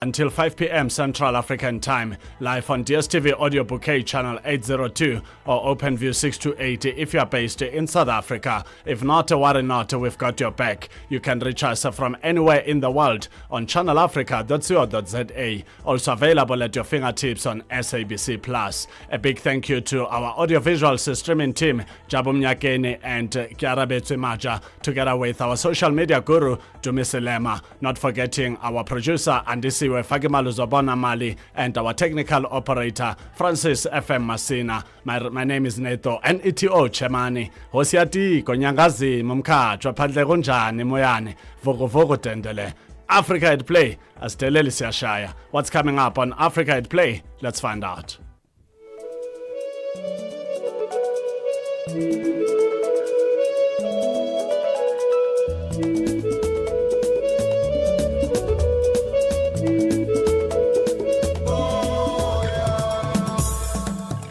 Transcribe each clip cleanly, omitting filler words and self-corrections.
Until 5 p.m. Central African Time, live on DSTV Audio Bouquet Channel 802 or OpenView 628 if you are based in South Africa. If not, worry not, we've got your back. You can reach us from anywhere in the world on channelafrica.co.za. Also available at your fingertips on SABC+. A big thank you to our audiovisuals streaming team, Jabu Mnyakeni and Kiarabetsu Maja, together with our social media guru, Dumise Lema. Not forgetting our producer, Andisi Fagimalu Zobona Mali, and our technical operator, Francis FM Masina. My name is Neto Chemane. Hosiati, Konyangazi, Mumka, Trapadle Gunjani, Moyane, Vogo Tendele. Africa at Play, as Telelisia Shire. What's coming up on Africa at Play? Let's find out.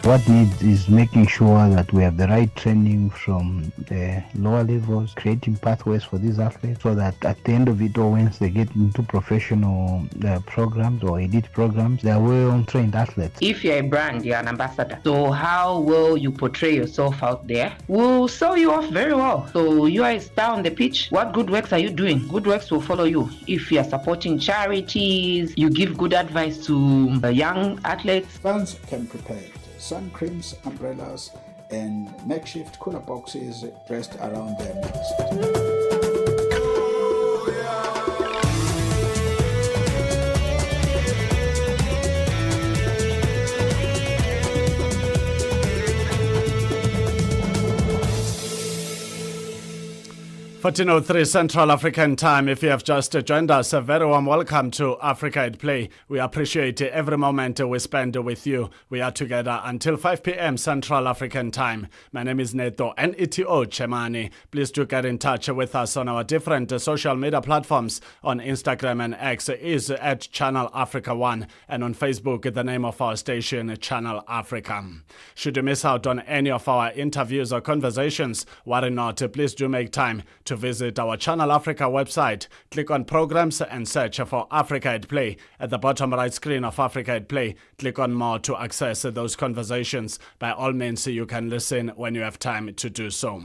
What needs is making sure that we have the right training from the lower levels, creating pathways for these athletes so that at the end of it all, once they get into professional programs or elite programs, they are well-trained athletes. If you're a brand, you're an ambassador. So how will you portray yourself out there? We'll sell you off very well. So you are a star on the pitch. What good works are you doing? Good works will follow you. If you're supporting charities, you give good advice to the young athletes. Fans can prepare sun creams, umbrellas, and makeshift cooler boxes dressed around their necks. (14:03 Central African Time. If you have just joined us, a very warm welcome to Africa at Play. We appreciate every moment we spend with you. We are together until 5 p.m. Central African Time. My name is Neto Chemane. Please do get in touch with us on our different social media platforms. On Instagram and X is at Channel Africa 1, and on Facebook the name of our station, Channel Africa. Should you miss out on any of our interviews or conversations, worry not. Please do make time to visit our Channel Africa website. Click on Programs and search for Africa at Play. At the bottom right screen of Africa at Play, click on More to access those conversations. By all means, you can listen when you have time to do so.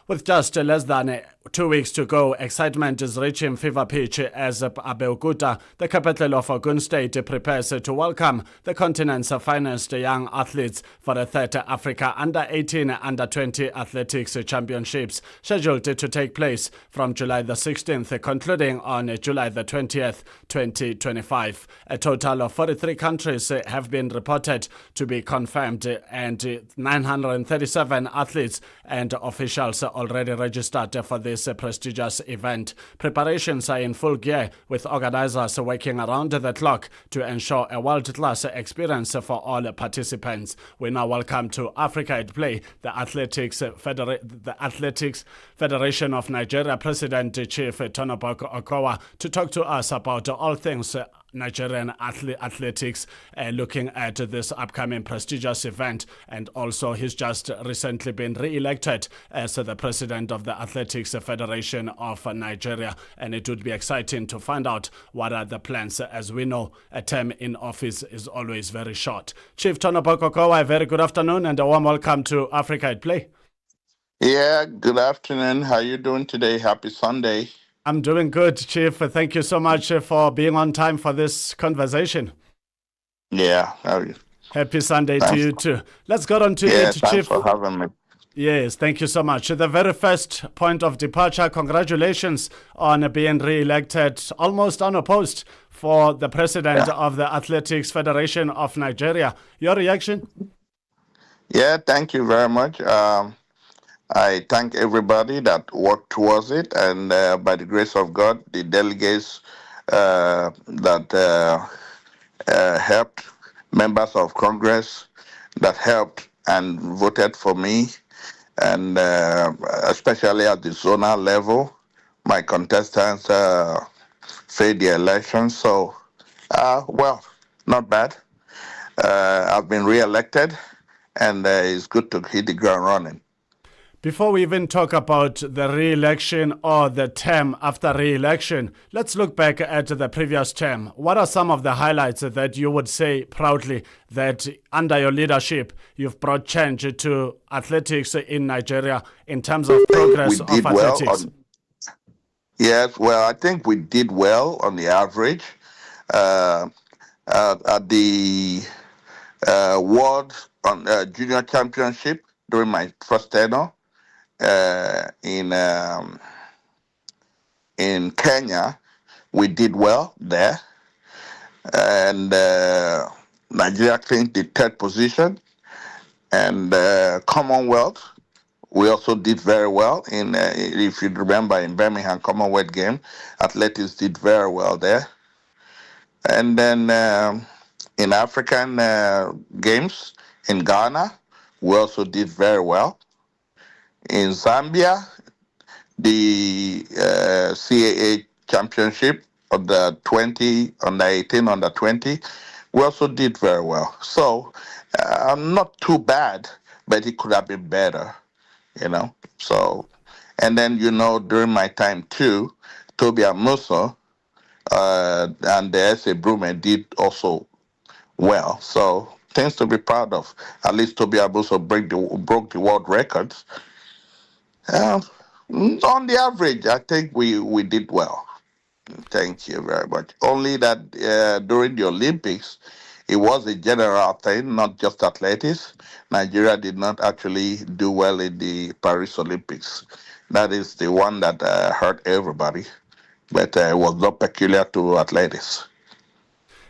With just less than 2 weeks to go, excitement is reaching fever pitch as Abeokuta, the capital of Ogun State, prepares to welcome the continent's finest young athletes for the third Africa Under-18, Under-20 Athletics Championships, scheduled to take place from July the 16th, concluding on July the 20th, 2025. A total of 43 countries have been reported to be confirmed, and 937 athletes and officials already registered for this prestigious event. Preparations are in full gear, with organizers working around the clock to ensure a world-class experience for all participants. We now welcome to Africa at Play the Athletics Federation of Nigeria President Chief Tonoboko Okowa to talk to us about all things Nigerian athletics, looking at this upcoming prestigious event. And also, he's just recently been re-elected as the president of the Athletics Federation of Nigeria, and it would be exciting to find out what are the plans. As we know, a term in office is always very short. Chief Tonoboko Okowa, a very good afternoon and a warm welcome to Africa at Play. Yeah, good afternoon. How are you doing today? Happy Sunday. I'm doing good, Chief. Thank you so much for being on time for this conversation. Yeah. Happy Sunday to you too. Let's get on to it, thanks Chief. for having me. Yes, thank you so much. The very first point of departure, congratulations on being re-elected almost unopposed for the president of the Athletics Federation of Nigeria. Your reaction? Yeah, thank you very much. I thank everybody that worked towards it, and by the grace of God, the delegates that helped, members of Congress that helped and voted for me, and especially at the zonal level, my contestants failed the election. So, well, not bad. I've been re-elected, and it's good to hit the ground running. Before we even talk about the re-election or the term after re-election, let's look back at the previous term. What are some of the highlights that you would say proudly that under your leadership you've brought change to athletics in Nigeria in terms of progress of athletics? Yes, well, I think we did well on the average. Uh, at the World Junior Championship during my first tenure in Kenya, we did well there, and Nigeria claimed the third position. And Commonwealth, we also did very well in. If you remember, in Birmingham Commonwealth game, athletics did very well there. And then in African games in Ghana, we also did very well. In Zambia, the CAA championship of the 20, under 18, under 20, we also did very well. So not too bad, but it could have been better, you know. So, and then, during my time too, Toby Amuso and the SA Brumen did also well. So things to be proud of. At least Toby Amuso broke the world records. On the average, I think we did well. Thank you very much. Only that during the Olympics, it was a general thing, not just athletics. Nigeria did not actually do well in the Paris Olympics. That is the one that hurt everybody, but it was not peculiar to athletics.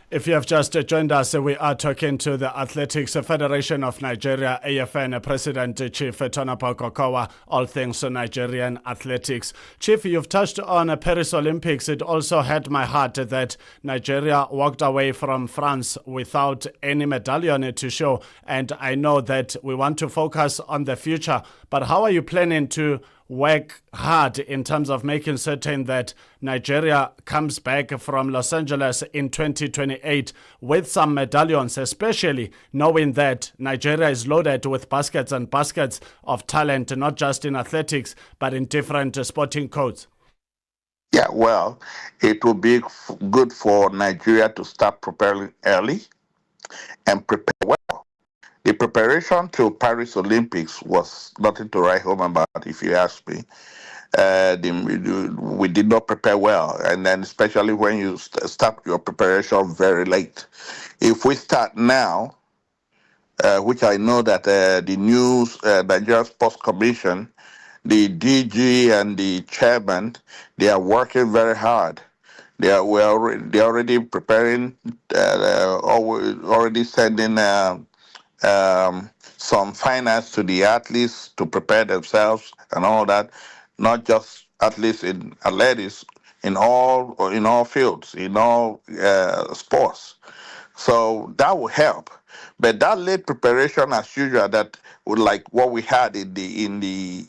If you have just joined us, we are talking to the Athletics Federation of Nigeria, AFN President Chief Tonapa Kokowa, all things Nigerian athletics. Chief, you've touched on Paris Olympics. It also had my heart that Nigeria walked away from France without any medallion to show. And I know that we want to focus on the future, but how are you planning to work hard in terms of making certain that Nigeria comes back from Los Angeles in 2028 with some medallions, especially knowing that Nigeria is loaded with baskets and baskets of talent, not just in athletics, but in different sporting codes? Yeah, well, it will be good for Nigeria to start preparing early and prepare well. The preparation to Paris Olympics was nothing to write home about, if you ask me. We did not prepare well, and then especially when you start your preparation very late. If we start now, which I know that the new Nigeria Sports Commission, the DG and the chairman, they are working very hard. They are already preparing, already sending some finance to the athletes to prepare themselves and all that. Not just athletes in athletics, in all fields, in all sports. So that will help. But that late preparation, as usual, that would like what we had in the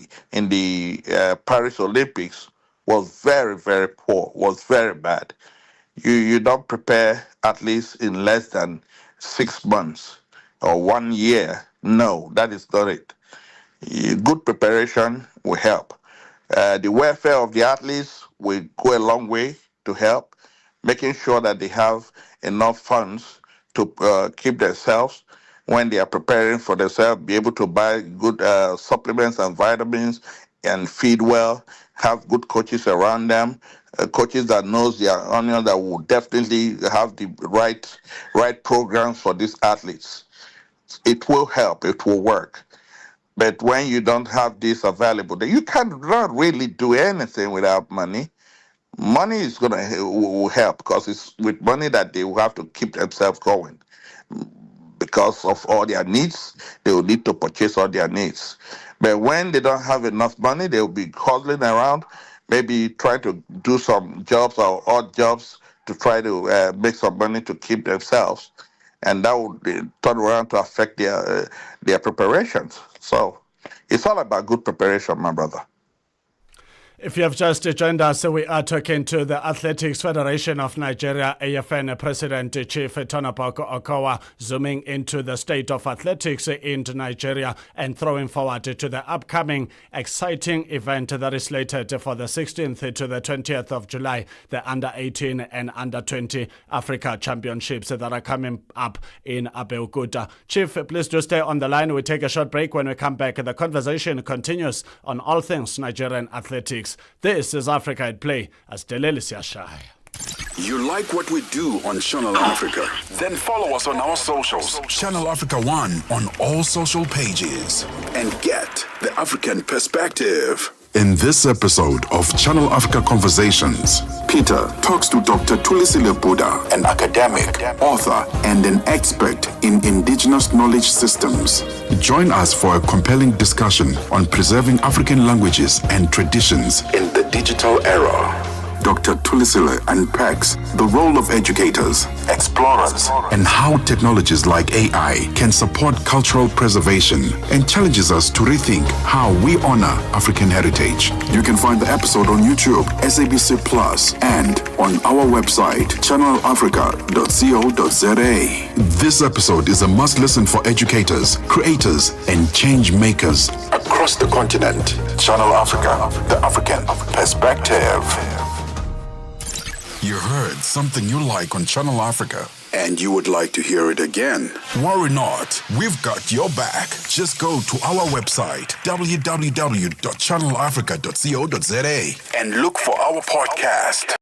Paris Olympics, was very, very poor. Was very bad. You don't prepare athletes in less than 6 months or 1 year. No, that is not it. Good preparation will help. The welfare of the athletes will go a long way to help, making sure that they have enough funds to keep themselves when they are preparing for themselves, be able to buy good supplements and vitamins and feed well, have good coaches around them, coaches that knows their onion, that will definitely have the right programs for these athletes. It will help, it will work. But when you don't have this available, then you cannot really do anything without money. Money is will help, because it's with money that they will have to keep themselves going. Because of all their needs, they will need to purchase all their needs. But when they don't have enough money, they will be hustling around, maybe try to do some jobs or odd jobs to try to make some money to keep themselves, and that would turn around to affect their preparations. So it's all about good preparation, my brother. If you have just joined us, we are talking to the Athletics Federation of Nigeria, AFN President Chief Tonopoko Okowa, zooming into the state of athletics in Nigeria and throwing forward to the upcoming exciting event that is slated for the 16th to the 20th of July, the Under-18 and Under-20 Africa Championships that are coming up in Abeokuta. Chief, please do stay on the line. We take a short break. When we come back, the conversation continues on all things Nigerian athletics. This is Africa at Play as Delele Siashai. You like what we do on Channel Africa? Then follow us on our socials. Channel Africa 1 on all social pages. And get the African perspective. In this episode of Channel Africa Conversations, Peter talks to Dr. Tulisile Buddha, an academic, author, and an expert in indigenous knowledge systems. Join us for a compelling discussion on preserving African languages and traditions in the digital era. Dr. Tulisile unpacks the role of educators, explorers, and how technologies like AI can support cultural preservation, and challenges us to rethink how we honor African heritage. You can find the episode on YouTube, SABC Plus, and on our website, channelafrica.co.za. This episode is a must-listen for educators, creators, and change makers across the continent. Channel Africa, the African perspective. You heard something you like on Channel Africa, and you would like to hear it again. Worry not, we've got your back. Just go to our website, www.channelafrica.co.za, and look for our podcast.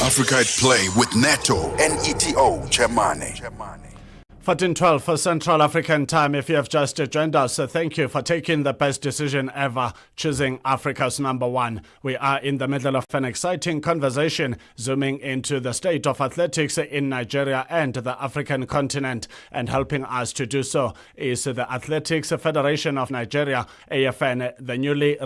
Africa at Play with Neto, Neto Chemane. 14:12 for Central African Time. If you have just joined us, thank you for taking the best decision ever, choosing Africa's number one. We are in the middle of an exciting conversation, zooming into the state of athletics in Nigeria and the African continent. And helping us to do so is the Athletics Federation of Nigeria, AFN, the newly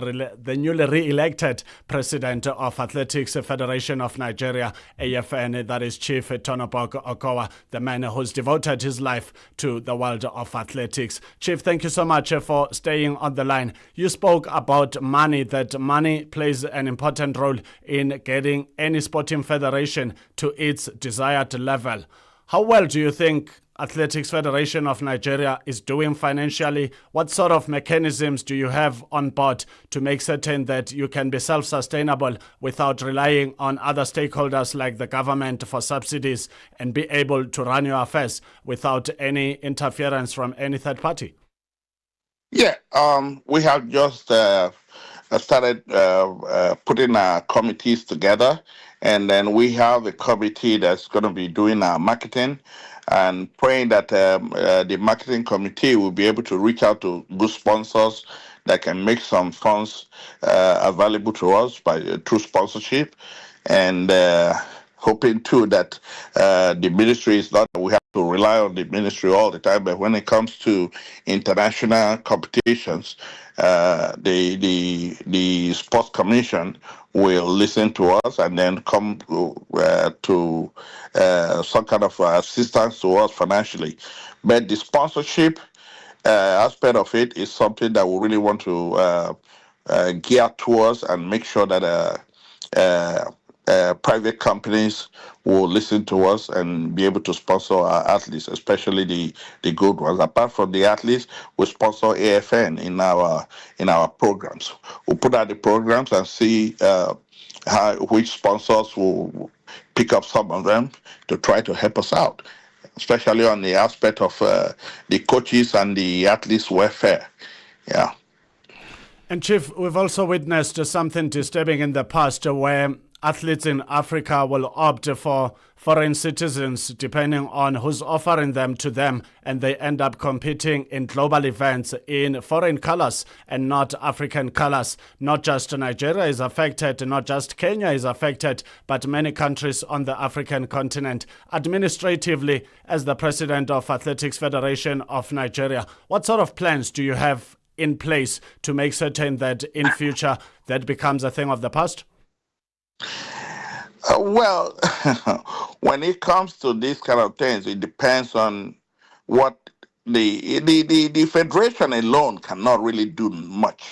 re-elected president of Athletics Federation of Nigeria, AFN, that is Chief Tonopoko Okowa, the man who's devoted his life to the world of athletics. Chief, thank you so much for staying on the line. You spoke about money, that money plays an important role in getting any sporting federation to its desired level. How well do you think Athletics Federation of Nigeria is doing financially? What sort of mechanisms do you have on board to make certain that you can be self-sustainable without relying on other stakeholders like the government for subsidies, and be able to run your affairs without any interference from any third party? Yeah, we have just started putting our committees together, and then we have a committee that's going to be doing our marketing, and praying that the marketing committee will be able to reach out to good sponsors that can make some funds available to us through sponsorship, and hoping too that the ministry is not that we have to rely on the ministry all the time, but when it comes to international competitions, the sports commission will listen to us and then come to some kind of assistance to us financially. But the sponsorship aspect of it is something that we really want to gear towards and make sure that private companies will listen to us and be able to sponsor our athletes, especially the good ones. Apart from the athletes, we sponsor AFN in our programs. We'll put out the programs and see which sponsors will pick up some of them to try to help us out, especially on the aspect of the coaches and the athletes' welfare. Yeah. And Chief, we've also witnessed something disturbing in the past where athletes in Africa will opt for foreign citizens depending on who's offering them to them, and they end up competing in global events in foreign colors and not African colors. Not just Nigeria is affected, not just Kenya is affected, but many countries on the African continent. Administratively, as the president of Athletics Federation of Nigeria, what sort of plans do you have in place to make certain that in future that becomes a thing of the past? Well, when it comes to these kind of things, it depends on what the federation alone cannot really do much.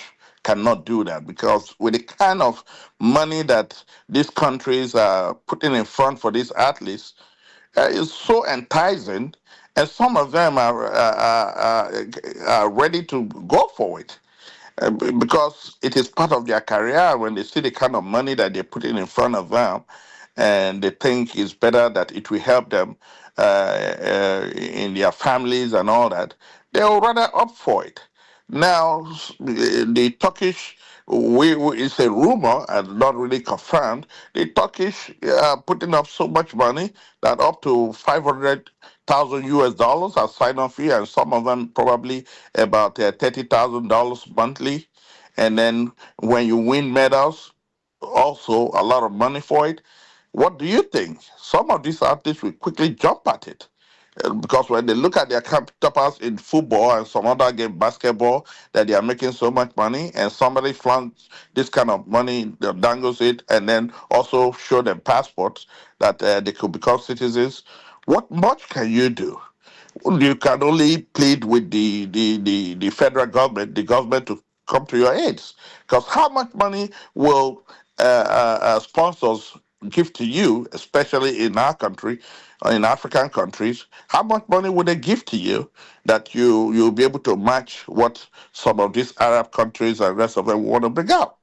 cannot do that, because with the kind of money that these countries are putting in front for these athletes, is so enticing, and some of them are ready to go for it. Because it is part of their career. When they see the kind of money that they're putting in front of them, and they think it's better, that it will help them in their families and all that, they'll rather opt for it. Now, the Turkish, it's a rumor and not really confirmed. The Turkish are putting up so much money that up to 500,000 US dollars are sign on fee, and some of them probably about $30,000 monthly. And then when you win medals, also a lot of money for it. What do you think? Some of these athletes will quickly jump at it. Because when they look at their counterparts in football and some other game, basketball, that they are making so much money, and somebody flaunts this kind of money, dangles it, and then also show them passports that they could become citizens, what much can you do? You can only plead with the federal government, the government, to come to your aid. Because how much money will sponsors give to you, especially in our country, in African countries? How much money would they give to you that you'll be able to match what some of these Arab countries and rest of them want to bring out?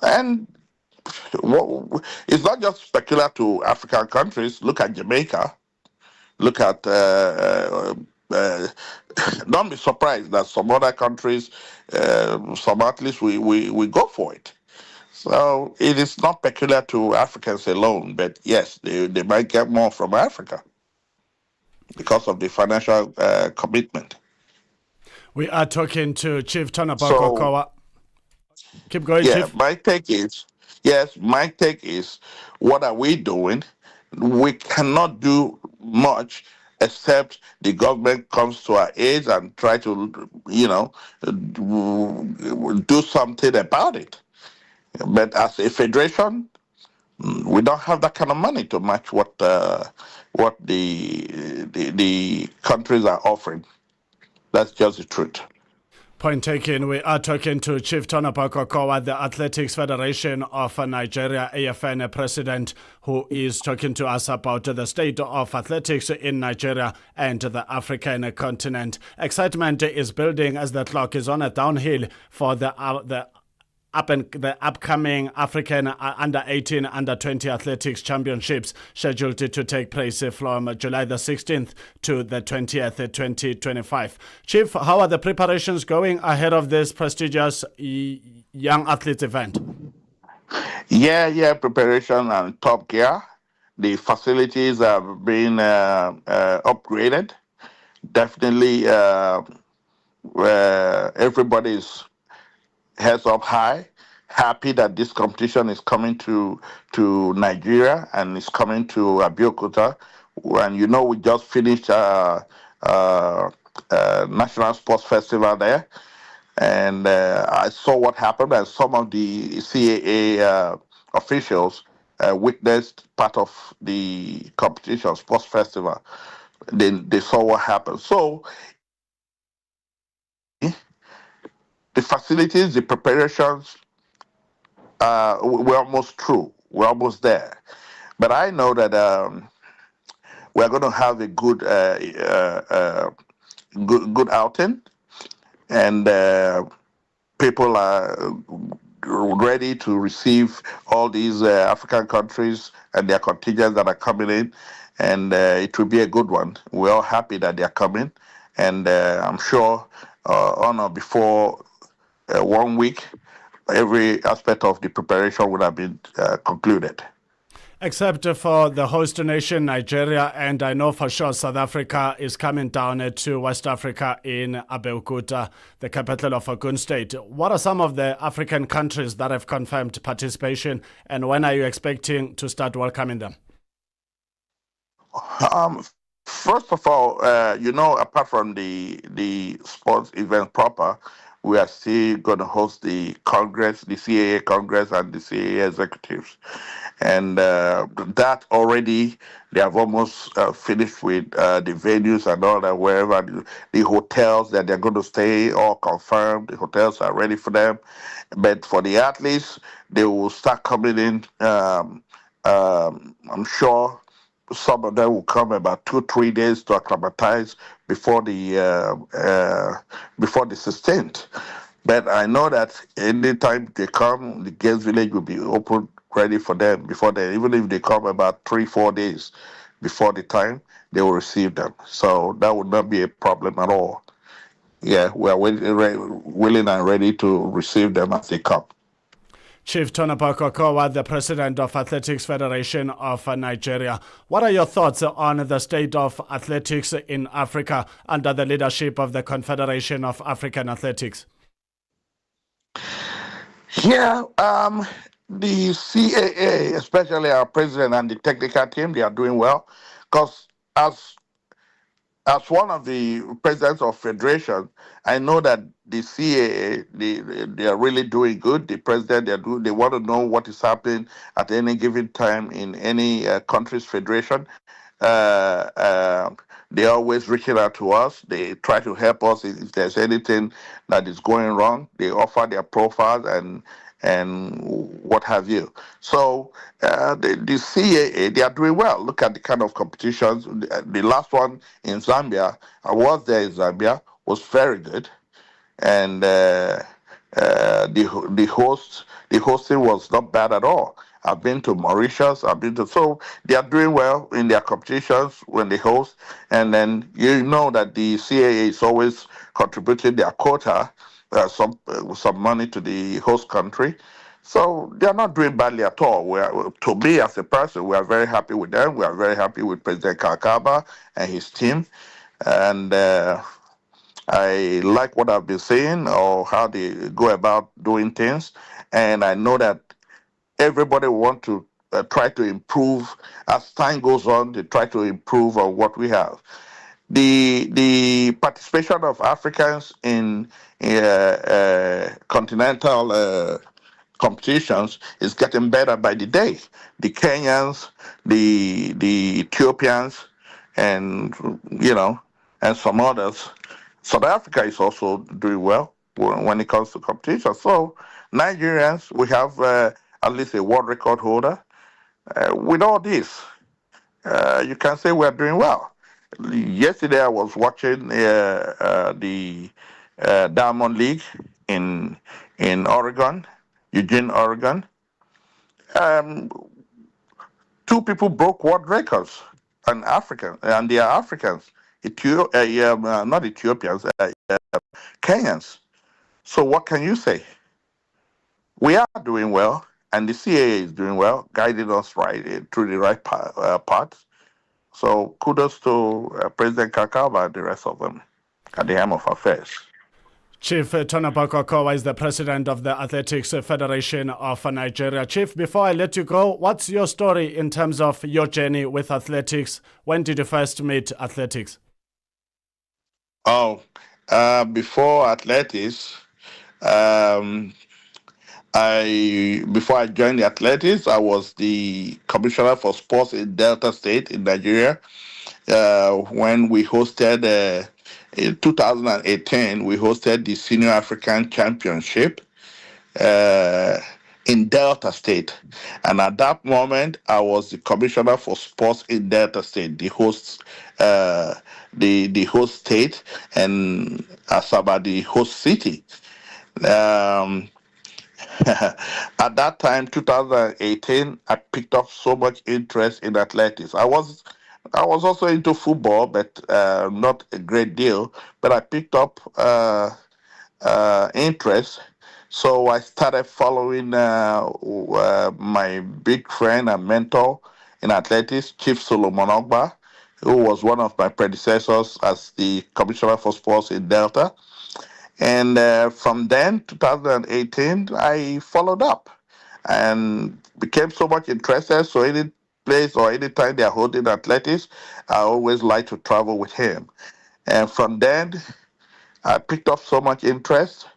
And it's not just peculiar to African countries. Look at Jamaica. Look at don't be surprised that some other countries, some athletes, we go for it. So it is not peculiar to Africans alone, but yes, they might get more from Africa because of the financial commitment. We are talking to Chief Tonaboko So, Kowa. Keep going, yeah, Chief. my take is, what are we doing? We cannot do much except the government comes to our aid and try to, do something about it. But as a federation, we don't have that kind of money to match what the countries are offering. That's just the truth. Point taken. We are talking to Chief Tonaboko Kowa, the Athletics Federation of Nigeria, AFN president, who is talking to us about the state of athletics in Nigeria and the African continent. Excitement is building as the clock is on a downhill for the upcoming African Under-18, Under-20 Athletics Championships, scheduled to take place from July the 16th to the 20th, 2025. Chief, how are the preparations going ahead of this prestigious young athletes event? Yeah, preparation and top gear. The facilities have been upgraded. Definitely, everybody's heads up high, happy that this competition is coming to Nigeria and is coming to Abeokuta. And we just finished National Sports Festival there, and I saw what happened, and some of the CAA officials witnessed part of the competition, sports festival. They saw what happened. So the facilities, the preparations, we're almost through. We're almost there. But I know that we're going to have a good outing, and people are ready to receive all these African countries and their contingents that are coming in, and it will be a good one. We're all happy that they're coming, and I'm sure on or before 1 week, every aspect of the preparation would have been concluded. Except for the host nation, Nigeria, and I know for sure South Africa is coming down to West Africa in Abeokuta, the capital of Ogun State. What are some of the African countries that have confirmed participation, and when are you expecting to start welcoming them? First of all, apart from the sports event proper, we are still going to host the Congress, the CAA Congress, and the CAA executives. And that already, they have almost finished with the venues and all that, wherever the hotels that they're going to stay, all confirmed. The hotels are ready for them. But for the athletes, they will start coming in. I'm sure some of them will come about 2-3 days to acclimatize before the 16th. But I know that anytime they come, the guest village will be open, ready for them before they, even if they come about 3-4 days before the time, they will receive them. So that would not be a problem at all. Yeah, we are willing and ready to receive them as they come. Chief Tonapoko Kowa, the President of Athletics Federation of Nigeria. What are your thoughts on the state of athletics in Africa under the leadership of the Confederation of African Athletics? Yeah, the CAA, especially our president and the technical team, they are doing well. Because as one of the presidents of federation, I know that the CAA, they are really doing good. The president, they want to know what is happening at any given time in any country's federation. They're always reaching out to us. They try to help us if there's anything that is going wrong. They offer their profiles and what have you. So the CAA, they are doing well. Look at the kind of competitions. The last one in Zambia, I was there in Zambia, was very good. And the hosting was not bad at all. I've been to Mauritius. So they are doing well in their competitions when they host. And then you know that the CAA is always contributing their quota, some money to the host country. So they are not doing badly at all. To me as a person, we are very happy with them. We are very happy with President Kakaba and his team. And I like what I've been saying or how they go about doing things. And I know that everybody want to try to improve as time goes on. They try to improve on what we have. The participation of Africans in continental competitions is getting better by the day. The Kenyans, the Ethiopians, and and some others. South Africa is also doing well when it comes to competition. So Nigerians, we have at least a world record holder. With all this, you can say we are doing well. Yesterday, I was watching the Diamond League in Oregon, Eugene, Oregon. 2 people broke world records, and they are Africans. Not Ethiopians, Kenyans. So what can you say? We are doing well, and the CAA is doing well, guiding us through the right path. So kudos to President Kakaba and the rest of them at the helm of affairs. Chief Tonapoko Kowa is the President of the Athletics Federation of Nigeria. Chief, before I let you go, what's your story in terms of your journey with athletics? When did you first meet athletics? Before athletics, before I joined the athletics, I was the commissioner for sports in Delta State in Nigeria. When we hosted in 2018, we hosted the Senior African Championship in Delta State, and at that moment, I was the commissioner for sports in Delta State, the host, the host state, and Asaba, the host city. At that time, 2018, I picked up so much interest in athletics. I was also into football, but not a great deal. But I picked up interest, so I started following my big friend and mentor in athletics, Chief Solomon Ogba, who was one of my predecessors as the commissioner for sports in Delta. And from then, 2018, I followed up and became so much interested. So any place or any time they are holding athletics, I always like to travel with him. And from then, I picked up so much interest.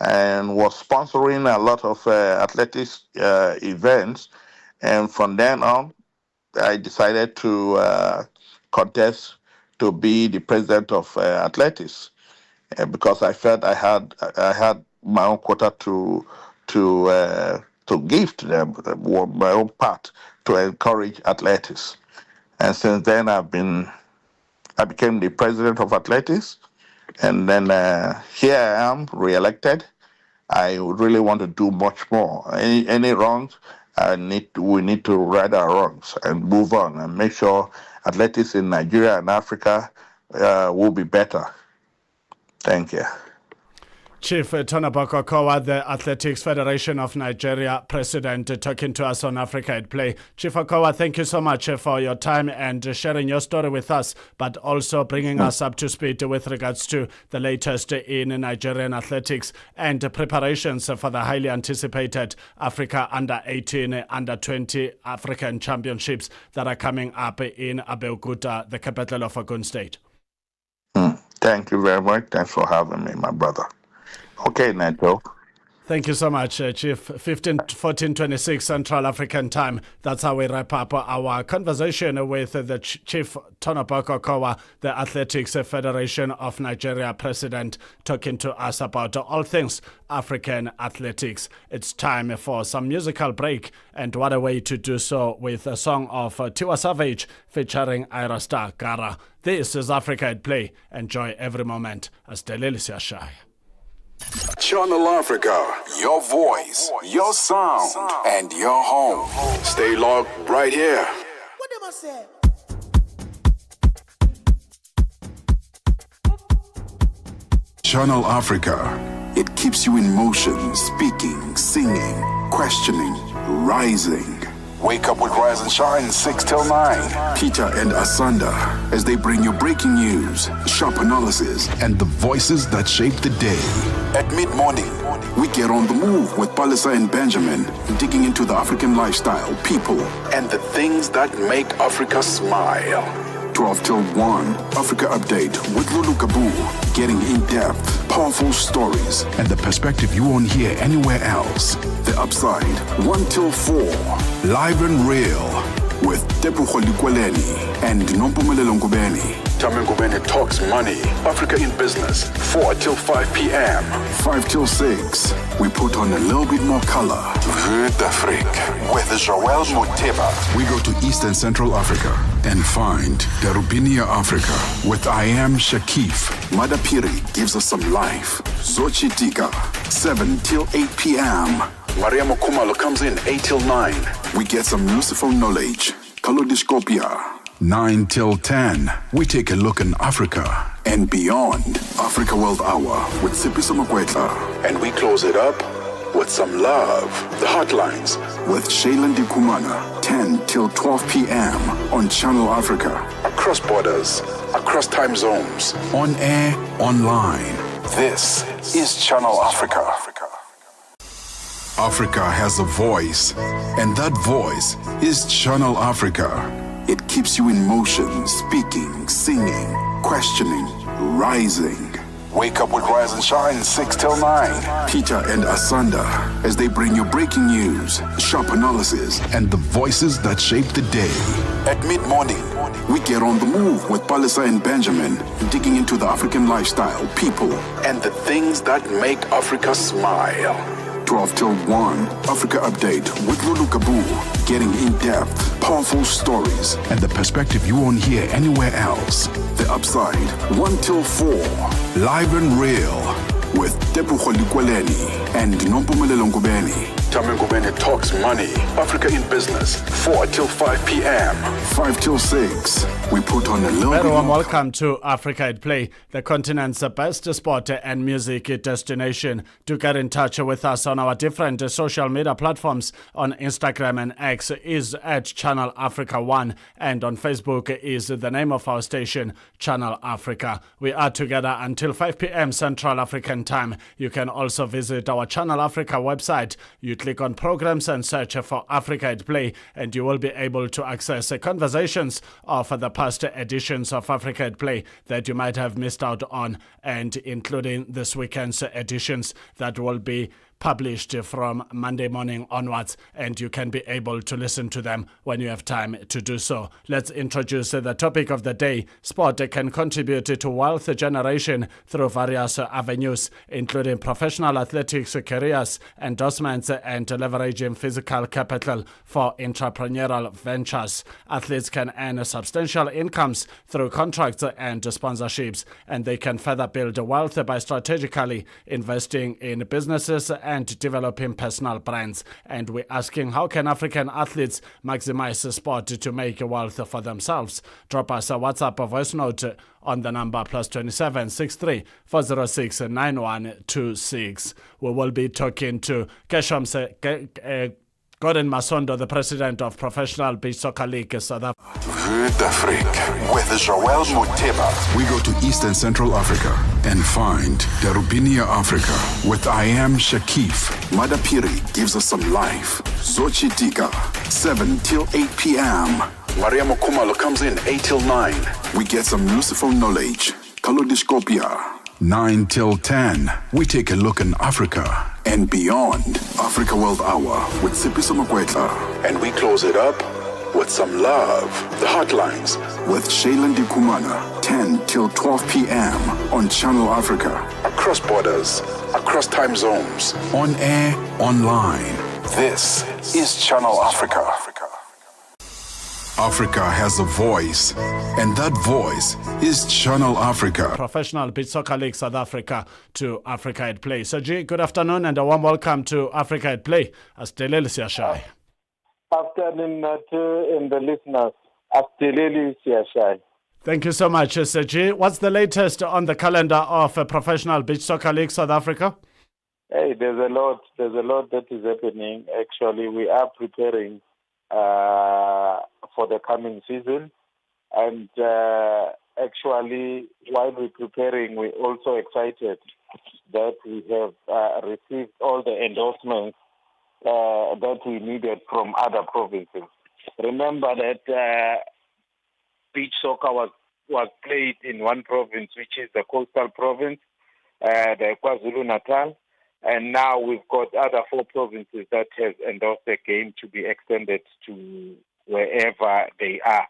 and was sponsoring a lot of athletics events. And from then on, I decided to contest to be the president of athletics because I felt I had my own quota to give to them, my own part to encourage athletics. And since then, I became the president of athletics, and then here I am, re-elected. I would really want to do much more. Any wrongs, we need to right our wrongs and move on and make sure athletics in Nigeria and Africa will be better. Thank you. Chief Tonaboko Kowa, the Athletics Federation of Nigeria president, talking to us on Africa at Play. Chief Okowa, thank you so much for your time and sharing your story with us, but also bringing us up to speed with regards to the latest in Nigerian athletics and preparations for the highly anticipated Africa Under-18, Under-20 African Championships that are coming up in Abeokuta, the capital of Ogun State. Thank you very much. Thanks for having me, my brother. Okay, Neto. Thank you so much, Chief. 14:26 Central African Time. That's how we wrap up our conversation with the Chief Tonaboko Kowa, the Athletics Federation of Nigeria president, talking to us about all things African athletics. It's time for some musical break, and what a way to do so with a song of Tiwa Savage featuring Ira Star Gara. This is Africa at Play. Enjoy every moment as Delilisia Shai. Channel Africa, your voice, your sound, and your home. Stay logged right here. What am I saying? Channel Africa, it keeps you in motion, speaking, singing, questioning, rising. Wake up with Rise and Shine 6 till 9. Peter and Asanda as they bring you breaking news, sharp analysis, and the voices that shape the day. At mid-morning, we get on the move with Palisa and Benjamin, digging into the African lifestyle, people, and the things that make Africa smile. 12 till 1, Africa Update with Lulu Kabu, getting in-depth, powerful stories, and the perspective you won't hear anywhere else. The Upside, 1 till 4, live and real, with Tepuho Likweleni and Nompumelelo Ngubeni. Tame Ngubeni talks money, Africa in business, 4 till 5 p.m. 5 till 6, we put on a little bit more color. Vue d'Afrique with Joel Muteba. We go to East and Central Africa and find Darubinia Africa with I Am Shakif. Madapiri gives us some life. Zochi Tika, 7 till 8 p.m. Maria Mokumalo comes in 8 till 9. We get some useful knowledge. Kalodiscopia. 9 till 10. We take a look in Africa and beyond. Africa World Hour with Sipiso Makwetla. And we close it up with some love. The Hotlines with Shailen Dikumana. 10 till 12 p.m. on Channel Africa. Across borders, across time zones. On air, online. This is Channel Africa. Africa has a voice, and that voice is Channel Africa. It keeps you in motion, speaking, singing, questioning, rising. Wake up with Rise and Shine 6 till 9. Peter and Asanda as they bring you breaking news, sharp analysis, and the voices that shape the day. At mid-morning, we get on the move with Palisa and Benjamin, digging into the African lifestyle, people, and the things that make Africa smile. 12 till 1, Africa Update with Lulu Kabu, getting in-depth, powerful stories, and the perspective you won't hear anywhere else. The Upside, 1 till 4, live and real, with Tepuho Likweleni and Nompumelelo Ngubeni. Tame Ngubeni talks money, Africa in business, 4 till 5 p.m. 5 till 6, we put on a little bit Warm more. welcome to Africa at Play, the continent's best sport and music destination. Do get in touch with us on our different social media platforms. On Instagram and X is at Channel Africa 1, and on Facebook is the name of our station, Channel Africa. We are together until 5 p.m. Central African Time. You can also visit our Channel Africa website. You click on programs and search for Africa at Play, and you will be able to access conversations of the past editions of Africa at Play that you might have missed out on, and including this weekend's editions that will be published from Monday morning onwards, and you can be able to listen to them when you have time to do so. Let's introduce the topic of the day. Sport can contribute to wealth generation through various avenues, including professional athletics careers, endorsements, and leveraging physical capital for entrepreneurial ventures. Athletes can earn substantial incomes through contracts and sponsorships, and they can further build wealth by strategically investing in businesses and developing personal brands. And we're asking, how can African athletes maximize sport to make wealth for themselves? Drop us a WhatsApp voice note on the number +27 63 406 9126. We will be talking to Gordon Masondo, the president of Professional Beach Soccer League South Africa. Vue d'Afrique with Joel Muteba. We go to Eastern Central Africa and find Darubinia Africa with I Am Shakif. Madapiri gives us some life. Zochi Dika, 7 till 8 p.m. Mariamo Kumalo comes in 8 till 9. We get some useful knowledge. Kalodiscopia. 9 till 10, we take a look in Africa and beyond. Africa World Hour with Sipiso Makwetla. And we close it up with some love. The Hotlines with Shailen Dikumana, 10 till 12 p.m. on Channel Africa. Across borders, across time zones, on air, online. This is Channel Africa. Africa has a voice, and that voice is Channel Africa. Professional Beach Soccer League South Africa to Africa at Play. So, G, good afternoon and a warm welcome to Africa at Play. Asteleli Siashai. Afternoon, Natu, and the listeners. Asteleli Siashai. Thank you so much, G. What's the latest on the calendar of Professional Beach Soccer League South Africa? Hey, there's a lot that is happening. Actually, we are preparing for the coming season, and actually while we're preparing, we're also excited that we have received all the endorsements that we needed from other provinces. Remember that beach soccer was played in one province, which is the coastal province, the KwaZulu-Natal. And now we've got other 4 provinces that have endorsed the game to be extended to wherever they are.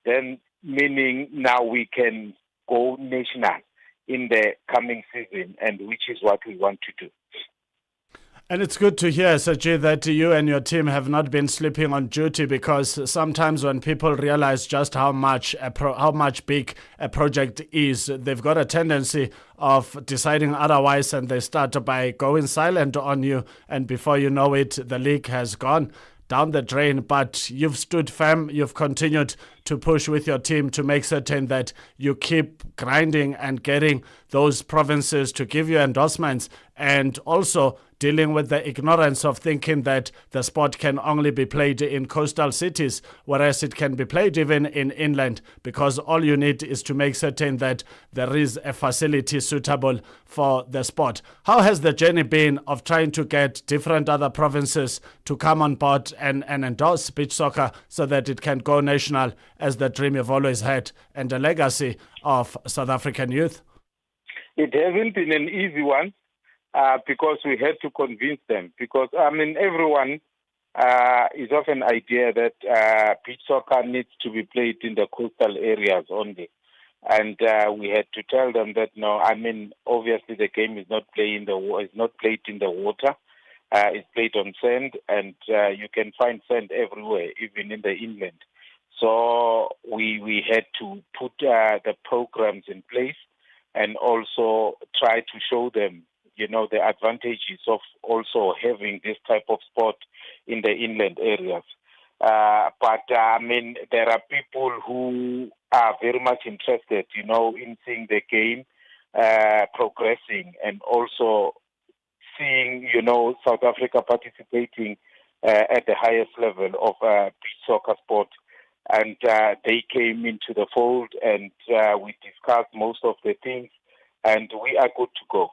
Then, meaning now we can go national in the coming season, and which is what we want to do. And it's good to hear, Sajid, that you and your team have not been sleeping on duty, because sometimes when people realize just how much big a project is, they've got a tendency of deciding otherwise, and they start by going silent on you, and before you know it, the league has gone down the drain. But you've stood firm, you've continued to push with your team to make certain that you keep grinding and getting those provinces to give you endorsements, and also dealing with the ignorance of thinking that the sport can only be played in coastal cities, whereas it can be played even in inland, because all you need is to make certain that there is a facility suitable for the sport. How has the journey been of trying to get different other provinces to come on board and endorse beach soccer so that it can go national, as the dream you've always had and the legacy of South African youth? It hasn't been an easy one. Because we had to convince them. Because, everyone is of an idea that beach soccer needs to be played in the coastal areas only. And we had to tell them that, no, obviously the game is not played in the water. It's played on sand, and you can find sand everywhere, even in the inland. So we had to put the programs in place and also try to show them the advantages of also having this type of sport in the inland areas. But there are people who are very much interested, in seeing the game progressing, and also seeing, South Africa participating at the highest level of beach soccer sport. And they came into the fold, and we discussed most of the things, and we are good to go.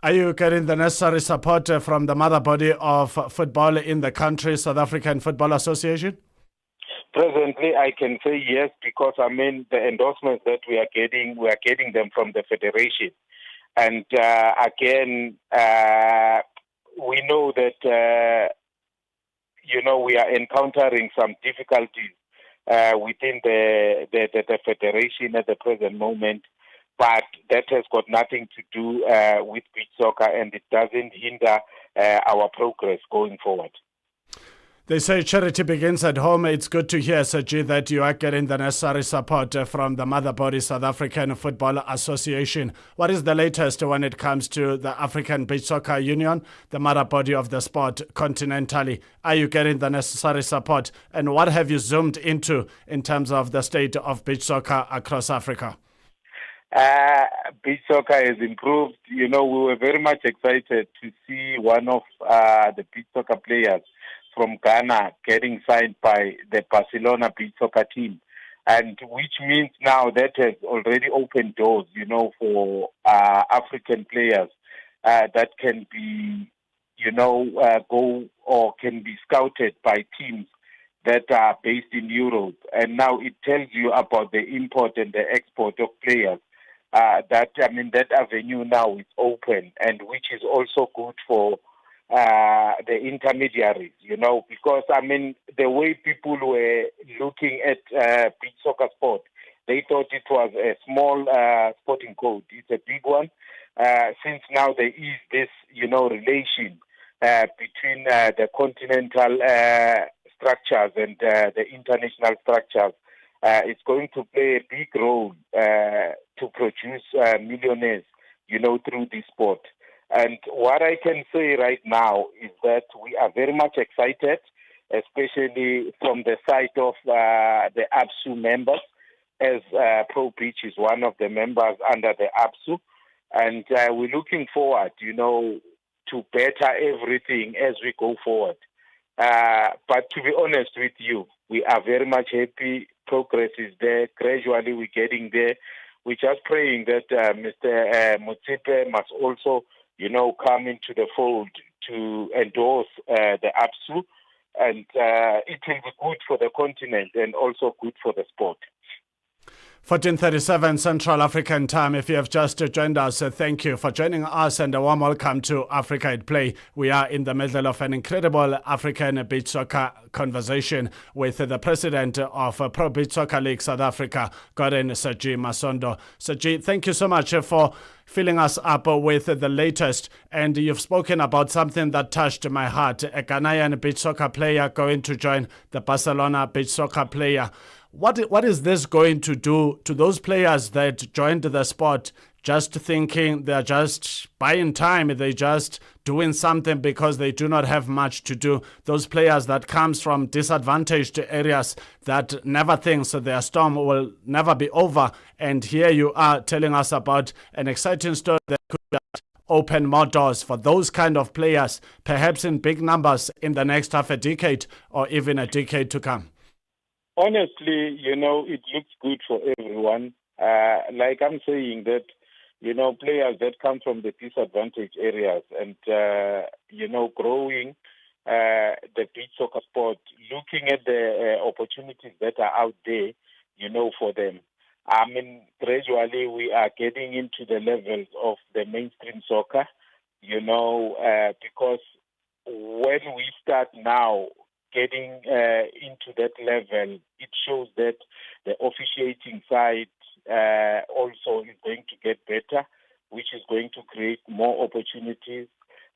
Are you getting the necessary support from the mother body of football in the country, South African Football Association? Presently, I can say yes, because the endorsements that we are getting them from the federation. And again, we know that we are encountering some difficulties within the federation at the present moment, but that has got nothing to do with beach soccer, and it doesn't hinder our progress going forward. They say charity begins at home. It's good to hear, Saji, that you are getting the necessary support from the mother body, South African Football Association. What is the latest when it comes to the African Beach Soccer Union, the mother body of the sport continentally? Are you getting the necessary support? And what have you zoomed into in terms of the state of beach soccer across Africa? Beach soccer has improved. We were very much excited to see one of the beach soccer players from Ghana getting signed by the Barcelona beach soccer team, and which means now that has already opened doors, for African players that can be, go or can be scouted by teams that are based in Europe. And now it tells you about the import and the export of players. That avenue now is open, and which is also good for the intermediaries, because the way people were looking at beach soccer sport, they thought it was a small sporting code. It's a big one. Since now there is this, relation between the continental structures and the international structures, it's going to play a big role to produce millionaires, through this sport. And what I can say right now is that we are very much excited, especially from the side of the ABSU members, as Pro Beach is one of the members under the ABSU. And we're looking forward, to better everything as we go forward. But to be honest with you, we are very much happy. Progress is there. Gradually we're getting there. We're just praying that Mr. Motsepe must also come into the fold to endorse the ABSU, and it will be good for the continent and also good for the sport. 14:37 Central African Time. If you have just joined us, thank you for joining us and a warm welcome to Africa at Play. We are in the middle of an incredible African beach soccer conversation with the president of Pro Beach Soccer League South Africa, Gordon Saji Masondo. Saji, thank you so much for filling us up with the latest. And you've spoken about something that touched my heart, a Ghanaian beach soccer player going to join the Barcelona beach soccer player. What is this going to do to those players that joined the sport just thinking they're just buying time, they're just doing something because they do not have much to do? Those players that comes from disadvantaged areas that never thinks their storm will never be over. And here you are telling us about an exciting story that could open more doors for those kind of players, perhaps in big numbers in the next half a decade or even a decade to come. Honestly, it looks good for everyone. Like I'm saying that, players that come from the disadvantaged areas and, growing the beach soccer sport, looking at the opportunities that are out there, for them. Gradually we are getting into the levels of the mainstream soccer, because when we start now getting into that level, it shows that the officiating side also is going to get better, which is going to create more opportunities.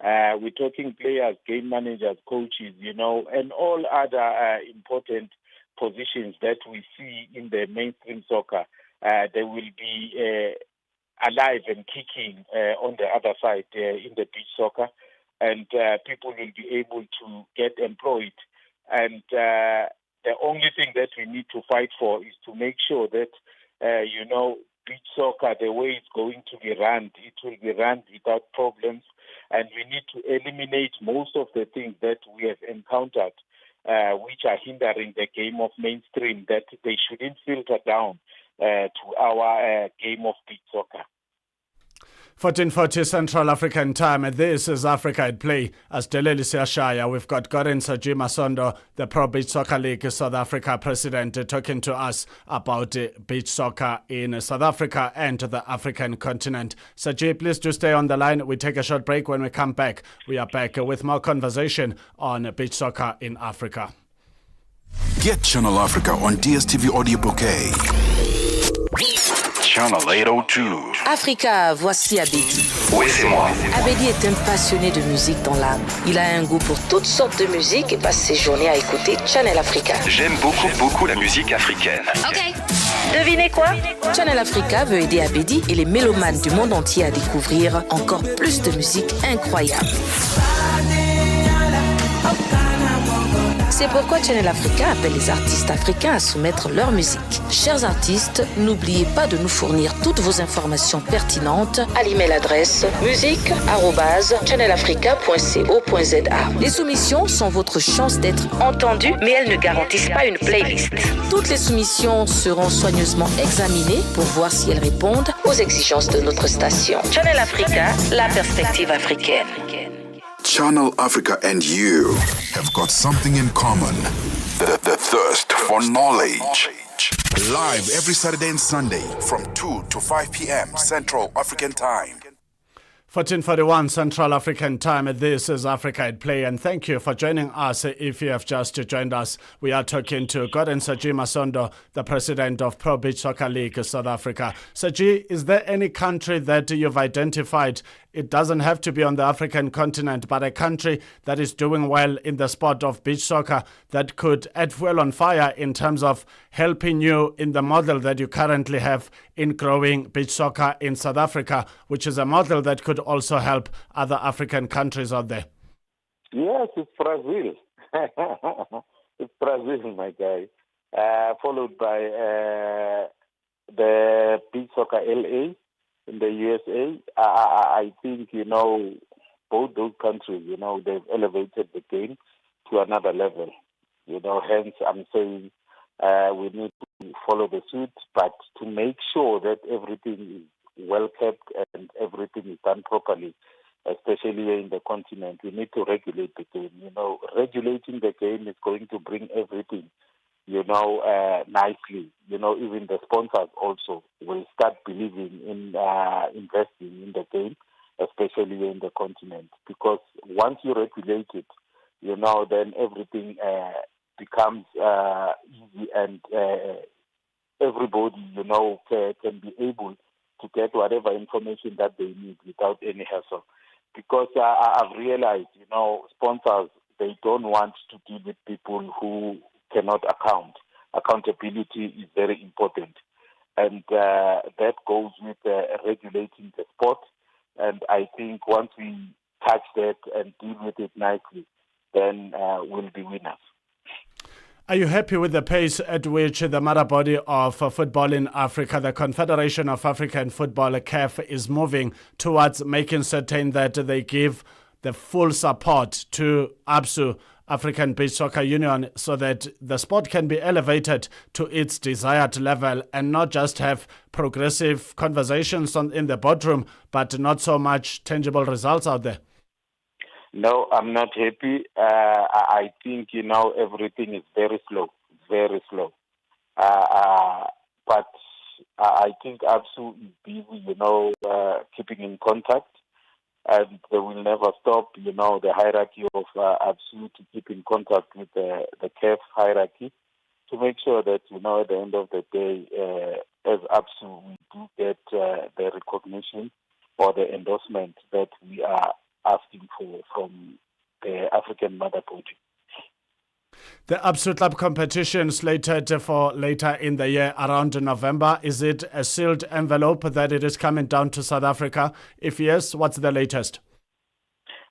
We're talking players, game managers, coaches, and all other important positions that we see in the mainstream soccer. They will be alive and kicking on the other side in the beach soccer, and people will be able to get employed. And the only thing that we need to fight for is to make sure that, beach soccer, the way it's going to be run, it will be run without problems. And we need to eliminate most of the things that we have encountered, which are hindering the game of mainstream, that they shouldn't filter down to our game of beach soccer. 14:40 Central African Time. This is Africa at Play. As Deleli Siashaya, we've got Gorin Saji Masondo, the Pro Beach Soccer League South Africa president, talking to us about beach soccer in South Africa and the African continent. Saji, please do stay on the line. We take a short break. When we come back, we are back with more conversation on beach soccer in Africa. Get Channel Africa on DSTV Audio Bouquet. Channel 802. Africa, voici Abedi. Oui, c'est moi. Abedi est un passionné de musique dans l'âme. Il a un goût pour toutes sortes de musique et passe ses journées à écouter Channel Africa. J'aime beaucoup la musique africaine. Ok. Devinez quoi? Channel Africa veut aider Abedi et les mélomanes du monde entier à découvrir encore plus de musique incroyable. C'est pourquoi Channel Africa appelle les artistes africains à soumettre leur musique. Chers artistes, n'oubliez pas de nous fournir toutes vos informations pertinentes à l'email adresse musique@channelafrica.co.za. Les soumissions sont votre chance d'être entendues, mais elles ne garantissent pas une playlist. Toutes les soumissions seront soigneusement examinées pour voir si elles répondent aux exigences de notre station. Channel Africa, la perspective africaine. Channel Africa and you have got something in common. The thirst for knowledge. Live every Saturday and Sunday from 2 to 5 p.m. Central African Time. 14:41 Central African Time. This is Africa at Play, and thank you for joining us. If you have just joined us, we are talking to Gorin Saji Masondo, the president of Pro Beach Soccer League South Africa. Saji, is there any country that you've identified? It doesn't have to be on the African continent, but a country that is doing well in the sport of beach soccer that could add fuel on fire in terms of helping you in the model that you currently have in growing beach soccer in South Africa, which is a model that could also help other African countries out there. Yes, it's Brazil. It's Brazil, my guy. Followed by the beach soccer LA. In the USA, I think, both those countries, they've elevated the game to another level. Hence I'm saying we need to follow the suit, but to make sure that everything is well kept and everything is done properly, especially here in the continent, we need to regulate the game. Regulating the game is going to bring everything nicely. Even the sponsors also will start believing in investing in the game, especially in the continent. Because once you regulate it, then everything becomes easy and everybody, can be able to get whatever information that they need without any hassle. Because I've realized, sponsors, they don't want to deal with people who cannot account. Accountability is very important. And that goes with regulating the sport. And I think once we touch that and deal with it nicely, then we'll be winners. Are you happy with the pace at which the mother body of football in Africa, the Confederation of African Football, CAF, is moving towards making certain that they give the full support to ABSU, African Beach Soccer Union, so that the sport can be elevated to its desired level and not just have progressive conversations in the boardroom, but not so much tangible results out there? No, I'm not happy. I think, everything is very slow, very slow. But I think ABSU is busy, keeping in contact. And they will never stop, the hierarchy of ABSU to keep in contact with the CAF hierarchy to make sure that, at the end of the day, as ABSU, we do get the recognition or the endorsement that we are asking for from the African mother body. The ABSU Club competition slated for later in the year around November. Is it a sealed envelope that it is coming down to South Africa? If yes, what's the latest?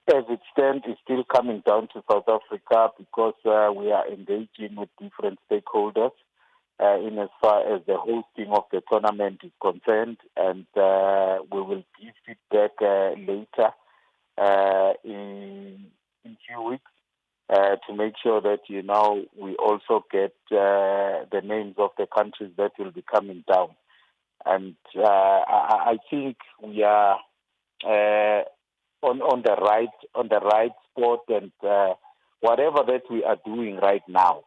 As it stands, it's still coming down to South Africa because we are engaging with different stakeholders in as far as the hosting of the tournament is concerned, and we will give feedback later in a few weeks. To make sure that, we also get the names of the countries that will be coming down. And I think we are on the right spot, and whatever that we are doing right now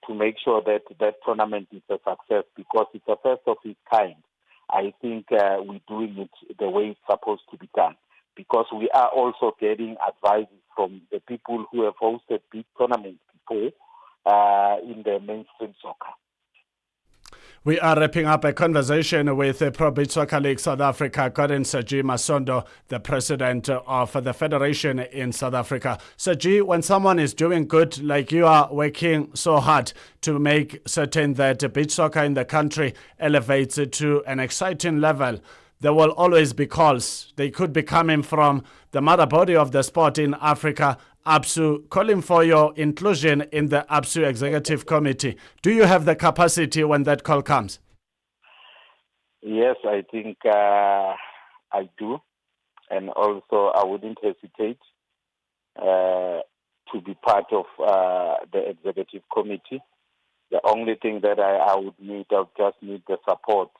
to make sure that that tournament is a success, because it's a first of its kind. I think we're doing it the way it's supposed to be done, because we are also getting advice from the people who have hosted big tournaments before in the mainstream soccer. We are wrapping up a conversation with Pro Beach Soccer League South Africa, Gordon Saji Masondo, the president of the federation in South Africa. Saji, when someone is doing good, like you are working so hard to make certain that beach soccer in the country elevates it to an exciting level, there will always be calls. They could be coming from the mother body of the sport in Africa, ABSU, calling for your inclusion in the ABSU Executive Committee. Do you have the capacity when that call comes? Yes, I think I do. And also I wouldn't hesitate to be part of the Executive Committee. The only thing that I would need, I would just need the support,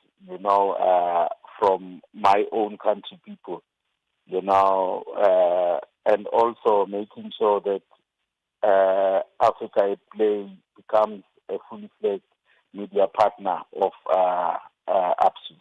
from my own country people, and also making sure that Africa at Play becomes a fully fledged media partner of ABSU.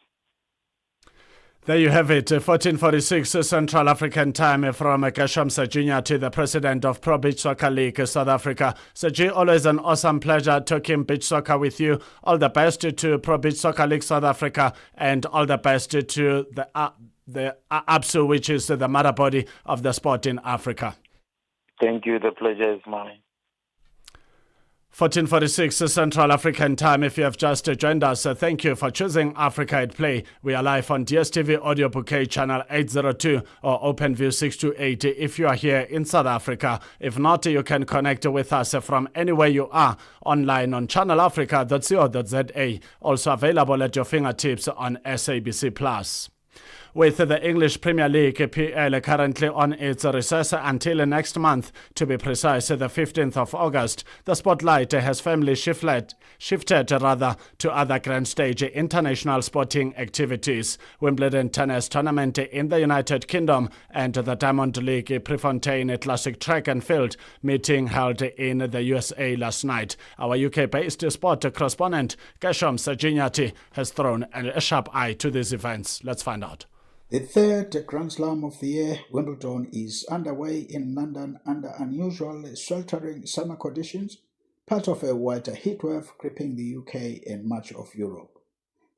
There you have it, 14:46 Central African Time from Kasham Sajinya to the president of Pro Beach Soccer League South Africa. Saji, always an awesome pleasure talking beach soccer with you. All the best to Pro Beach Soccer League South Africa, and all the best to the ABSU, which is the mother body of the sport in Africa. Thank you. The pleasure is mine. 14:46 Central African Time. If you have just joined us, thank you for choosing Africa at Play. We are live on DSTV Audio Bouquet Channel 802 or OpenView 628 if you are here in South Africa. If not, you can connect with us from anywhere you are online on channelafrica.co.za. Also available at your fingertips on SABC+. With the English Premier League PL currently on its recess until next month, to be precise, the 15th of August, the spotlight has firmly shifted to other grand stage international sporting activities. Wimbledon Tennis Tournament in the United Kingdom and the Diamond League Prefontaine Classic Track and Field meeting held in the USA last night. Our UK-based sport correspondent Kasham Sajinyati has thrown a sharp eye to these events. Let's find out. The third Grand Slam of the year, Wimbledon, is underway in London under unusual sweltering summer conditions, part of a wider heatwave gripping the UK and much of Europe.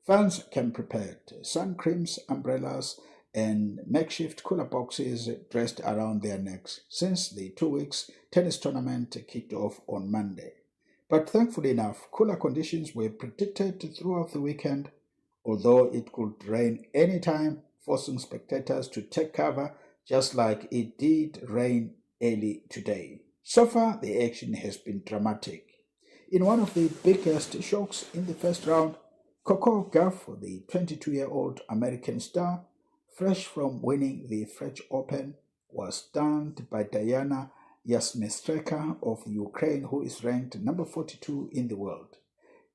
Fans came prepared, sun creams, umbrellas, and makeshift cooler boxes dressed around their necks since the 2 weeks tennis tournament kicked off on Monday. But thankfully enough, cooler conditions were predicted throughout the weekend, although it could rain anytime, forcing spectators to take cover just like it did rain early today. So far, the action has been dramatic. In one of the biggest shocks in the first round, Coco Gauff, the 22-year-old American star, fresh from winning the French Open, was stunned by Diana Yasmestryka of Ukraine, who is ranked number 42 in the world.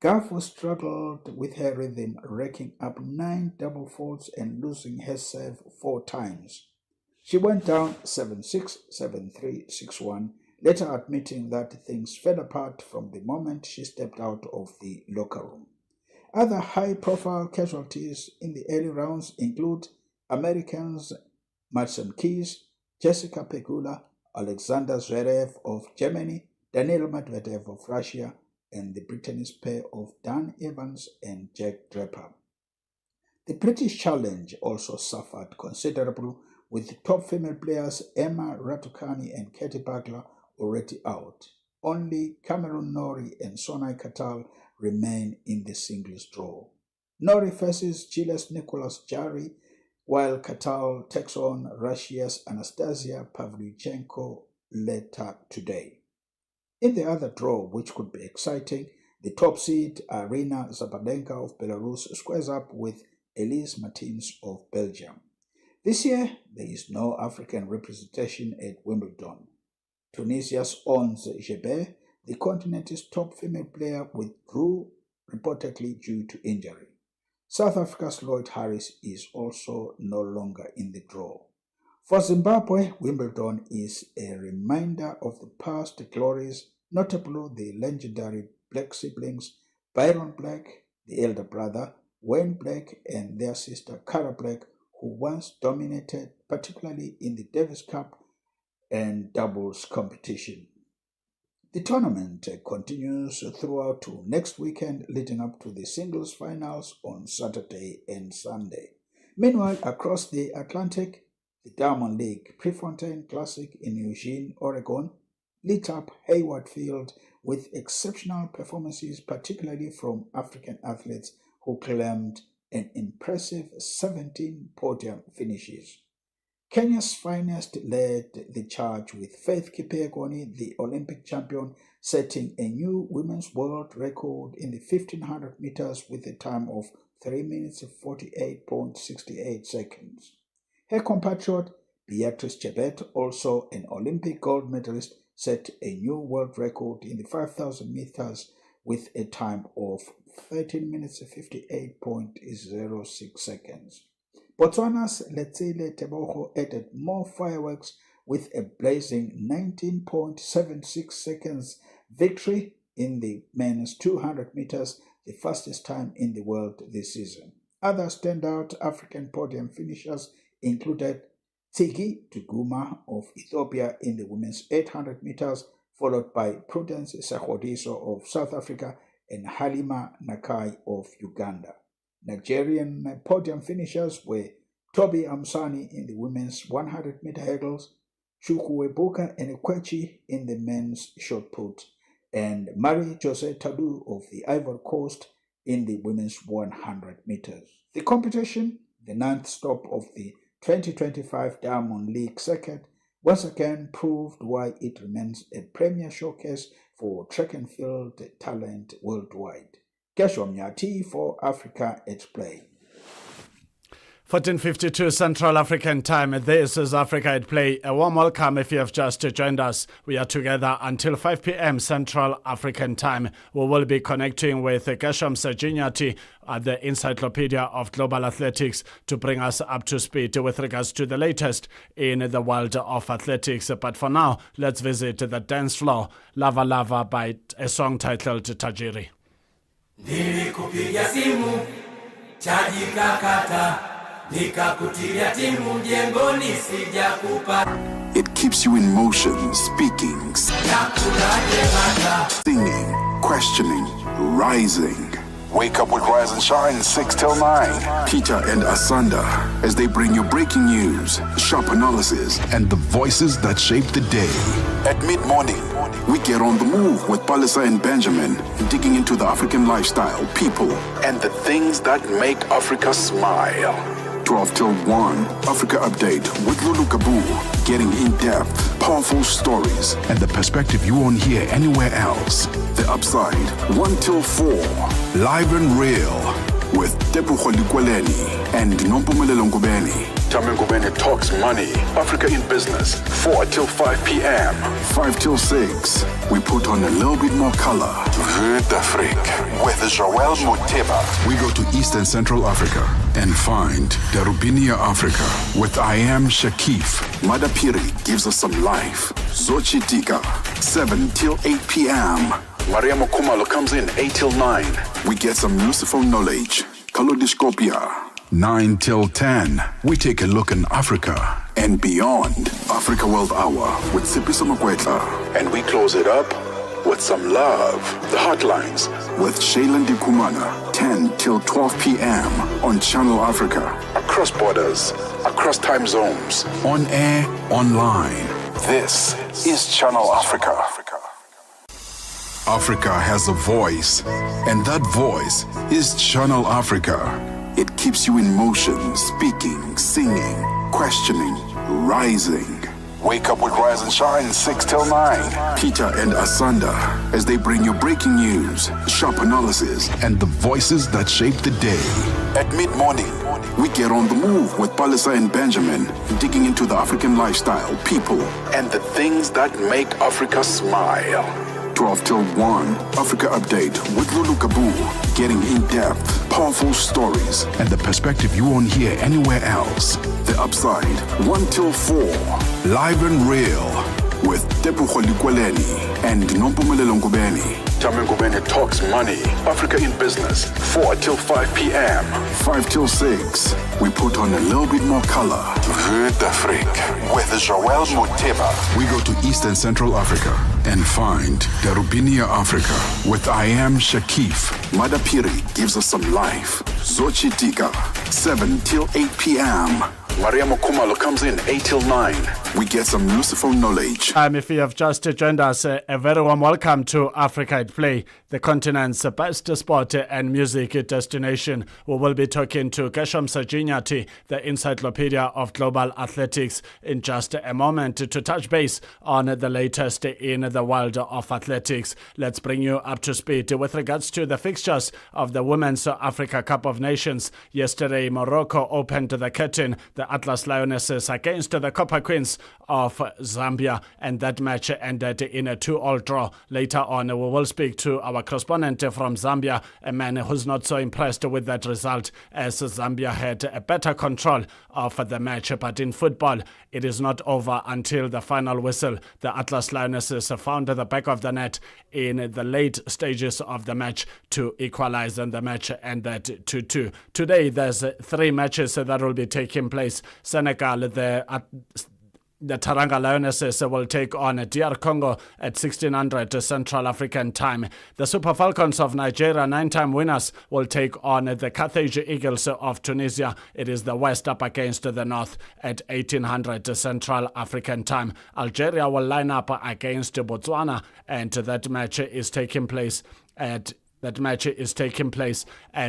Gauff struggled with her rhythm, racking up 9 double faults and losing her serve 4 times. She went down 7-6, 7-3, 6-1, later admitting that things fell apart from the moment she stepped out of the locker room. Other high-profile casualties in the early rounds include Americans Madison Keys, Jessica Pegula, Alexander Zverev of Germany, Daniil Medvedev of Russia, and the Britain's pair of Dan Evans and Jack Draper. The British challenge also suffered considerably, with top female players Emma Raducanu and Katie Bagler already out. Only Cameron Norrie and Sonai Katal remain in the singles draw. Norrie faces Chile's Nicolas Jarry, while Katal takes on Russia's Anastasia Pavlyuchenko later today. In the other draw, which could be exciting, the top seed Arina Zabalenka of Belarus squares up with Elise Martins of Belgium. This year, there is no African representation at Wimbledon. Tunisia's Ons Jabeur, the continent's top female player, withdrew reportedly due to injury. South Africa's Lloyd Harris is also no longer in the draw. For Zimbabwe, Wimbledon is a reminder of the past glories, notably the legendary Black siblings Byron Black, the elder brother, Wayne Black, and their sister Cara Black, who once dominated, particularly in the Davis Cup and doubles competition. The tournament continues throughout to next weekend, leading up to the singles finals on Saturday and Sunday. Meanwhile, across the Atlantic, the Diamond League Prefontaine Classic in Eugene, Oregon, lit up Hayward Field with exceptional performances, particularly from African athletes who claimed an impressive 17 podium finishes. Kenya's finest led the charge with Faith Kipyegon, the Olympic champion, setting a new women's world record in the 1500 meters with a time of 3 minutes 48.68 seconds. Her compatriot Beatrice Chebet, also an Olympic gold medalist, set a new world record in the 5,000 meters with a time of 13 minutes 58.06 seconds. Botswana's Letsile Tebogo added more fireworks with a blazing 19.76 seconds victory in the men's 200 meters, the fastest time in the world this season. Other standout African podium finishers included Tsiki Tuguma of Ethiopia in the women's 800 meters, followed by Prudence Sakhodiso of South Africa and Halima Nakai of Uganda. Nigerian podium finishers were Toby Amsani in the women's 100-meter hurdles, Chukwuebuka Enekwechi in the men's shot put, and Marie-José Tadu of the Ivory Coast in the women's 100 meters. The competition, the ninth stop of the 2025 Diamond League circuit, once again proved why it remains a premier showcase for track and field talent worldwide. Gershom Nyati for Africa at Play. 14:52 Central African Time. This is Africa at Play. A warm welcome if you have just joined us. We are together until 5 p.m. Central African Time. We will be connecting with Gershom Nyati at the Encyclopedia of Global Athletics to bring us up to speed with regards to the latest in the world of athletics. But for now, let's visit the dance floor. Lava Lava by a song titled Tajiri. Nilikupigia simu chaji kakata nikakutilia timu mjengoni sijakupa. It keeps you in motion, speaking, singing, questioning, rising. Wake up with Rise and Shine 6 till 9. Peter and Asanda as they bring you breaking news, sharp analysis, and the voices that shape the day. At mid-morning, we get on the move with Palisa and Benjamin, digging into the African lifestyle, people, and the things that make Africa smile. 12 till 1, Africa Update with Lulu Kabu, getting in-depth, powerful stories, and the perspective you won't hear anywhere else. The Upside, 1 till 4, live and real, with Tepu Kholikweleni and Nompumelelo Ngubeni. Tame Ngubeni talks money, Africa in business, 4 till 5 p.m. 5 till 6, we put on a little bit more color. Vue d'Afrique with Joël Moteba. We go to East and Central Africa and find Darubinia Africa with I Am Shakif. Madapiri gives us some life. Zochi Tika, 7 till 8 p.m. Maria Mokumalo comes in 8 till 9. We get some useful knowledge. Kalodiscopia, 9 till 10. We take a look in Africa and beyond. Africa World Hour with Sipiso Makwetla. And we close it up with some love. The Hotlines with Shailen Dikumana, 10 till 12 p.m. on Channel Africa. Across borders, across time zones, on air, online. This is Channel Africa. Africa has a voice, and that voice is Channel Africa. It keeps you in motion, speaking, singing, questioning, rising. Wake up with Rise and Shine 6 till 9. Peter and Asanda as they bring you breaking news, sharp analysis, and the voices that shape the day. At mid-morning, we get on the move with Palisa and Benjamin, digging into the African lifestyle, people, and the things that make Africa smile. 12 till 1, Africa Update with Lulu Kabu, getting in-depth, powerful stories, and the perspective you won't hear anywhere else. The Upside, 1 till 4, live and real, with Tepuho Likweleni and Nompumelelo Ngubeni. Tame Ngubeni talks money, Africa in business, 4 till 5 p.m., 5 till 6. We put on a little bit more color. Vue d'Afrique with Joel Moteba. We go to East and Central Africa and find Darubinia Africa with I Am Shakif. Madapiri gives us some life. Zochitika, 7 till 8 p.m. Mariamo Kumalo comes in 8 till 9. We get some useful knowledge. If you have just joined us, a very warm welcome to Africa at Play, the continent's best sport and music destination. We will be talking to Keshom Sajinyati, the encyclopedia of global athletics, in just a moment to touch base on the latest in the world of athletics. Let's bring you up to speed with regards to the fixtures of the Women's Africa Cup of Nations. Yesterday, Morocco opened the curtain, the Atlas Lionesses against the Copper Queens of Zambia, and that match ended in a 2-2 draw. Later on, we will speak to our correspondent from Zambia, a man who's not so impressed with that result, as Zambia had a better control of the match. But in football, it is not over until the final whistle. The Atlas Lionesses found the back of the net in the late stages of the match to equalize, and the match ended 2-2. Today, there's 3 matches that will be taking place. Senegal, the Teranga Lionesses will take on DR Congo at 1600 Central African Time. The Super Falcons of Nigeria, 9-time winners, will take on the Carthage Eagles of Tunisia. It is the West up against the North at 1800 Central African Time. Algeria will line up against Botswana, and that match is taking place at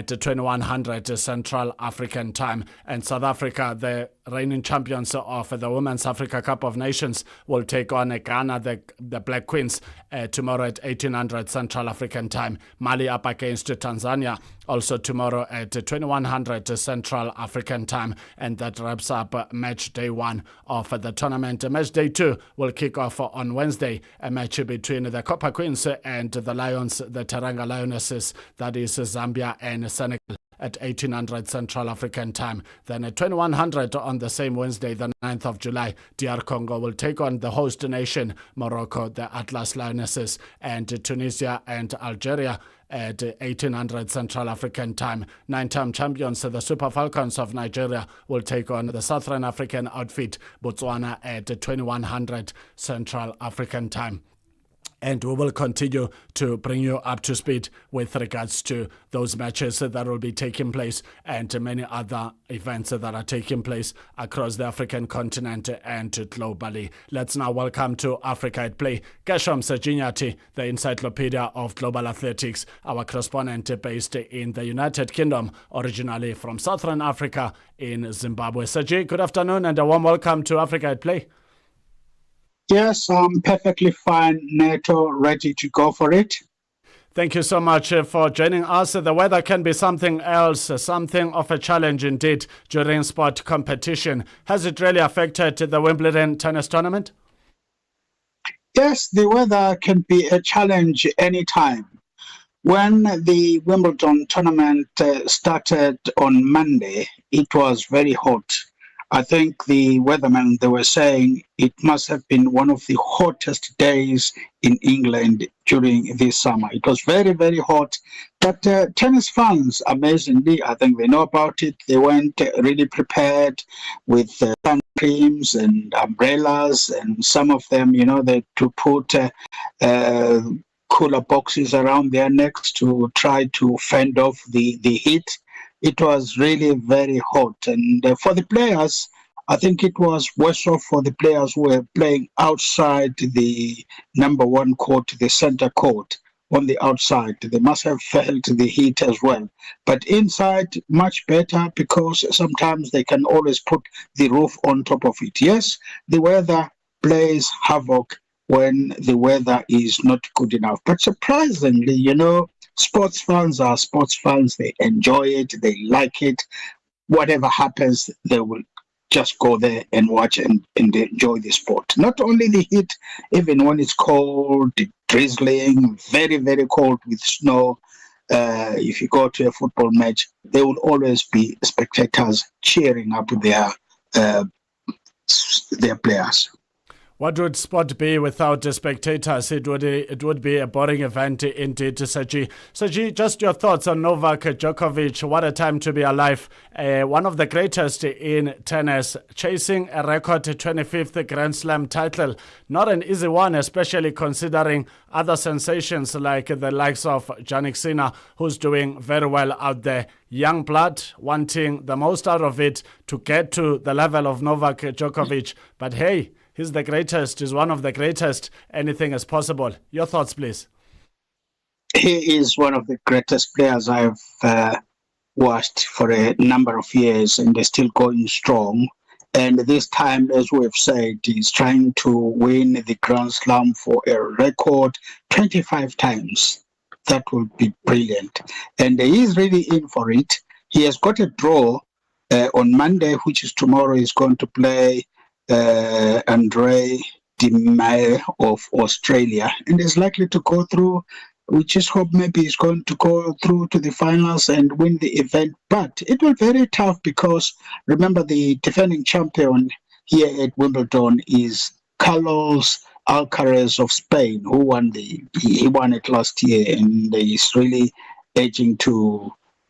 2100 Central African Time. And South Africa, the reigning champions of the Women's Africa Cup of Nations, will take on Ghana, the Black Queens, tomorrow at 1800 Central African Time. Mali up against Tanzania, also tomorrow at 2100 Central African Time. And that wraps up match day 1 of the tournament. Match day 2 will kick off on Wednesday, a match between the Copper Queens and the Lions, the Teranga Lionesses, that is Zambia and Senegal, at 1800 Central African Time. Then at 2100 on the same Wednesday, the 9th of July, DR Congo will take on the host nation, Morocco, the Atlas Lionesses, and Tunisia and Algeria at 1800 Central African Time. 9-time champions, the Super Falcons of Nigeria, will take on the Southern African outfit, Botswana, at 2100 Central African Time. And we will continue to bring you up to speed with regards to those matches that will be taking place and many other events that are taking place across the African continent and globally. Let's now welcome to Africa at Play Keshom Sajinyati, the encyclopedia of global athletics, our correspondent based in the United Kingdom, originally from Southern Africa in Zimbabwe. Saji, good afternoon and a warm welcome to Africa at Play. Yes, I'm perfectly fine, Neto, ready to go for it. Thank you so much for joining us. The weather can be something else, something of a challenge indeed during sport competition. Has it really affected the Wimbledon tennis tournament? Yes, the weather can be a challenge anytime. When the Wimbledon tournament started on Monday, it was very hot. I think the weathermen, they were saying it must have been one of the hottest days in England during this summer. It was very, very hot. But tennis fans, amazingly, I think they know about it. They went really prepared with sun creams and umbrellas, and some of them, they to put cooler boxes around their necks to try to fend off the heat. It was really very hot. And for the players, I think it was worse off for the players who were playing outside the number 1 court, the center court, on the outside. They must have felt the heat as well. But inside, much better, because sometimes they can always put the roof on top of it. Yes, the weather plays havoc when the weather is not good enough. But surprisingly, sports fans are sports fans. They enjoy it. They like it. Whatever happens, they will just go there and watch and enjoy the sport. Not only the heat, even when it's cold, drizzling, very, very cold with snow. If you go to a football match, there will always be spectators cheering up their players. What would sport be without the spectators? It would be a boring event indeed, Sergi. Sergi, just your thoughts on Novak Djokovic. What a time to be alive. One of the greatest in tennis, chasing a record 25th Grand Slam title. Not an easy one, especially considering other sensations like the likes of Jannik Sinner, who's doing very well out there. Young blood, wanting the most out of it to get to the level of Novak Djokovic. But hey, he's the greatest. He's one of the greatest. Anything is possible. Your thoughts, please. He is one of the greatest players I've watched for a number of years, and they're still going strong. And this time, as we've said, he's trying to win the Grand Slam for a record 25 times. That would be brilliant. And he's really in for it. He has got a draw on Monday, which is tomorrow. He's going to play Andre Di Maia of Australia, and is likely to go through. We just hope maybe he's going to go through to the finals and win the event. But it will be very tough because remember the defending champion here at Wimbledon is Carlos Alcaraz of Spain, who won he won it last year, and he's really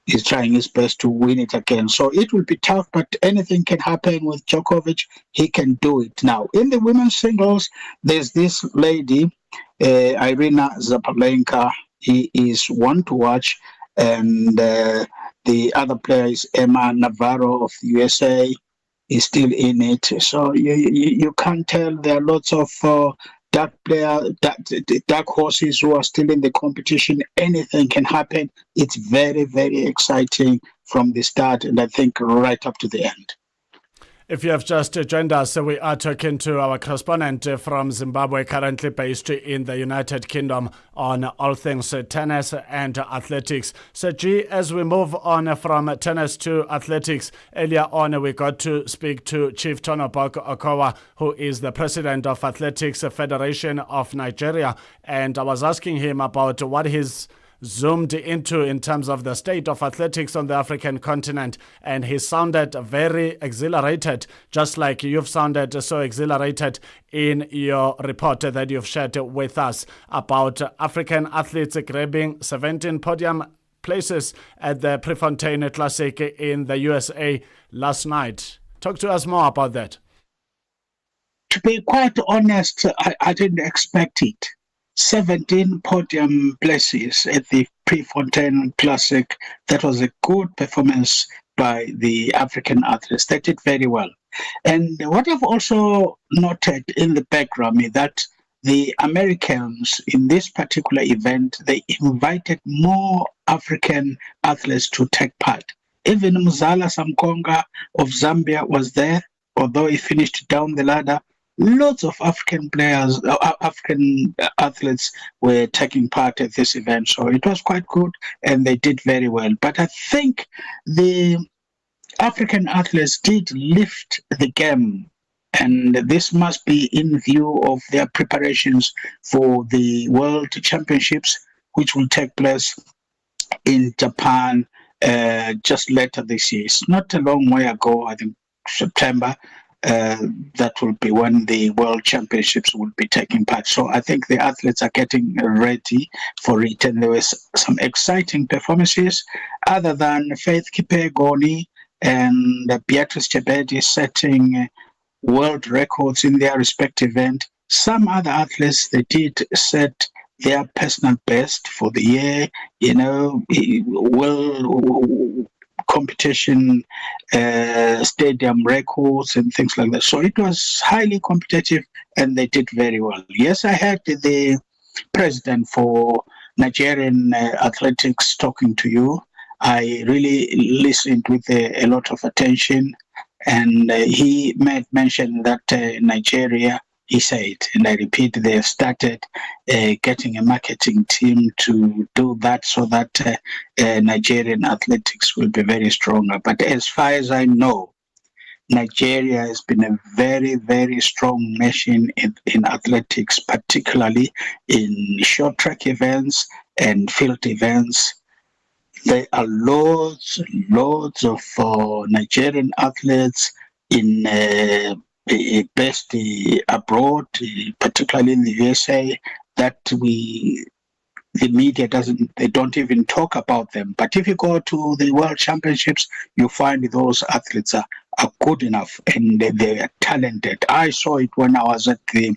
he's trying his best to win it again. So it will be tough, but anything can happen with Djokovic. He can do it. Now, in the women's singles, there's this lady, Irina Zabalenka. He is one to watch. And the other player is Emma Navarro of the USA. Is still in it. So you can't tell. There are lots of dark horses who are still in the competition. Anything can happen. It's very, very exciting from the start, and I think right up to the end. If you have just joined us, we are talking to our correspondent from Zimbabwe, currently based in the United Kingdom, on all things tennis and athletics. So, G, as we move on from tennis to athletics, earlier on we got to speak to Chief Tonobok Okowa, who is the president of Athletics Federation of Nigeria, and I was asking him about what his zoomed into in terms of the state of athletics on the African continent, and he sounded very exhilarated, just like you've sounded so exhilarated in your report that you've shared with us about African athletes grabbing 17 podium places at the Prefontaine Classic in the USA last night. Talk to us more about that. To be quite honest, I didn't expect it. 17 podium places at the Prefontaine Classic. That was a good performance by the African athletes. They did very well. And what I've also noted in the background is that the Americans in this particular event, they invited more African athletes to take part. Even Mzala Samkonga of Zambia was there, although he finished down the ladder. Lots of African players, African athletes were taking part at this event. So it was quite good and they did very well. But I think the African athletes did lift the game. And this must be in view of their preparations for the World Championships, which will take place in Japan just later this year. It's not a long way ago, I think September. That will be when the World Championships will be taking part. So I think the athletes are getting ready for it. And there was some exciting performances other than Faith Kipegoni and Beatrice Chebedi setting world records in their respective event. Some other athletes, they did set their personal best for the year, competition stadium records and things like that. So it was highly competitive and they did very well. Yes, I had the president for Nigerian athletics talking to you. I really listened with a lot of attention, and he made mention that Nigeria, he said, and I repeat, they have started getting a marketing team to do that so that Nigerian athletics will be very strong. But as far as I know, Nigeria has been a very, very strong nation in athletics, particularly in short track events and field events. There are loads of Nigerian athletes in based abroad, particularly in the USA, that the media they don't even talk about them. But if you go to the World Championships, you find those athletes are good enough and they are talented. I saw it when I was at the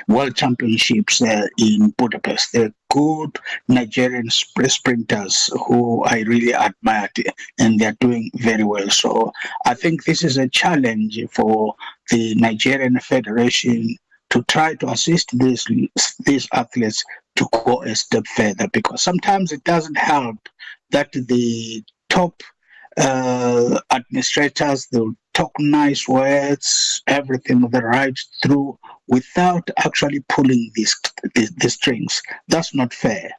World Championships in Budapest. They're good Nigerian sprinters who I really admired, and they're doing very well. So I think this is a challenge for the Nigerian Federation to try to assist these athletes to go a step further, because sometimes it doesn't help that the top administrators, they'll talk nice words, everything right through, without actually pulling the strings. That's not fair.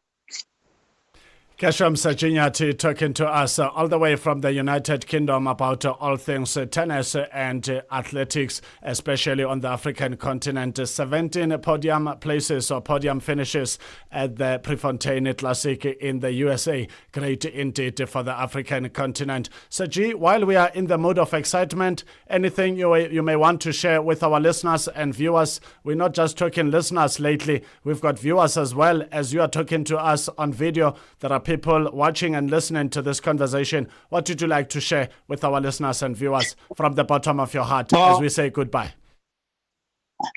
Kesham Sajinyati talking to us all the way from the United Kingdom about all things tennis and athletics, especially on the African continent. 17 podium places or podium finishes at the Prefontaine Classic in the USA. Great indeed for the African continent. Saji, while we are in the mood of excitement, anything you may want to share with our listeners and viewers? We're not just talking listeners lately. We've got viewers as well. As you are talking to us on video, there are people watching and listening to this conversation. What would you like to share with our listeners and viewers from the bottom of your heart as we say goodbye?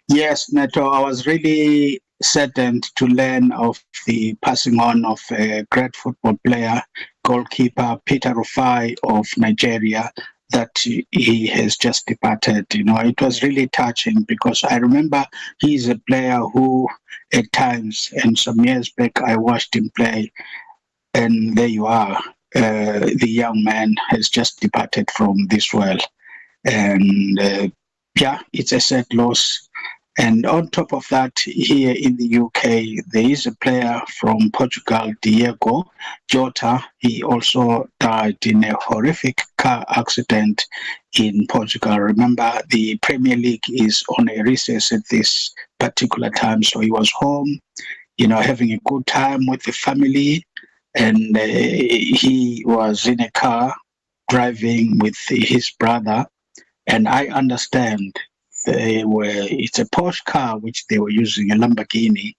Yes, Neto, I was really saddened to learn of the passing on of a great football player, goalkeeper Peter Rufai of Nigeria, that he has just departed. It was really touching, because I remember he's a player who at times, and some years back, I watched him play. And there you are. The young man has just departed from this world. And it's a sad loss. And on top of that, here in the UK, there is a player from Portugal, Diego Jota. He also died in a horrific car accident in Portugal. Remember, the Premier League is on a recess at this particular time. So he was home, having a good time with the family. And he was in a car driving with his brother. And I understand it's a Porsche car which they were using, a Lamborghini.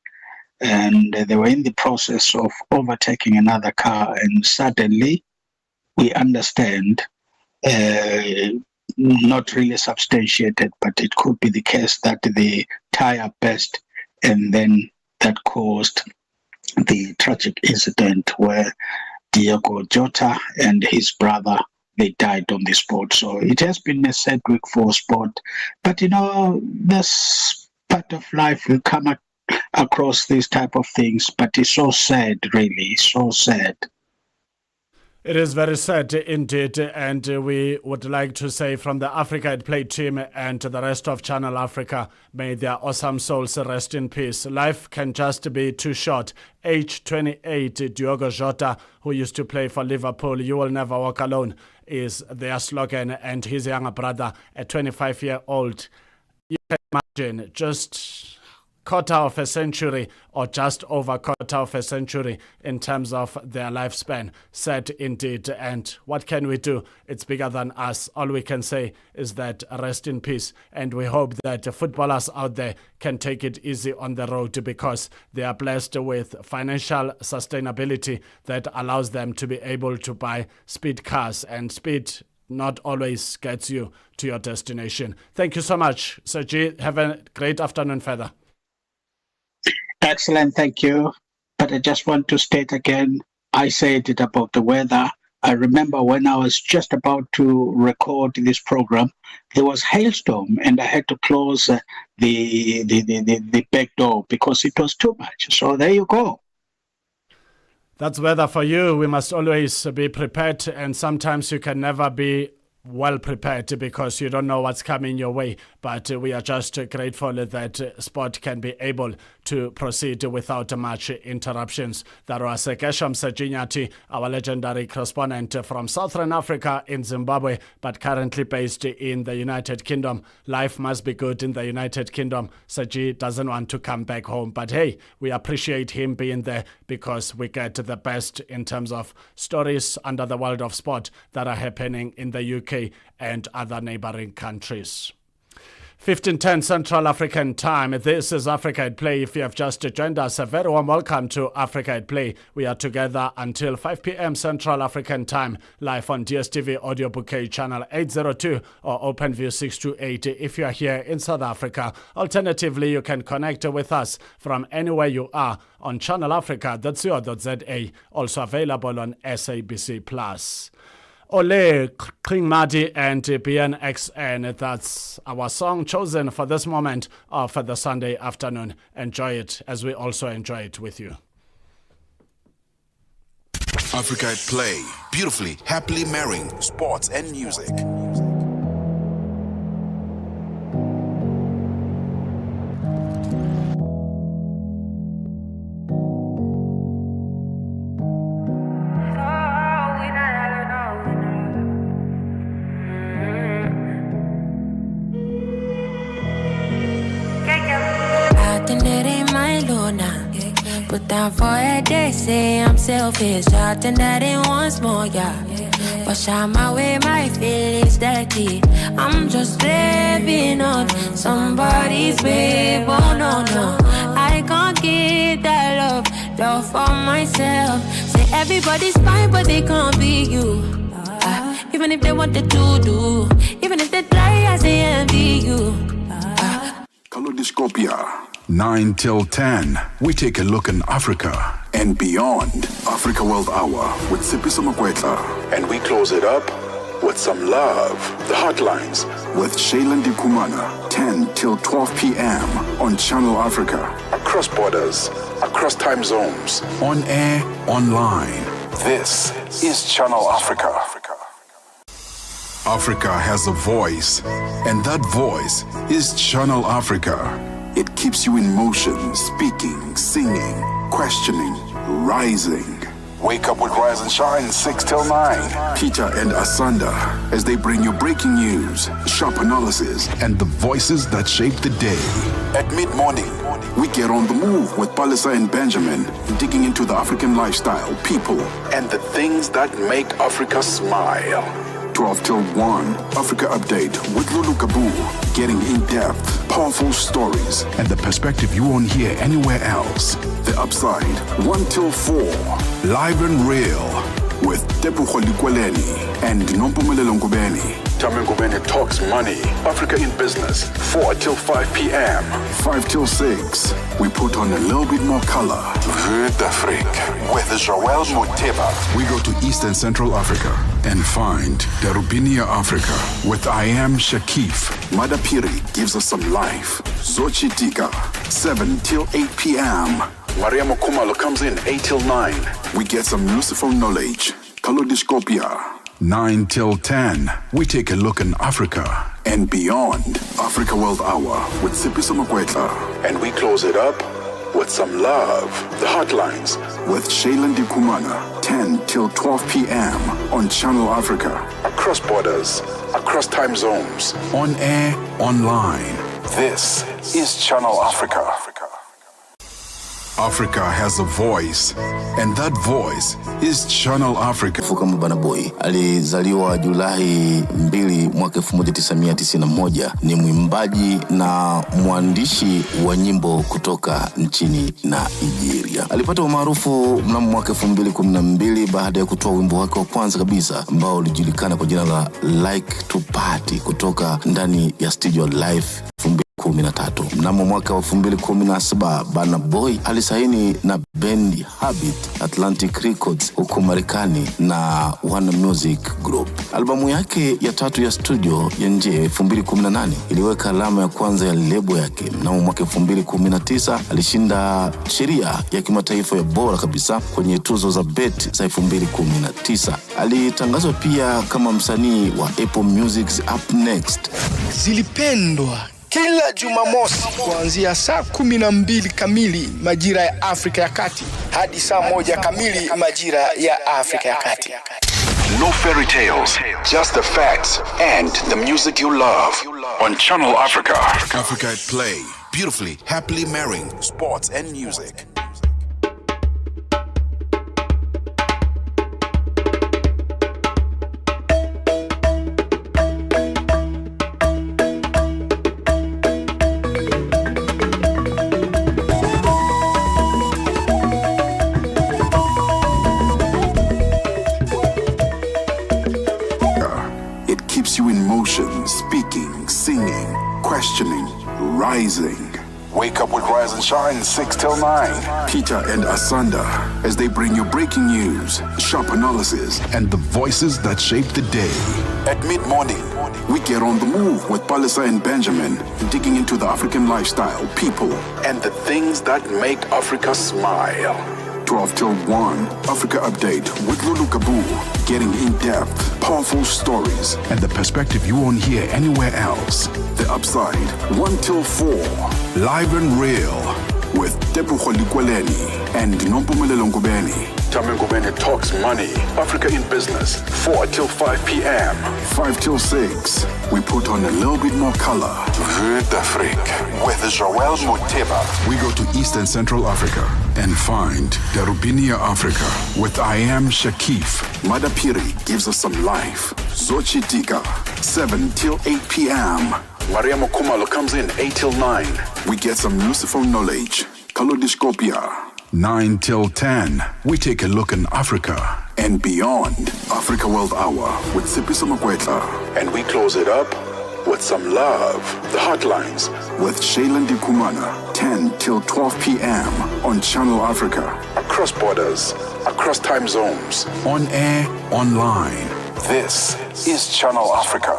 And they were in the process of overtaking another car. And suddenly, we understand, not really substantiated, but it could be the case that the tire burst, and then that caused the tragic incident where Diego Jota and his brother, they died on the spot. So it has been a sad week for sport. But, this part of life, we come across these type of things, but it's so sad, really, so sad. It is very sad indeed, and we would like to say from the Africa at Play team and the rest of Channel Africa, may their awesome souls rest in peace. Life can just be too short. Age 28, Diogo Jota, who used to play for Liverpool, "You will never walk alone," is their slogan, and his younger brother, a 25-year-old. You can imagine, just quarter of a century or just over quarter of a century in terms of their lifespan. Sad indeed. And what can we do? It's bigger than us. All we can say is that rest in peace. And we hope that the footballers out there can take it easy on the road, because they are blessed with financial sustainability that allows them to be able to buy speed cars, and speed not always gets you to your destination. Thank you so much, Sergi. Have a great afternoon further. Excellent, thank you. But I just want to state again, I said it about the weather. I remember when I was just about to record this program, there was hailstorm, and I had to close the back door because it was too much. So there you go. That's weather for you. We must always be prepared, and sometimes you can never be well prepared because you don't know what's coming your way. But we are just grateful that sport can be able to proceed without much interruptions. That was Kesham Sejinyati, our legendary correspondent from Southern Africa in Zimbabwe, but currently based in the United Kingdom. Life must be good in the United Kingdom. Seji doesn't want to come back home. But hey, we appreciate him being there because we get the best in terms of stories under the world of sport that are happening in the UK and other neighboring countries. 15:10 Central African Time. This is Africa at Play. If you have just joined us, a very warm welcome to Africa at Play. We are together until 5 p.m. Central African Time, live on DSTV Audio Bouquet Channel 802 or OpenView 628 if you are here in South Africa. Alternatively, you can connect with us from anywhere you are on channelafrica.co.za, also available on SABC+. Ole, Kringmadi and BNXN. That's our song chosen for this moment of the Sunday afternoon. Enjoy it as we also enjoy it with you. Africa at Play. Beautifully, happily marrying sports and music. Put down for a day, say I'm selfish. Shouting that in once more, yeah. Wash out my way, my feelings dirty. I'm just living on somebody's wave. Oh no, no, I can't give that love for myself. Say everybody's fine, but they can't be you. Even if they wanted to do, even if they try, I say envy you. Kaleidoscopia. 9 till 10, we take a look in Africa and beyond. Africa World Hour with Sipiso Makwetla. And we close it up with some love. The Hotlines with Shailen Dikumana. 10 till 12 p.m. on Channel Africa. Across borders, across time zones, on air, online. This is Channel Africa. Africa has a voice, and that voice is Channel Africa. It keeps you in motion, speaking, singing, questioning, rising. Wake up with Rise and Shine 6 till 9. Peter and Asanda as they bring you breaking news, sharp analysis, and the voices that shape the day. At mid-morning, we get on the move with Palisa and Benjamin, digging into the African lifestyle, people, and the things that make Africa smile. 12 till 1, Africa Update with Lulu Kabu, getting in-depth, powerful stories, and the perspective you won't hear anywhere else. The Upside, 1 till 4, live and real, with Tepu Kholikweleni and Nompumelelo Ngubeni. Tame Ngubeni talks money, Africa in business, 4 till 5 p.m. 5 till 6, we put on a little bit more color. Vue d'Afrique with Joël Moteba. We go to East and Central Africa and find Darubinia Africa with I Am Shakif. Madapiri gives us some life. Zochi Tika, 7 till 8 p.m. Maria Mokumalo comes in 8 till 9. We get some useful knowledge. Kaleidoscopia. 9 till 10, we take a look in Africa and beyond. Africa World Hour with Sipiso Makwetla. And we close it up with some love. The Hotlines with Shailen Dikumana. 10 till 12 p.m. on Channel Africa. Across borders, across time zones, on air, online. This is Channel Africa. Africa has a voice, and that voice is Channel Africa. Fuka Mbana Boy alizaliwa Julai 2 mwaka 1991. Ni mwimbaji na mwandishi wa nyimbo kutoka nchini Nigeria. Alipata umaarufu mnamo mwaka 2012 baada ya kutoa wimbo wake wa kwanza kabisa ambao ulijulikana kwa jina la Like to Party kutoka ndani ya studio Live 2013. Mnamo mwaka wa 2017 Burna Boy alisaini na bendi Habit Atlantic Records huko Marekani na Warner Music Group. Albamu yake ya tatu ya studio ya nje 2018 iliweka alama ya kwanza ya lebo yake. Mnamo mwaka 2019 alishinda sheria ya kimataifa ya bora kabisa kwenye tuzo za BET za 2019. Alitangazwa pia kama msanii wa Apple Music's Up Next. Zilipendwa kila Jumamosi kuanzia saa 12 kamili majira ya Afrika ya Kati hadi saa 1 kamili majira ya Afrika ya Kati. No fairy tales, just the facts and the music you love on Channel Africa. Africa at Play, beautifully, happily marrying sports and music. You in motion, speaking, singing, questioning, rising. Wake up with Rise and Shine 6 till 9. Peter and Asanda as they bring you breaking news, sharp analysis, and the voices that shape the day. At mid-morning, we get on the move with Palisa and Benjamin, digging into the African lifestyle, people, and the things that make Africa smile. 12 till 1, Africa Update with Lulu Kabu, getting in-depth, powerful stories, and the perspective you won't hear anywhere else. The Upside, 1 till 4, live and real, with Tepuho Likweleni and Nompumelelo Ngubeni. Tame Ngubeni talks money, Africa in business, 4 till 5 p.m. 5 till 6, we put on a little bit more color. Vue d'Afrique, with Joël Muteba. We go to East and Central Africa and find Darubinia Africa with I Am Shakif. Madapiri gives us some life. Zochitika, 7 till 8 p.m. Maria Mokumalo comes in 8 till 9. We get some useful knowledge. Kalodiscopia. 9 till 10. We take a look in Africa and beyond. Africa World Hour with Sipiso Makwetla. And we close it up with some love. The Hotlines with Shailen Dikumana. 10 till 12 p.m. on Channel Africa. Across borders, across time zones. On air, online. This is Channel Africa.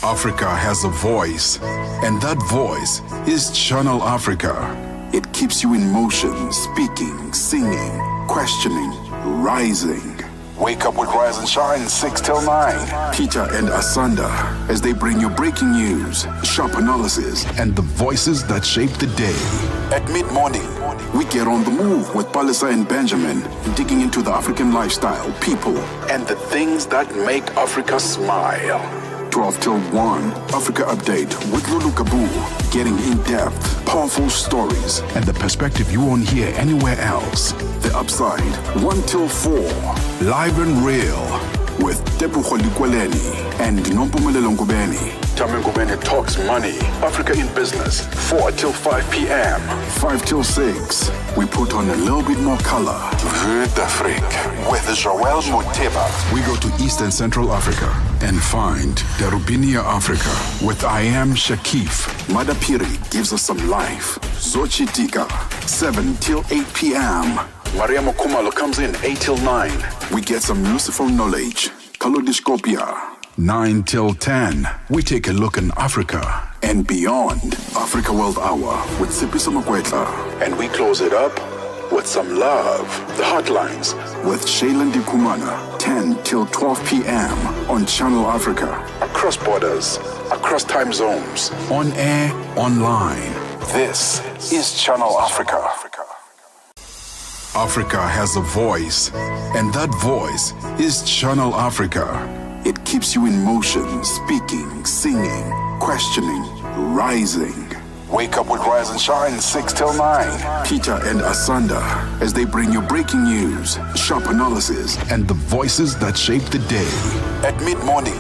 Africa has a voice, and that voice is Channel Africa. It keeps you in motion, speaking, singing, questioning, rising. Wake up with Rise and Shine 6 till 9. Peter and Asanda as they bring you breaking news, sharp analysis, and the voices that shape the day. At mid-morning, we get on the move with Palisa and Benjamin, digging into the African lifestyle, people, and the things that make Africa smile. 12 till 1, Africa Update with Lulu Kabu, getting in-depth, powerful stories, and the perspective you won't hear anywhere else. The Upside, 1 till 4, live and real, with Tepuho Likweleni and Nompumelelo Ngubeni. Tame Ngubeni talks money, Africa in business, 4 till 5 p.m. 5 till 6, we put on a little bit more color. Vue d'Afrique with Joël Muteba. We go to East and Central Africa and find Darubinia Africa with I Am Shakif. Madapiri gives us some life. Zochitika, 7 till 8 p.m. Maria Mokumalo comes in 8 till 9. We get some useful knowledge. Kalodiscopia. 9 till 10. We take a look in Africa and beyond. Africa World Hour with Sipiso Makwetla. And we close it up with some love. The Hotlines with Shailen Dikumana. 10 till 12 p.m. on Channel Africa. Across borders, across time zones. On air, online. This is Channel Africa. Africa has a voice, and that voice is Channel Africa. It keeps you in motion, speaking, singing, questioning, rising. Wake up with Rise and Shine 6 till 9. Peter and Asanda as they bring you breaking news, sharp analysis, and the voices that shape the day. At mid-morning,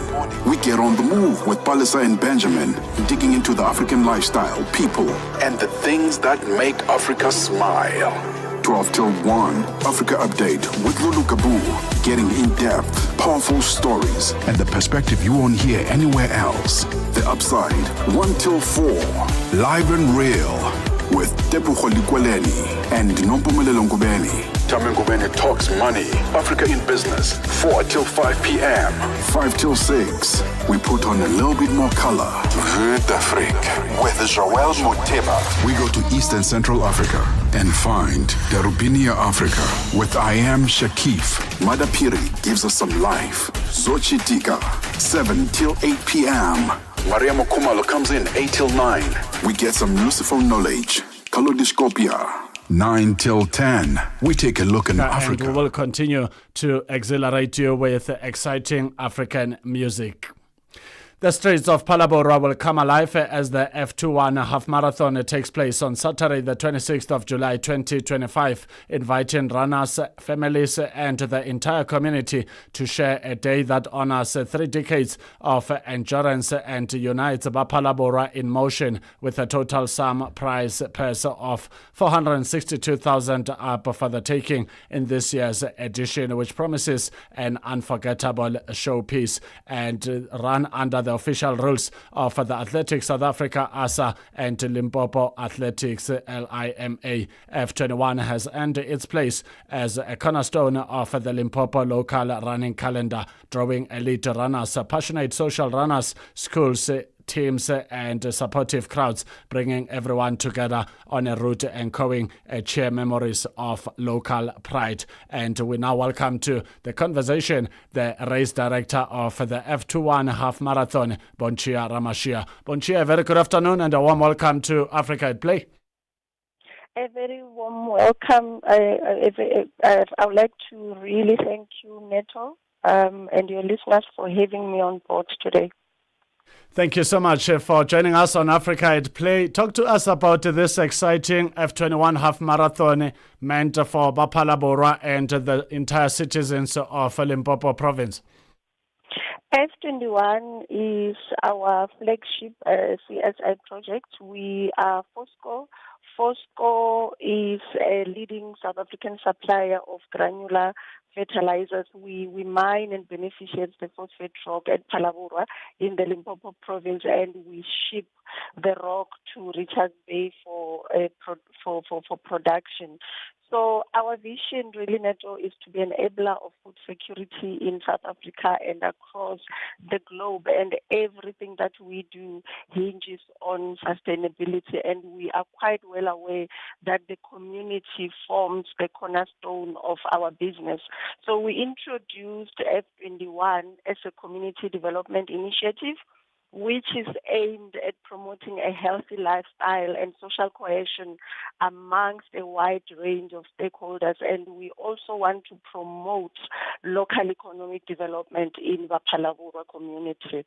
we get on the move with Palisa and Benjamin, digging into the African lifestyle, people, and the things that make Africa smile. 12 till 1. Africa Update with Lulu Kabu. Getting in-depth, powerful stories, and the perspective you won't hear anywhere else. The Upside, 1 till 4. Live and real with Tepuho Likweleni and Nompumelelo Ngubeni. Tame Ngubeni talks money. Africa in business, 4 till 5 p.m. 5 till 6. We put on a little bit more color. Vue d'Afrique with Joel Motema. We go to East and Central Africa and find Darubinia Africa with I Am Shakif. Madapiri gives us some life. Zochitika, 7 till 8 p.m. Maria Mokumalo comes in 8 till 9. We get some useful knowledge. Kalodiscopia. 9 till 10. We take a look in Africa. And we will continue to exhilarate you with exciting African music. The streets of Palabora will come alive as the F21 half marathon takes place on Saturday, the 26th of July 2025, inviting runners, families, and the entire community to share a day that honors 3 decades of endurance and unites Palabora in motion with a total sum prize purse of 462,000 up for the taking in this year's edition, which promises an unforgettable showpiece and run under the official rules of the Athletics South Africa, ASA, and Limpopo Athletics, LIMA. F21 has earned its place as a cornerstone of the Limpopo local running calendar, drawing elite runners, passionate social runners, schools, teams and supportive crowds, bringing everyone together on a route echoing cheer memories of local pride. And we now welcome to the conversation the race director of the F21 half marathon, Bonchia Ramashia. Bonchia, a very good afternoon and a warm welcome to Africa at Play. A very warm welcome. I would like to really thank you, Neto, and your listeners for having me on board today. Thank you so much for joining us on Africa at Play. Talk to us about this exciting F21 half marathon meant for Bapalabora and the entire citizens of Limpopo province. F21 is our flagship CSI project. We are Fosco. Fosco is a leading South African supplier of granular fertilizers. We mine and beneficiate the phosphate rock at Palabora in the Limpopo province, and we ship the rock to Richards Bay for production. So our vision really, Neto, is to be an enabler of food security in South Africa and across the globe. And everything that we do hinges on sustainability. And we are quite well aware that the community forms the cornerstone of our business. So we introduced F21 as a community development initiative, which is aimed at promoting a healthy lifestyle and social cohesion amongst a wide range of stakeholders. And we also want to promote local economic development in the Palabora community.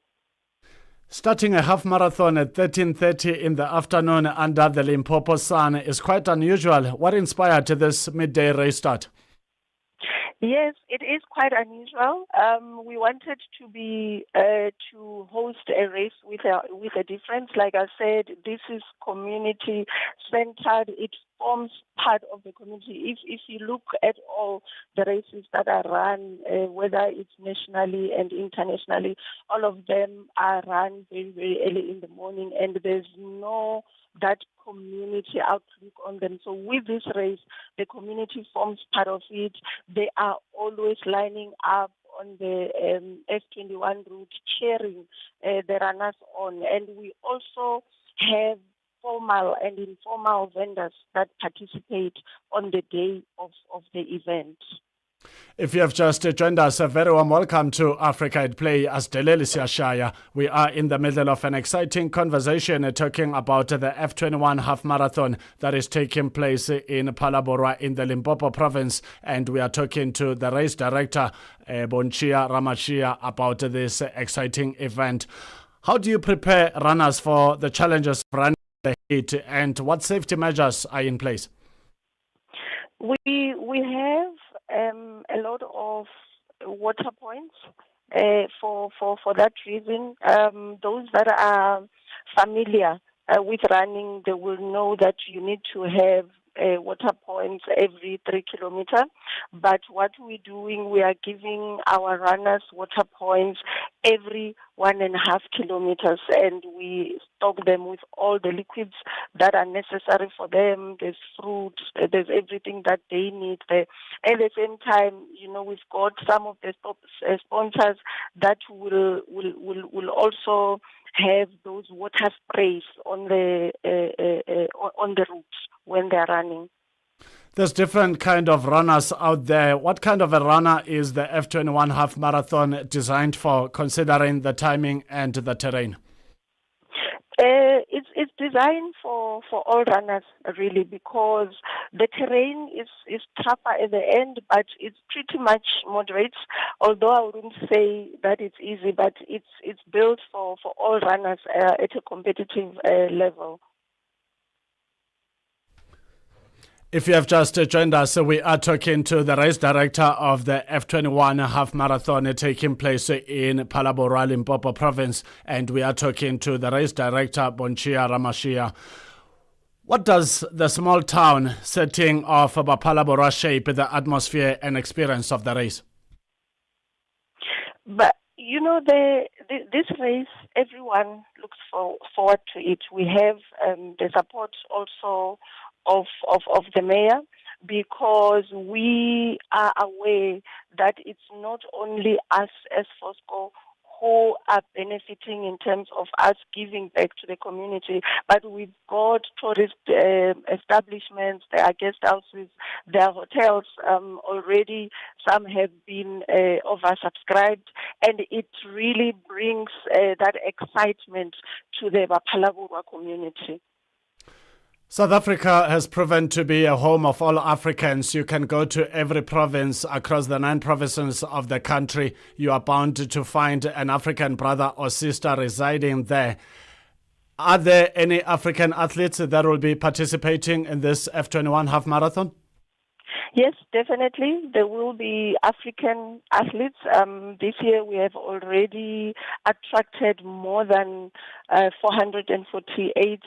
Starting a half marathon at 13:30 in the afternoon under the Limpopo sun is quite unusual. What inspired this midday race start? Yes, it is quite unusual. We wanted to host a race with a difference. Like I said, this is community centered. It forms part of the community. If you look at all the races that are run, whether it's nationally and internationally, all of them are run very, very early in the morning, and there's no that community outlook on them. So with this race, the community forms part of it. They are always lining up on the F21 route, cheering the runners on. And we also have formal and informal vendors that participate on the day of the event. If you have just joined us, a very warm welcome to Africa at Play. As Deleli Siashaya, we are in the middle of an exciting conversation talking about the F21 half marathon that is taking place in Palabora in the Limpopo province, and we are talking to the race director, Bonchia Ramashia, about this exciting event. How do you prepare runners for the challenges of running the heat, and what safety measures are in place? We have a lot of water points for that reason. Those that are familiar with running, they will know that you need to have water points every 3 kilometers. But what we're doing, we are giving our runners water points every 1.5 kilometers, and we stock them with all the liquids that are necessary for them. There's fruit, there's everything that they need there. At the same time, we've got some of the sponsors that will also have those water sprays on the routes when they're running. There's different kind of runners out there. What kind of a runner is the F21 half marathon designed for, considering the timing and the terrain? It's designed for all runners, really, because the terrain is tougher at the end, but it's pretty much moderate. Although I wouldn't say that it's easy, but it's built for all runners at a competitive level. If you have just joined us, we are talking to the race director of the F21 half marathon taking place in Phalaborwa, Limpopo province, and we are talking to the race director, Bonchia Ramashia. What does the small town setting of Phalaborwa shape the atmosphere and experience of the race? But this race, everyone looks forward to it. We have the support also of the mayor, because we are aware that it's not only us as Fosco who are benefiting in terms of us giving back to the community, but we've got tourist establishments, there are guest houses, there are hotels already. Some have been oversubscribed, and it really brings that excitement to the Phalaborwa community. South Africa has proven to be a home of all Africans. You can go to every province across the 9 provinces of the country. You are bound to find an African brother or sister residing there. Are there any African athletes that will be participating in this F21 half marathon? Yes, definitely. There will be African athletes. This year we have already attracted more than 448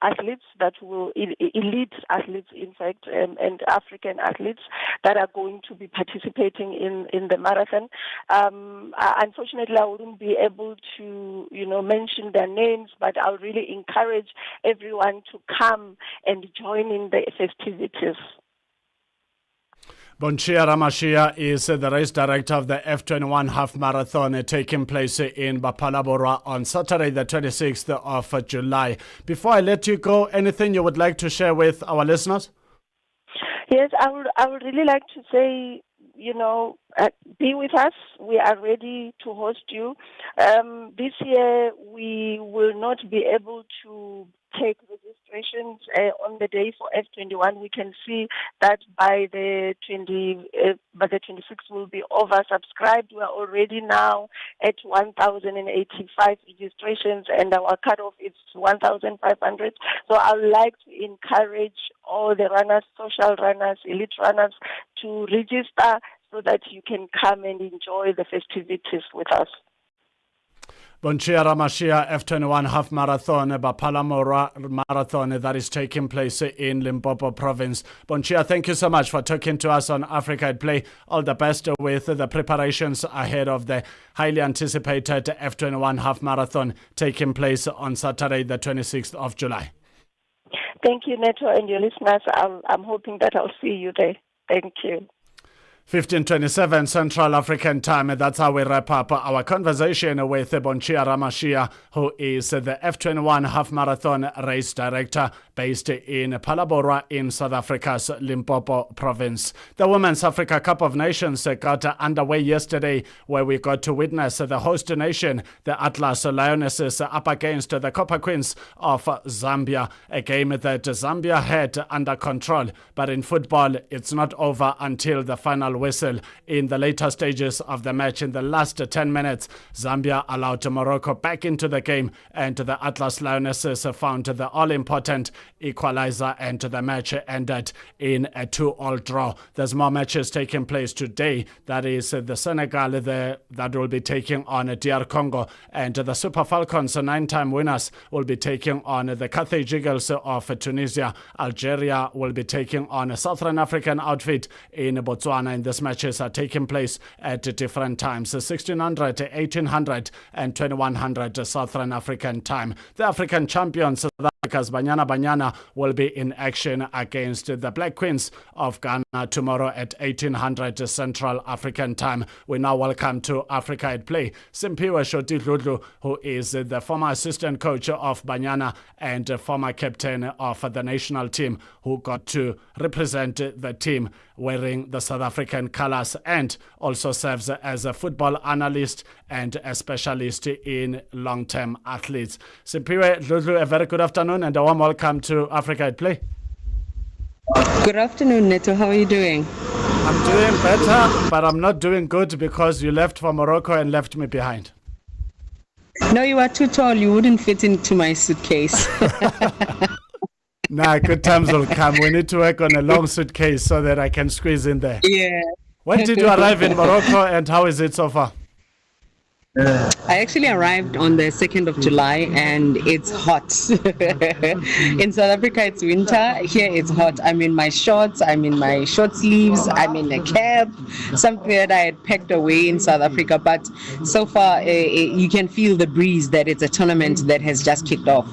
athletes that will, elite athletes in fact, and African athletes that are going to be participating in the marathon. Unfortunately, I wouldn't be able to, mention their names, but I'll really encourage everyone to come and join in the festivities. Bonchia Ramashia is the race director of the F21 half marathon taking place in Phalaborwa on Saturday, the 26th of July. Before I let you go, anything you would like to share with our listeners? Yes, I would really like to say, be with us. We are ready to host you. This year, we will not be able to take registrations on the day for F21. We can see that by the 26th will be oversubscribed. We are already now at 1,085 registrations, and our cutoff is 1,500. So I would like to encourage all the runners, social runners, elite runners, to register so that you can come and enjoy the festivities with us. Bonchia Ramashia F21 half marathon, Phalaborwa marathon that is taking place in Limpopo province. Bonchia, thank you so much for talking to us on Africa at Play. All the best with the preparations ahead of the highly anticipated F21 half marathon taking place on Saturday, the 26th of July. Thank you, Neto, and your listeners. I'm hoping that I'll see you there. Thank you. 15:27 Central African Time. That's how we wrap up our conversation with Bonchia Ramashia, who is the F21 half marathon race director based in Phalaborwa in South Africa's Limpopo province. The Women's Africa Cup of Nations got underway yesterday, where we got to witness the host nation, the Atlas Lionesses, up against the Copper Queens of Zambia, a game that Zambia had under control. But in football, it's not over until the final final whistle. In the later stages of the match, in the last 10 minutes, Zambia allowed Morocco back into the game, and the Atlas Lionesses found the all-important equalizer, and the match ended in a 2-2 draw. There's more matches taking place today. That is the Senegal that will be taking on DR Congo, and the Super Falcons, 9-time winners, will be taking on the Carthage Eagles of Tunisia. Algeria will be taking on a Southern African outfit in Botswana, and these matches are taking place at different times, 1600, 1800 and 2100 Southern African time. The African champions, South Africa's Banyana will be in action against the Black Queens of Ghana tomorrow at 1800 Central African time. We now welcome to Africa at Play Simpiwe Shoti-Dludlu, who is the former assistant coach of Banyana and former captain of the national team, who got to represent the team wearing the South African colors, and also serves as a football analyst and a specialist in long-term athletes. Simpiwe Dludlu, a very good afternoon and a warm welcome to Africa at Play. Good afternoon, Neto. How are you doing? I'm doing better, but I'm not doing good because you left for Morocco and left me behind. No, you are too tall. You wouldn't fit into my suitcase. Nah, good times will come. We need to work on a long suitcase so that I can squeeze in there. Yeah. When did you arrive in Morocco, and how is it so far? I actually arrived on the 2nd of July, and it's hot. In South Africa, it's winter. Here, it's hot. I'm in my shorts. I'm in my short sleeves. I'm in a cap, something that I had packed away in South Africa. But so far, you can feel the breeze that it's a tournament that has just kicked off.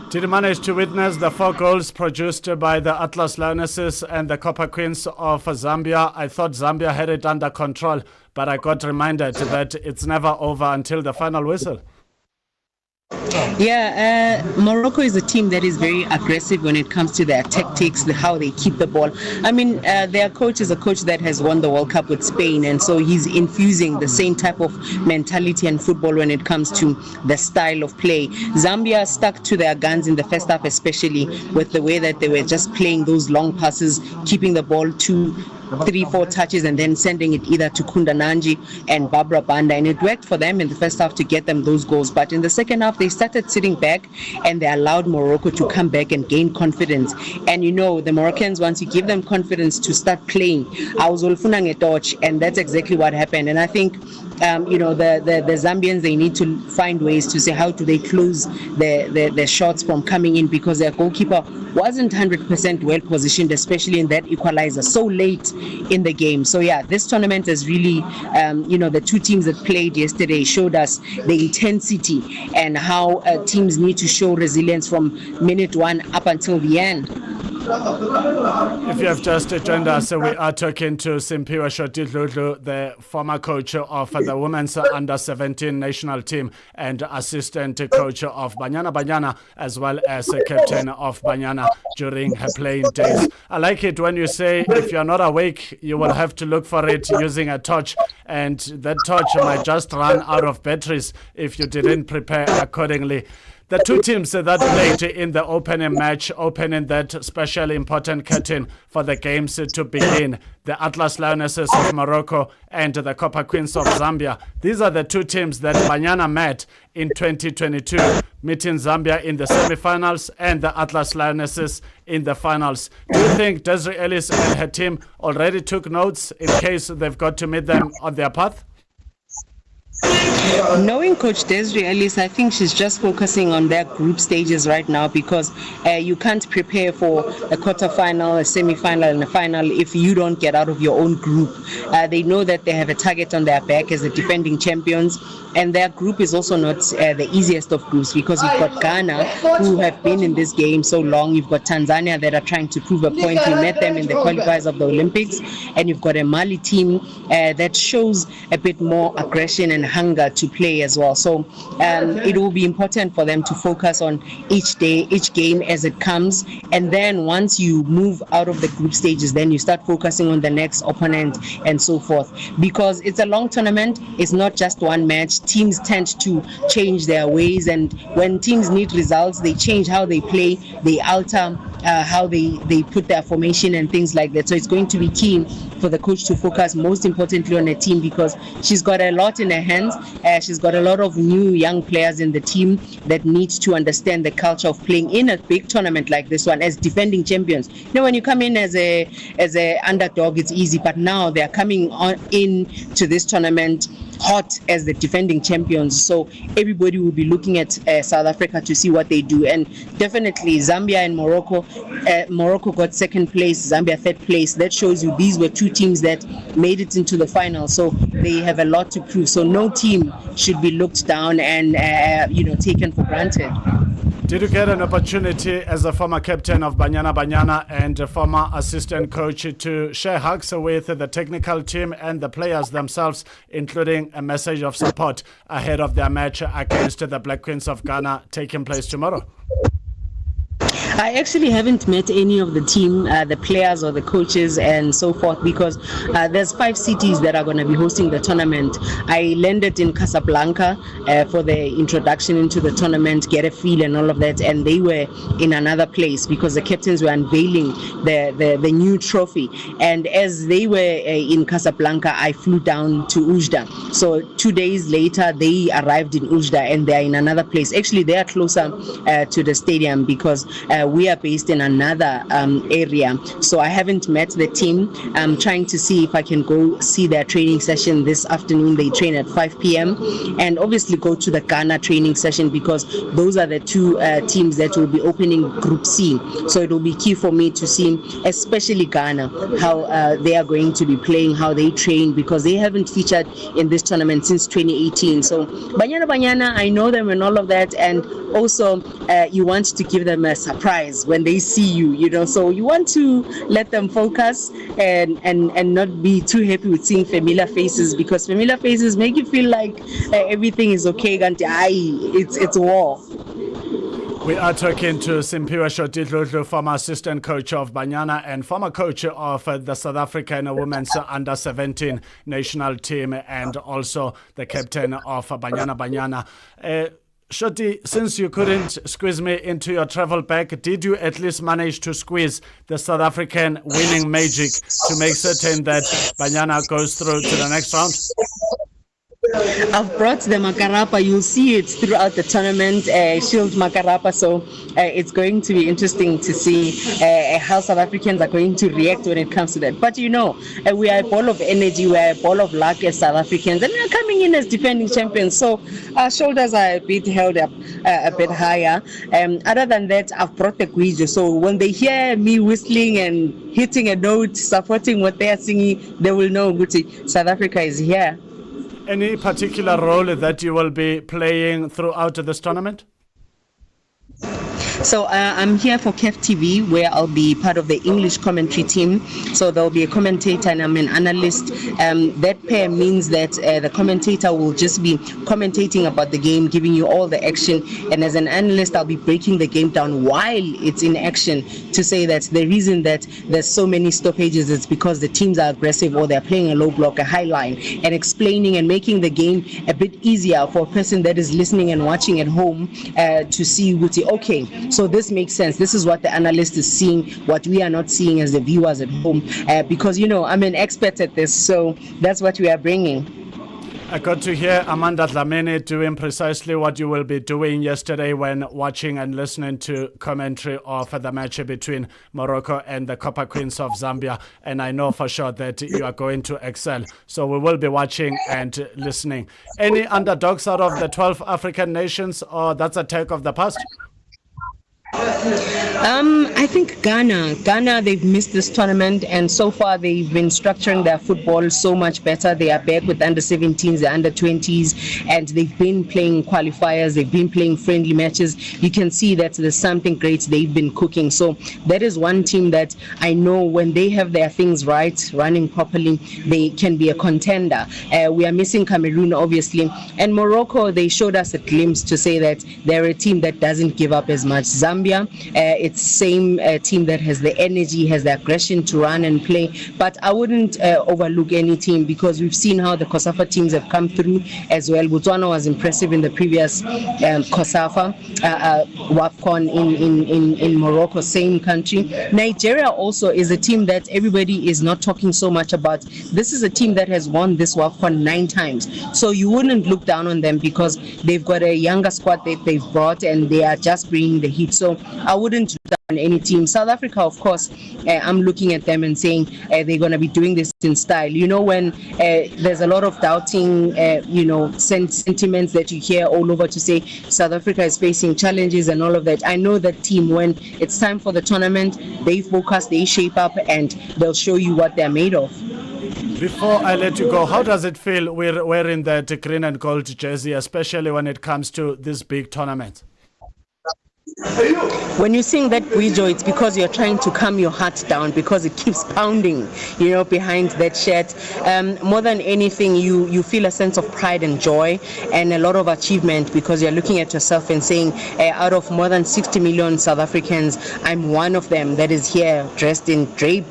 Did you manage to witness the 4 goals produced by the Atlas Lionesses and the Copper Queens of Zambia? I thought Zambia had it under control, but I got reminded that it's never over until the final whistle. Yeah, Morocco is a team that is very aggressive when it comes to their tactics, how they keep the ball. I mean, their coach is a coach that has won the World Cup with Spain, and so he's infusing the same type of mentality and football when it comes to the style of play. Zambia stuck to their guns in the first half, especially with the way that they were just playing those long passes, keeping the ball 2, 3, 4 touches and then sending it either to Kunda Nanji and Barbara Banda, and it worked for them in the first half to get them those goals. But in the second half, they started sitting back and they allowed Morocco to come back and gain confidence. And you know, the Moroccans, once you give them confidence to start playing, and that's exactly what happened. And I think the Zambians, they need to find ways to say how do they close the shots from coming in, because their goalkeeper wasn't 100% well positioned, especially in that equalizer so late in the game. So yeah, this tournament is really, the 2 teams that played yesterday showed us the intensity and how teams need to show resilience from minute 1 up until the end. If you have just joined us, we are talking to Simpiwe Shoti-Dludlu, the former coach of the women's under-17 national team and assistant coach of Banyana, as well as captain of Banyana during her playing days. I like it when you say if you're not awake, you will have to look for it using a torch, and that torch might just run out of batteries if you didn't prepare accordingly. The 2 teams that played in the opening match, opening that special important curtain for the games to begin, the Atlas Lionesses of Morocco and the Copper Queens of Zambia. These are the 2 teams that Banyana met in 2022, meeting Zambia in the semi-finals and the Atlas Lionesses in the finals. Do you think Desiree Ellis and her team already took notes in case they've got to meet them on their path? Knowing Coach Desiree Ellis, I think she's just focusing on their group stages right now, because you can't prepare for a quarterfinal, a semi-final, and a final if you don't get out of your own group. They know that they have a target on their back as the defending champions, and their group is also not the easiest of groups, because you've got Ghana, who have been in this game so long. You've got Tanzania that are trying to prove a point. We met them in the qualifiers of the Olympics, and you've got a Mali team that shows a bit more aggression and hunger to play as well. So it will be important for them to focus on each day, each game as it comes, and then once you move out of the group stages, then you start focusing on the next opponent and so forth, because it's a long tournament. It's not just one match. Teams tend to change their ways, and when teams need results, they change how they play, they alter how they put their formation and things like that. So it's going to be key for the coach to focus most importantly on the team, because she's got a lot in her hands. She's got a lot of new young players in the team that need to understand the culture of playing in a big tournament like this one as defending champions. When you come in as a underdog, it's easy, but now they're coming on in to this tournament hot as the defending champions. So everybody will be looking at South Africa to see what they do. And definitely Zambia and Morocco. Morocco got second place, Zambia third place. That shows you these were two teams that made it into the final. So they have a lot to prove. So no team should be looked down and taken for granted. Did you get an opportunity as a former captain of Banyana Banyana and a former assistant coach to share hugs with the technical team and the players themselves, including a message of support ahead of their match against the Black Queens of Ghana taking place tomorrow? I actually haven't met any of the team, the players or the coaches and so forth, because there's 5 cities that are going to be hosting the tournament. I landed in Casablanca for the introduction into the tournament, get a feel and all of that, and they were in another place because the captains were unveiling the new trophy. And as they were in Casablanca, I flew down to Oujda. So 2 days later, they arrived in Oujda and they're in another place. Actually, they are closer to the stadium because we are based in another area. So I haven't met the team. I'm trying to see if I can go see their training session this afternoon. They train at 5 p.m. and obviously go to the Ghana training session because those are the two teams that will be opening Group C. So it will be key for me to see, especially Ghana, how they are going to be playing, how they train, because they haven't featured in this tournament since 2018. So Banyana Banyana, I know them and all of that, and also you want to give them a surprise when they see you, so you want to let them focus and not be too happy with seeing familiar faces, because familiar faces make you feel like everything is okay, and it's war. We are talking to Simpiwe Shotitlu, former assistant coach of Banyana and former coach of the South African women's under-17 national team, and also the captain of Banyana Banyana. Shoti, since you couldn't squeeze me into your travel bag, did you at least manage to squeeze the South African winning magic to make certain that Banyana goes through to the next round? I've brought the Makarapa. You'll see it throughout the tournament, Shield Makarapa. So it's going to be interesting to see how South Africans are going to react when it comes to that. But we are a ball of energy, we are a ball of luck as South Africans, and we are coming in as defending champions. So our shoulders are a bit held up a bit higher. Other than that, I've brought the Guijo. So when they hear me whistling and hitting a note, supporting what they are singing, they will know Guti, South Africa is here. Any particular role that you will be playing throughout this tournament? So I'm here for KEF TV, where I'll be part of the English commentary team. So there'll be a commentator and I'm an analyst. That pair means that the commentator will just be commentating about the game, giving you all the action. And as an analyst, I'll be breaking the game down while it's in action to say that the reason that there's so many stoppages is because the teams are aggressive or they're playing a low block, a high line, and explaining and making the game a bit easier for a person that is listening and watching at home to see, okay, so this makes sense. This is what the analyst is seeing, what we are not seeing as the viewers at home, because I'm an expert at this, so that's what we are bringing. I got to hear Amanda Dlamini doing precisely what you will be doing yesterday when watching and listening to commentary of the match between Morocco and the Copper Queens of Zambia. And I know for sure that you are going to excel. So we will be watching and listening. Any underdogs out of the 12 African nations, or that's a take of the past? I think Ghana, they've missed this tournament, and so far they've been structuring their football so much better. They are back with under-17s, the under-20s, and they've been playing qualifiers, they've been playing friendly matches. You can see that there's something great they've been cooking. So that is one team that I know when they have their things right, running properly, they can be a contender. We are missing Cameroon, obviously, and Morocco, they showed us a glimpse to say that they're a team that doesn't give up as much. Zambia Zambia. It's same team that has the energy, has the aggression to run and play. But I wouldn't overlook any team, because we've seen how the COSAFA teams have come through as well. Botswana was impressive in the previous COSAFA WAFCON in Morocco, same country. Nigeria also is a team that everybody is not talking so much about. This is a team that has won this WAFCON 9 times. So you wouldn't look down on them, because they've got a younger squad that they've brought and they are just bringing the heat. So I wouldn't look down on any team. South Africa, of course, I'm looking at them and saying they're going to be doing this in style. You know, when there's a lot of doubting, sentiments that you hear all over to say South Africa is facing challenges and all of that. I know that team, when it's time for the tournament, they focus, they shape up, and they'll show you what they're made of. Before I let you go, how does it feel wearing that green and gold jersey, especially when it comes to this big tournament? When you sing that Guijo, it's because you're trying to calm your heart down, because it keeps pounding, behind that shirt. More than anything, you feel a sense of pride and joy and a lot of achievement, because you're looking at yourself and saying, out of more than 60 million South Africans, I'm one of them that is here draped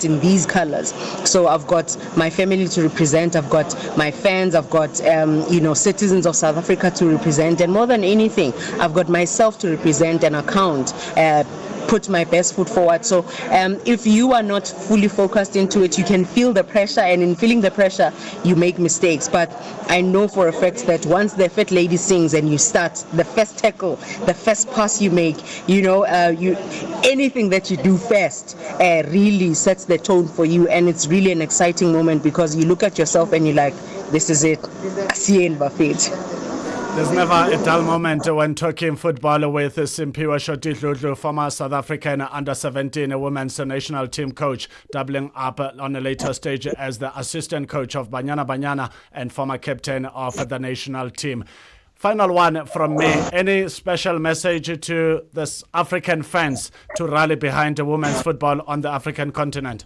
in these colors. So I've got my family to represent, I've got my fans, I've got citizens of South Africa to represent, and more than anything, I've got myself to represent and account, put my best foot forward. So if you are not fully focused into it, you can feel the pressure, and in feeling the pressure, you make mistakes. But I know for a fact that once the fat lady sings and you start, the first tackle, the first pass you make, anything that you do first really sets the tone for you, and it's really an exciting moment, because you look at yourself and you're like, this is it. There's never a dull moment when talking football with Simphiwe Shoti-Dludlu, former South African under-17 women's national team coach, doubling up on a later stage as the assistant coach of Banyana Banyana and former captain of the national team. Final one from me. Any special message to the African fans to rally behind women's football on the African continent?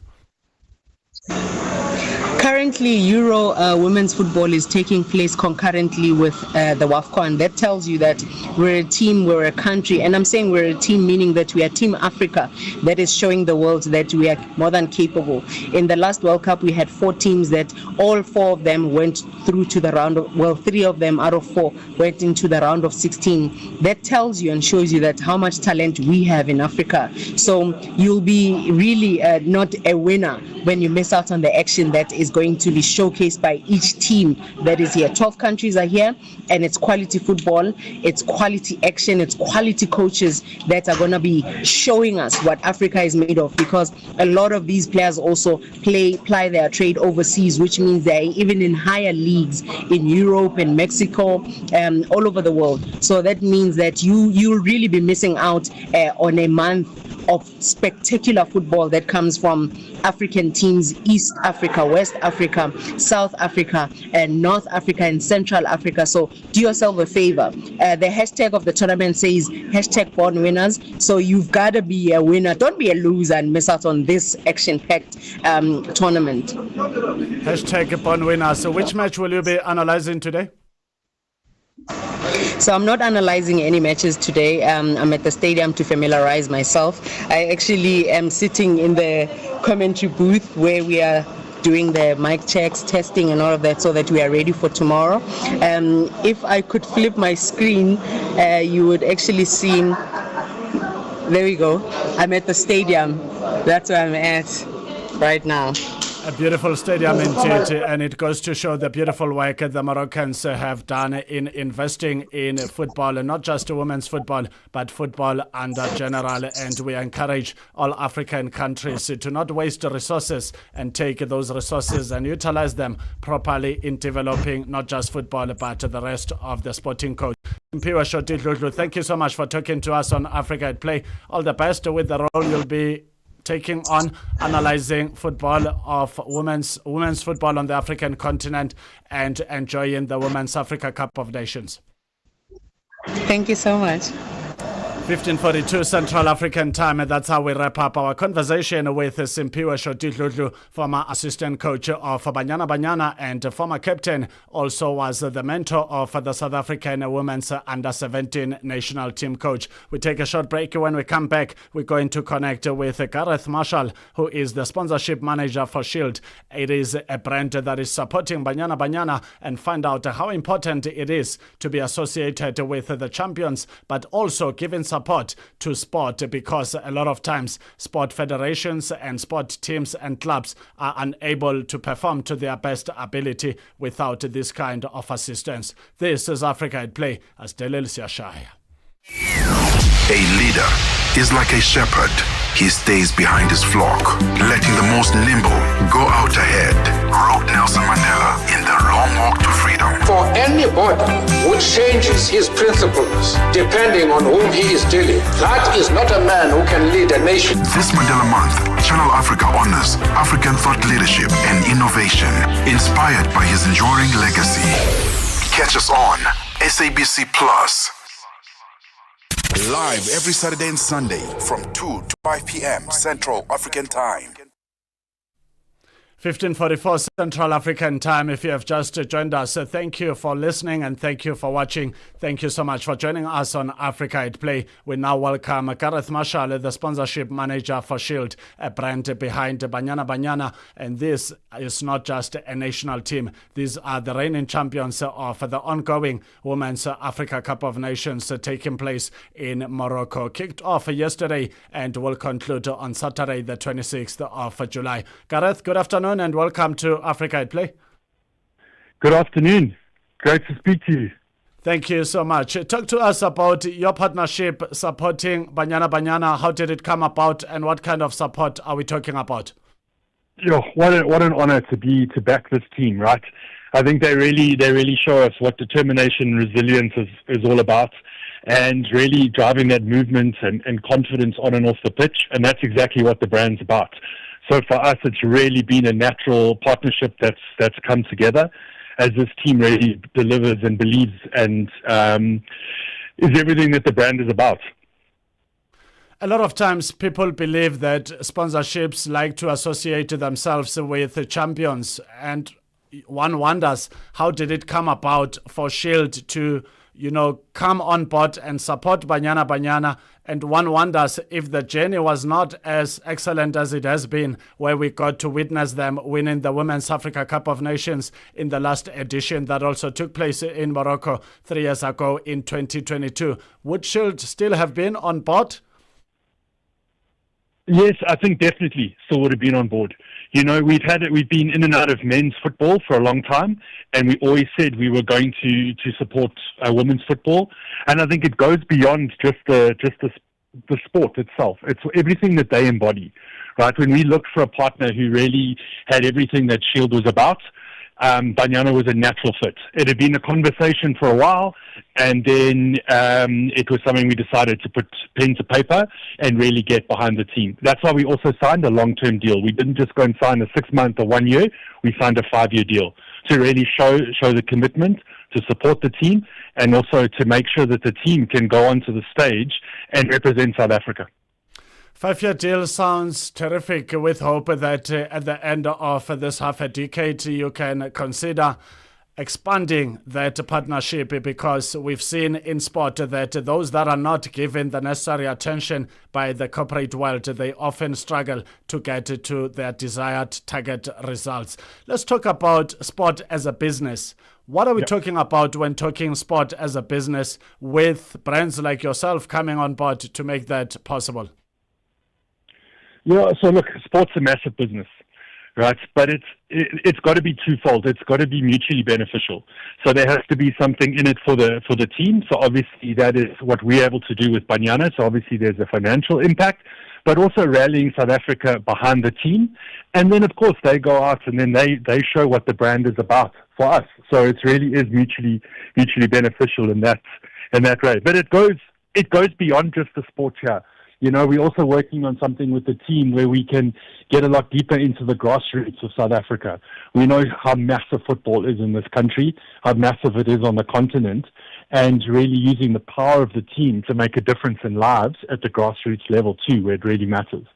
Currently, Euro women's football is taking place concurrently with the WAFCON. That tells you that we're a team, we're a country, and I'm saying we're a team, meaning that we are Team Africa, that is showing the world that we are more than capable. In the last World Cup, we had 4 teams that all 4 of them went through to the round of, 3 of them out of 4 went into the round of 16. That tells you and shows you that how much talent we have in Africa. So you'll be really not a winner when you miss out on the action that is going to be showcased by each team that is here. 12 countries are here, and it's quality football, it's quality action, it's quality coaches that are going to be showing us what Africa is made of, because a lot of these players also ply their trade overseas, which means they're even in higher leagues in Europe and Mexico, all over the world. So that means that you'll really be missing out on a month of spectacular football that comes from African teams, East Africa, West Africa, South Africa, and North Africa, and Central Africa. So do yourself a favor. The hashtag of the tournament says #born winners. So you've got to be a winner. Don't be a loser and miss out on this action-packed tournament. #born winners. So which match will you be analyzing today? So I'm not analyzing any matches today. I'm at the stadium to familiarize myself. I actually am sitting in the commentary booth where we are doing the mic checks, testing and all of that, so that we are ready for tomorrow. If I could flip my screen, you would actually see, there we go. I'm at the stadium. That's where I'm at right now. A beautiful stadium indeed, and it goes to show the beautiful work the Moroccans have done in investing in football, and not just women's football, but football under general. And we encourage all African countries to not waste resources and take those resources and utilize them properly in developing not just football, but the rest of the sporting code. Simphiwe Shoti-Dludlu, thank you so much for talking to us on Africa at Play. All the best with the role you'll be taking on, analyzing football of women's football on the African continent and enjoying the Women's Africa Cup of Nations. Thank you so much. 15:42 Central African Time, and that's how we wrap up our conversation with Simpiwe Shotidludlu, former assistant coach of Banyana Banyana and former captain, also was the mentor of the South African women's under-17 national team coach. We take a short break. When we come back, we're going to connect with Gareth Marshall, who is the sponsorship manager for Shield. It is a brand that is supporting Banyana Banyana, and find out how important it is to be associated with the champions, but also giving support to sport, because a lot of times sport federations and sport teams and clubs are unable to perform to their best ability without this kind of assistance. This is Africa at Play, as Delil Siashaya. A leader is like a shepherd. He stays behind his flock, letting the most nimble go out ahead. Wrote Nelson Mandela in The Long Walk to Freedom. For anybody who changes his principles depending on whom he is dealing, that is not a man who can lead a nation. This Mandela Month, Channel Africa honors African thought leadership and innovation, inspired by his enduring legacy. Catch us on SABC Plus. Live every Saturday and Sunday from 2 to 5 p.m. Central African Time. 15:44 Central African Time. If you have just joined us, thank you for listening and thank you for watching. Thank you so much for joining us on Africa at Play. We now welcome Gareth Marshall, the sponsorship manager for Shield, a brand behind Banyana Banyana. And this is not just a national team. These are the reigning champions of the ongoing Women's Africa Cup of Nations taking place in Morocco. Kicked off yesterday and will conclude on Saturday, the 26th of July. Gareth, good afternoon and welcome to Africa at Play. Good afternoon. Great to speak to you. Thank you so much. Talk to us about your partnership supporting Banyana Banyana. How did it come about and what kind of support are we talking about? What an honor to back this team, right? I think they really show us what determination and resilience is all about, and really driving that movement and confidence on and off the pitch, and that's exactly what the brand's about. So for us, it's really been a natural partnership that's come together, as this team really delivers and believes and is everything that the brand is about. A lot of times people believe that sponsorships like to associate themselves with champions, and one wonders, how did it come about for Shield to come on board and support Banyana Banyana? And one wonders if the journey was not as excellent as it has been, where we got to witness them winning the Women's Africa Cup of Nations in the last edition that also took place in Morocco 3 years ago in 2022. Would Shield still have been on board? Yes, I think definitely still would have been on board. We've been in and out of men's football for a long time, and we always said we were going to support women's football. And I think it goes beyond just the sport itself. It's everything that they embody, right? When we looked for a partner who really had everything that Shield was about, Banyana was a natural fit. It had been a conversation for a while, and then it was something we decided to put pen to paper and really get behind the team. That's why we also signed a long-term deal. We didn't just go and sign a 6-month or 1 year. We signed a 5-year deal to really show the commitment to support the team, and also to make sure that the team can go onto the stage and represent South Africa. 5-year deal sounds terrific, with hope that at the end of this half a decade you can consider expanding that partnership, because we've seen in sport that those that are not given the necessary attention by the corporate world, they often struggle to get to their desired target results. Let's talk about sport as a business. What are we talking about when talking sport as a business, with brands like yourself coming on board to make that possible? Yeah, so look, sport's a massive business, right? But it's got to be twofold. It's got to be mutually beneficial. So there has to be something in it for the team. So obviously that is what we're able to do with Banyana. So obviously there's a financial impact, but also rallying South Africa behind the team. And then of course they go out and then they show what the brand is about for us. So it really is mutually beneficial in that way. But it goes beyond just the sport here. We're also working on something with the team where we can get a lot deeper into the grassroots of South Africa. We know how massive football is in this country, how massive it is on the continent, and really using the power of the team to make a difference in lives at the grassroots level too, where it really matters.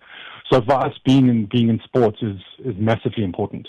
So for us, being in sports is massively important.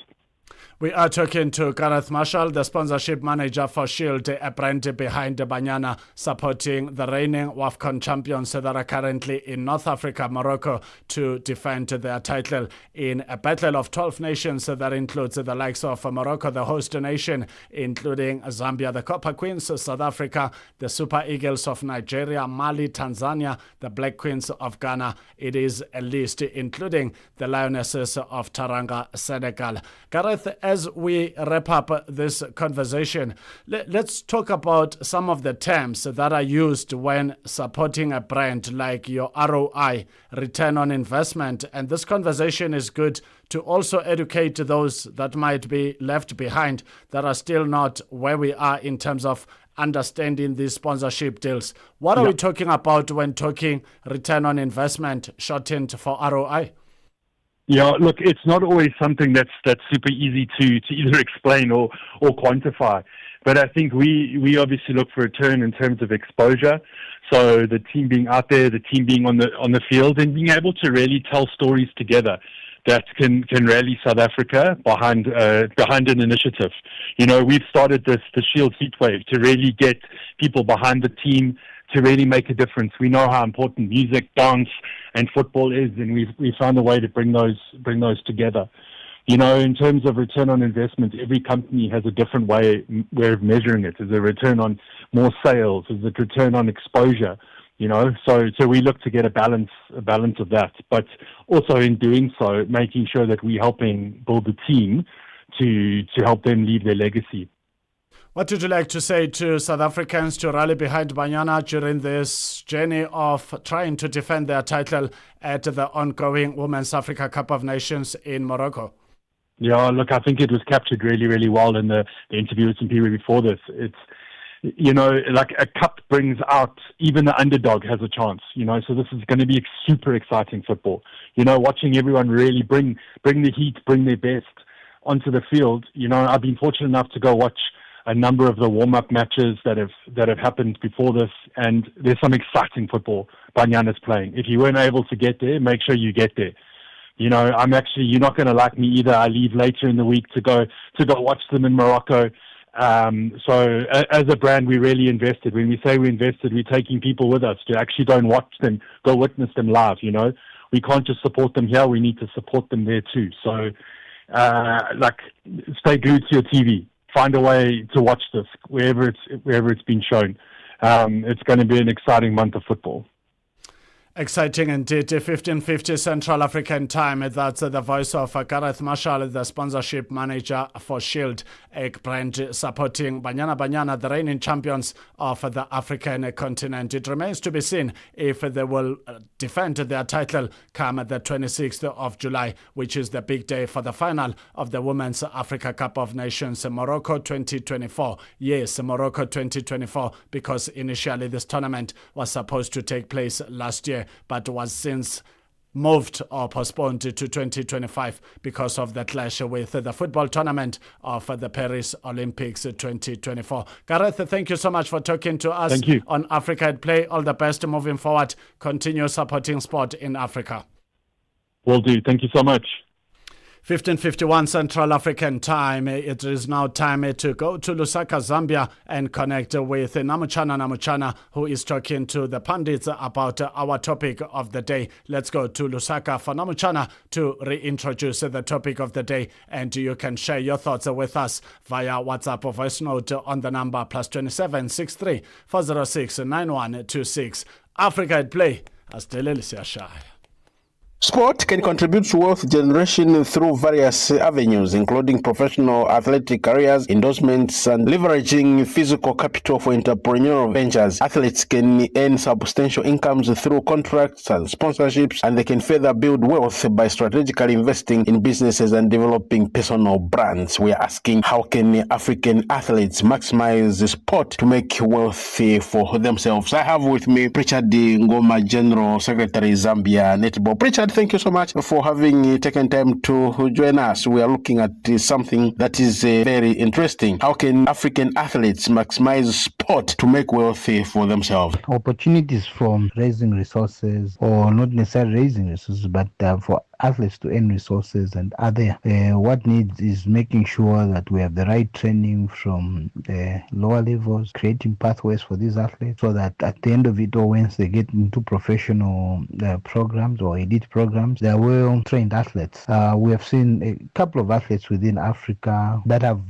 We are talking to Gareth Marshall, the sponsorship manager for Shield, a brand behind Banyana, supporting the reigning WAFCON champions that are currently in North Africa, Morocco, to defend their title in a battle of 12 nations that includes the likes of Morocco, the host nation, including Zambia, the Copper Queens, South Africa, the Super Eagles of Nigeria, Mali, Tanzania, the Black Queens of Ghana. It is a list including the Lionesses of Teranga, Senegal. Gareth, as we wrap up this conversation, let's talk about some of the terms that are used when supporting a brand, like your ROI, return on investment. And this conversation is good to also educate those that might be left behind, that are still not where we are in terms of understanding these sponsorship deals. What are we talking about when talking return on investment, shortened for ROI? Yeah, look, it's not always something that's super easy to either explain or quantify. But I think we obviously look for return in terms of exposure. So the team being out there, the team being on the field, and being able to really tell stories together that can rally South Africa behind an initiative. We've started the Shield Heatwave to really get people behind the team, to really make a difference. We know how important music, dance, and football is, and we found a way to bring those together. In terms of return on investment, every company has a different way of measuring it. Is it a return on more sales? Is it return on exposure? So we look to get a balance of that, but also in doing so, making sure that we're helping build the team to help them leave their legacy. What would you like to say to South Africans to rally behind Banyana during this journey of trying to defend their title at the ongoing Women's Africa Cup of Nations in Morocco? Yeah, look, I think it was captured really, really well in the interview with some people before this. It's, like a cup brings out, even the underdog has a chance, so this is going to be super exciting football. Watching everyone really bring the heat, bring their best onto the field. I've been fortunate enough to go watch a number of the warm-up matches that have happened before this, and there's some exciting football Banyana's playing. If you weren't able to get there, make sure you get there. You're not going to like me either. I leave later in the week to go watch them in Morocco. So as a brand, we really invested. When we say we invested, we're taking people with us to actually go and watch them, go witness them live. We can't just support them here. We need to support them there too. So, stay glued to your TV. Find a way to watch this wherever it's been shown. It's going to be an exciting month of football. Exciting indeed. 15:50 Central African Time. That's the voice of Gareth Marshall, the sponsorship manager for Shield, a brand supporting Banyana, the reigning champions of the African continent. It remains to be seen if they will defend their title come the 26th of July, which is the big day for the final of the Women's Africa Cup of Nations, Morocco 2024. Yes, Morocco 2024, because initially this tournament was supposed to take place last year, but was since moved or postponed to 2025 because of the clash with the football tournament of the Paris Olympics 2024. Gareth, thank you so much for talking to us on Africa at Play. All the best moving forward. Continue supporting sport in Africa. Will do. Thank you so much. 15:51 Central African Time. It is now time to go to Lusaka, Zambia, and connect with Namuchana, who is talking to the pundits about our topic of the day. Let's go to Lusaka for Namuchana to reintroduce the topic of the day, and you can share your thoughts with us via WhatsApp or voice note on the number +27 63 406 9126. Africa at Play. Astelele siyashaya. Sport can contribute to wealth generation through various avenues, including professional athletic careers, endorsements, and leveraging physical capital for entrepreneurial ventures. Athletes can earn substantial incomes through contracts and sponsorships, and they can further build wealth by strategically investing in businesses and developing personal brands. We are asking, how can African athletes maximize sport to make wealth for themselves? I have with me Richard Ngoma, General Secretary, Zambia Netball. Richard, thank you so much for having taken time to join us. We are looking at something that is very interesting. How can African athletes maximize sport to make wealth for themselves? Opportunities from raising resources, or not necessarily raising resources, but for athletes to earn resources and other. What needs is making sure that we have the right training from the lower levels, creating pathways for these athletes so that at the end of it all, once they get into professional programs or elite programs, they are well-trained athletes. We have seen a couple of athletes within Africa that have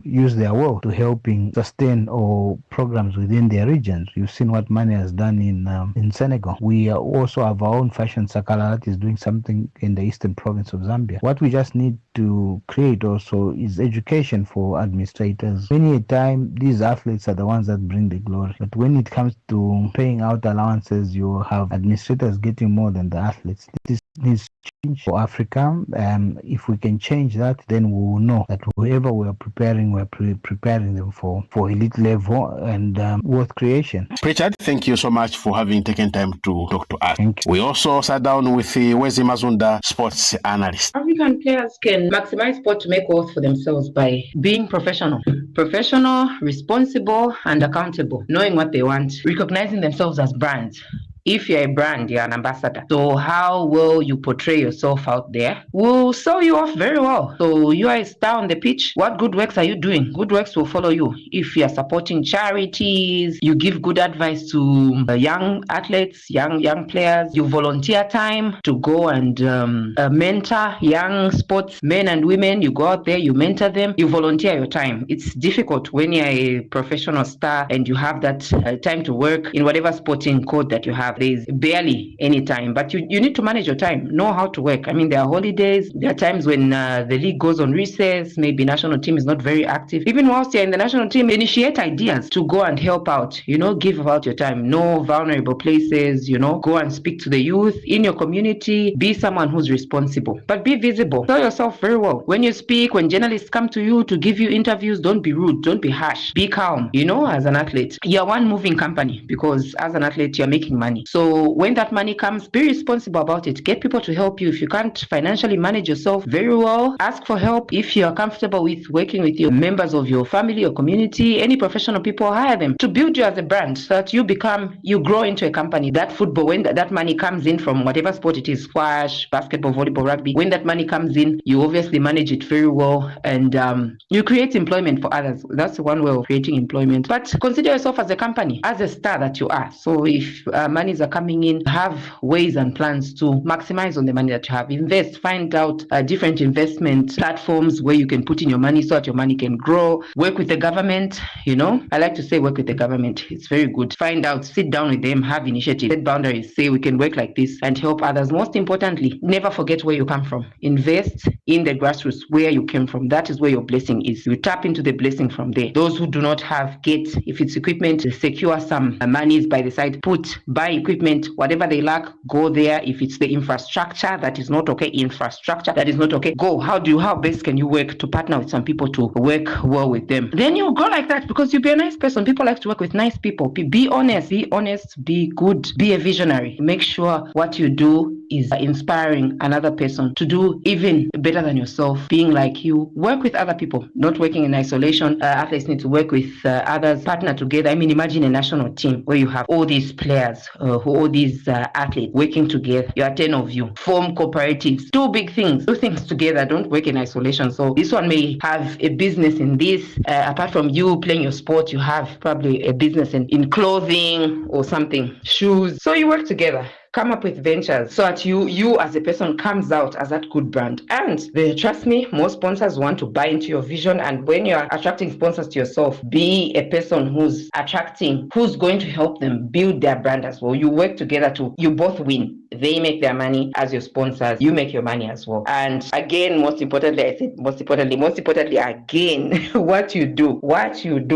used their wealth to helping sustain or programs within their regions. You've seen what Mane has done in Senegal. We also have our own fashion sakala that is doing something in the eastern province of Zambia. What we just need to create also is education for administrators. Many a time, these athletes are the ones that bring the glory. But when it comes to paying out allowances, you have administrators getting more than the athletes. This needs to change for Africa. If we can change that, then we will know that whoever we are preparing, we're preparing them for elite level and wealth creation. Richard, thank you so much for having taken time to talk to us. Thank you. We also sat down with Wezi Mazunda, sports analyst. African players can maximize sport to make wealth for themselves by being professional, responsible, and accountable, knowing what they want, recognizing themselves as brands. If you're a brand, you're an ambassador. So how will you portray yourself out there will sell you off very well. So you are a star on the pitch. What good works are you doing? Good works will follow you. If you're supporting charities, you give good advice to young athletes, young players, you volunteer time to go and mentor young sportsmen and women. You go out there, you mentor them, you volunteer your time. It's difficult when you're a professional star and you have that time to work in whatever sporting code that you have. There's barely any time, but you need to manage your time, know how to work. I mean, there are holidays, there are times when the league goes on recess, maybe national team is not very active. Even whilst you're in the national team, initiate ideas to go and help out, give about your time, know vulnerable places, go and speak to the youth in your community, be someone who's responsible, but be visible. Tell yourself very well. When you speak, when journalists come to you to give you interviews, don't be rude, don't be harsh, be calm. As an athlete, you're one moving company because as an athlete, you're making money. So when that money comes, be responsible about it. Get people to help you. If you can't financially manage yourself very well, ask for help. If you're comfortable with working with your members of your family or community, any professional people, hire them to build you as a brand so that you grow into a company. That football, when that money comes in from whatever sport it is, squash, basketball, volleyball, rugby, when that money comes in, you obviously manage it very well and you create employment for others. That's one way of creating employment. But consider yourself as a company, as a star that you are. So if monies are coming in, have ways and plans to maximize on the money that you have. Invest, find out different investment platforms where you can put in your money so that your money can grow. Work with the government, I like to say work with the government. It's very good. Find out, sit down with them, have initiatives, set boundaries, say we can work like this and help others. Most importantly, never forget where you come from. Invest in the grassroots where you came from. That is where your blessing is. You tap into the blessing from there. Those who do not have, if it's equipment, secure some monies by the side, buy equipment, whatever they lack, go there. If it's the infrastructure that is not okay, go. How best can you work to partner with some people to work well with them? Then you go like that because you'll be a nice person. People like to work with nice people. Be honest, be good, be a visionary. Make sure what you do is inspiring another person to do even better than yourself, being like you. Work with other people, not working in isolation. Athletes need to work with others, partner together. I mean, imagine a national team where you have all these players, all these athletes working together. You are 10 of you. Form cooperatives. Do big things. Do things together. Don't work in isolation. So this one may have a business in this. Apart from you playing your sport, you have probably a business in clothing or something, shoes. So you work together. come up with ventures so that you as a person comes out as that good brand. And trust me, most sponsors want to buy into your vision. And when you're attracting sponsors to yourself, be a person who's going to help them build their brand as well. You work together you both win. They make their money as your sponsors, you make your money as well. And again, most importantly, again, what you do,